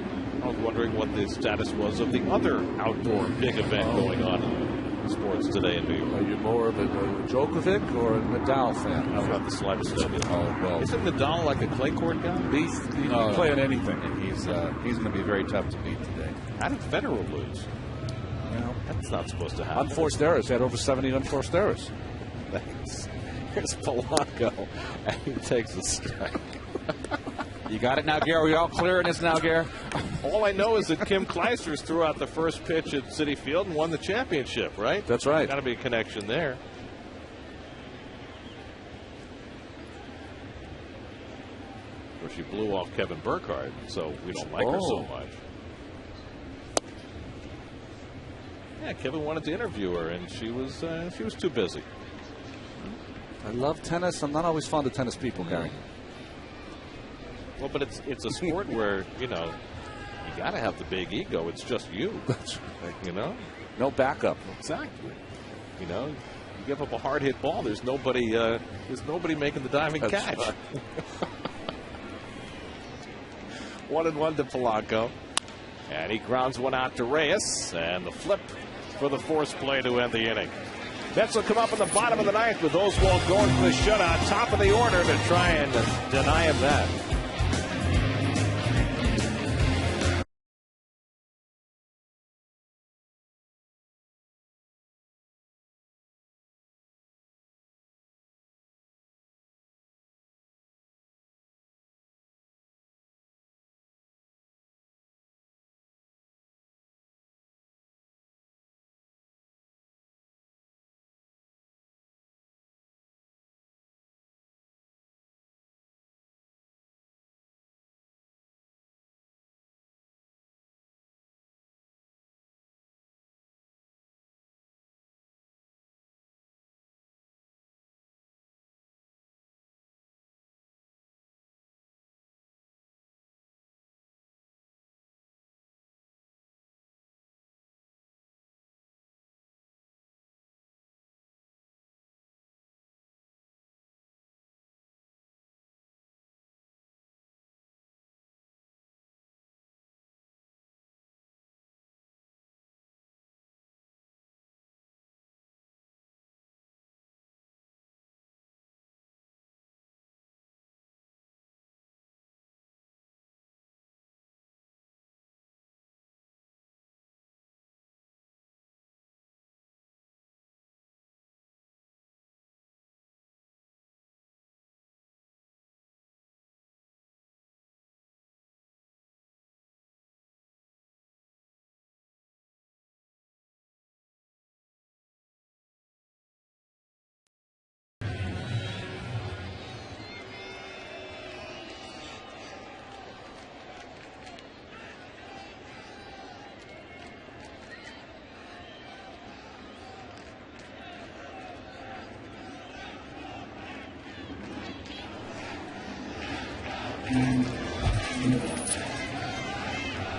D: I was wondering what the status was of the other outdoor big event going on in sports today in New York.
E: Are you more of a Djokovic or a Nadal fan?
D: I've got the slightest idea.
B: Oh, well.
D: Isn't Nadal like a clay court guy?
E: He's playing anything.
B: And he's going to be very tough to beat today.
D: How did Federer lose?
E: You know,
D: That's not supposed to happen.
E: unforced errors. He had over 70 unforced errors.
D: Here's Polanco, and he takes a strike.
B: You got it now, Gare? Are we all clear in this now, Gare?
D: All I know is that Kim Clijsters threw out the first pitch at Citi Field and won the championship, right?
E: That's right.
D: Got to be a connection there. she blew off Kevin Burkhardt, so we don't like her so much. Yeah, Kevin wanted to interview her, and she was too busy.
E: I love tennis. I'm not always fond of tennis people, Gary.
D: Well, but it's a sport where, you know, you got to have the big ego. It's just you.
E: That's right.
D: You know?
E: No backup.
D: Exactly. You know, you give up a hard hit ball, there's nobody making the diving catch. Right. 1-1 to Polanco. And he grounds one out to Reyes, and the flip for the force play to end the inning. Mets will come up in the bottom of the ninth with Oswalt going for the shutout, top of the order to try and deny him that.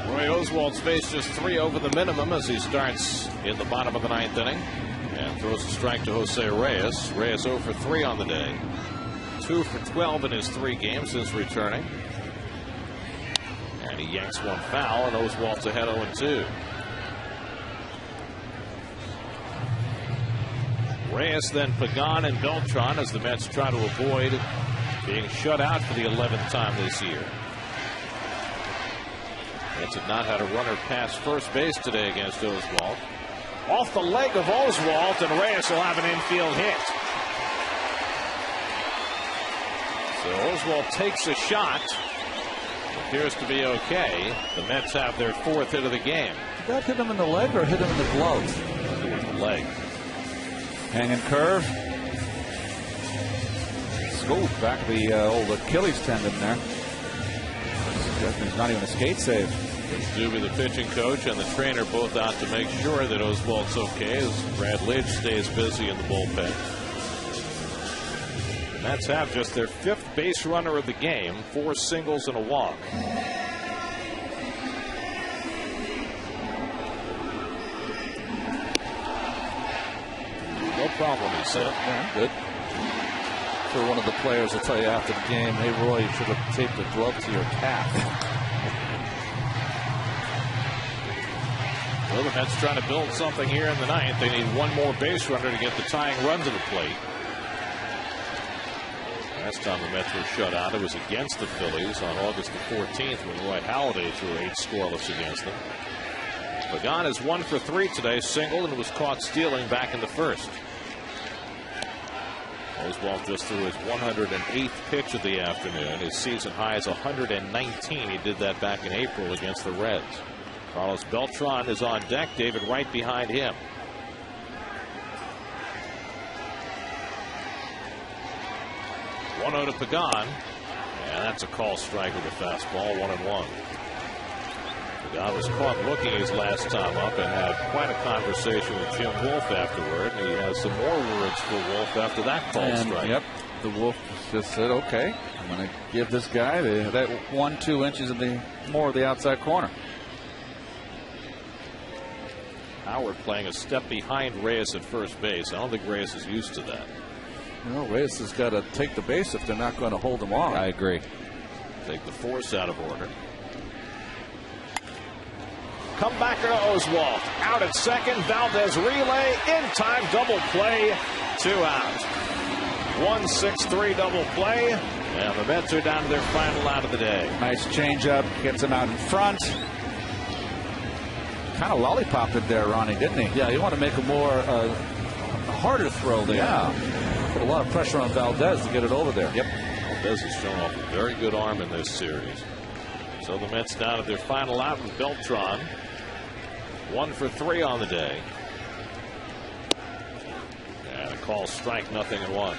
D: Roy Oswalt's faced just 3 over the minimum as he starts in the bottom of the ninth inning and throws a strike to Jose Reyes. Reyes 0 for 3 on the day, 2 for 12 in his 3 games since returning. And he yanks one foul, and Oswalt's ahead 0-2. Reyes, then Pagan and Beltran as the Mets try to avoid being shut out for the 11th time this year. Mets have not had a runner pass first base today against Oswalt. Off the leg of Oswalt, and Reyes will have an infield hit. So Oswalt takes a shot. Appears to be okay. The Mets have their 4th hit of the game.
E: Did that hit him in the leg or hit him in the glove?
D: It was the leg.
E: Hanging curve. Scoop back the old Achilles tendon there. There's not even a skate save.
D: Doobie, the pitching coach, and the trainer both out to make sure that Oswalt's okay as Brad Lidge stays busy in the bullpen. The Mets have just their 5th base runner of the game, 4 singles and a walk. No problem, he said.
E: Yeah, good. For one of the players will tell you after the game, hey Roy, you should have taped a glove to your calf.
D: Well, the Mets trying to build something here in the ninth. They need one more base runner to get the tying run to the plate. Last time the Mets were shut out, it was against the Phillies on August the 14th when Roy Halladay threw 8 scoreless against them. Pagan is 1 for 3 today, single, and was caught stealing back in the first. Oswalt just threw his 108th pitch of the afternoon. His season high is 119. He did that back in April against the Reds. Carlos Beltran is on deck. David Wright behind him. One 1-0 to Pagan. And that's a call strike with a fastball, 1-1. The guy was caught looking his last time up and had quite a conversation with Jim Wolf afterward. And he has some more words for Wolf after that call strike.
E: Yep, the Wolf just said, okay, I'm going to give this guy that 1-2 inches of more of the outside corner.
D: Howard playing a step behind Reyes at first base. I don't think Reyes is used to that.
E: Well, Reyes has got to take the base if they're not going to hold him on.
B: I agree.
D: Take the force out of order. Come back to Oswalt. Out at second. Valdez relay. In time. Double play. 2 out. 1-6-3 double play. And the Mets are down to their final out of the day.
B: Nice changeup. Gets him out in front. Kind of lollipopped there, Ronnie, didn't he?
E: Yeah, you want to make a more harder throw there.
B: Yeah.
E: Put a lot of pressure on Valdez to get it over there.
B: Yep.
D: Valdez has shown off a very good arm in this series. So the Mets down at their final out with Beltran. 1 for 3 on the day. And a call strike, 0-1.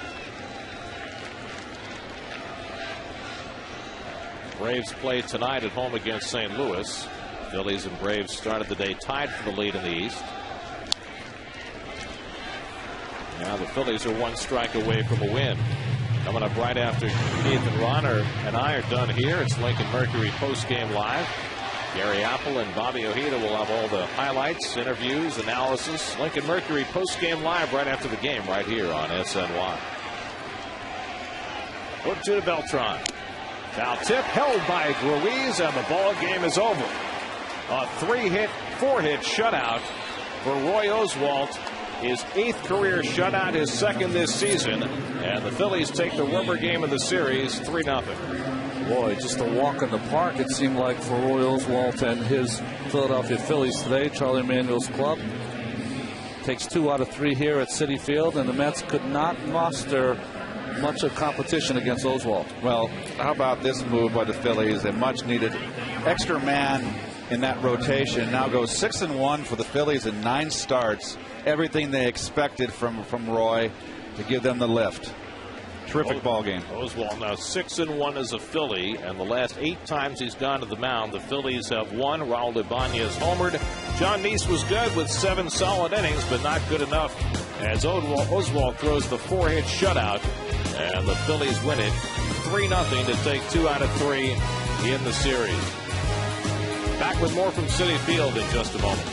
D: Braves play tonight at home against St. Louis. Phillies and Braves started the day tied for the lead in the East. Now the Phillies are 1 strike away from a win. Coming up right after Keith and Ron and I are done here. It's Lincoln Mercury post-game live. Gary Apple and Bobby Ojeda will have all the highlights, interviews, analysis. Lincoln Mercury post-game live right after the game right here on SNY. 1-2 to Beltran. Foul tip held by Ruiz, and the ball game is over. A 4-hit shutout for Roy Oswalt. His 8th career shutout, his 2nd this season. And the Phillies take the rubber game of the series 3-0.
E: Boy, just a walk in the park, it seemed like, for Roy Oswalt and his Philadelphia Phillies today. Charlie Emanuel's club takes 2 out of 3 here at Citi Field, and the Mets could not muster much of competition against Oswalt.
B: Well, how about this move by the Phillies? A much-needed extra man in that rotation. Now goes 6-1 for the Phillies in 9 starts. Everything they expected from Roy to give them the lift. Terrific ball game.
D: Oswalt now 6-1 as a Philly, and the last 8 times he's gone to the mound, the Phillies have won. Raul Ibanez homered. John Neese was good with 7 solid innings, but not good enough as Oswalt throws the 4-hit shutout, and the Phillies win it 3-0 to take 2 out of 3 in the series. Back with more from Citi Field in just a moment.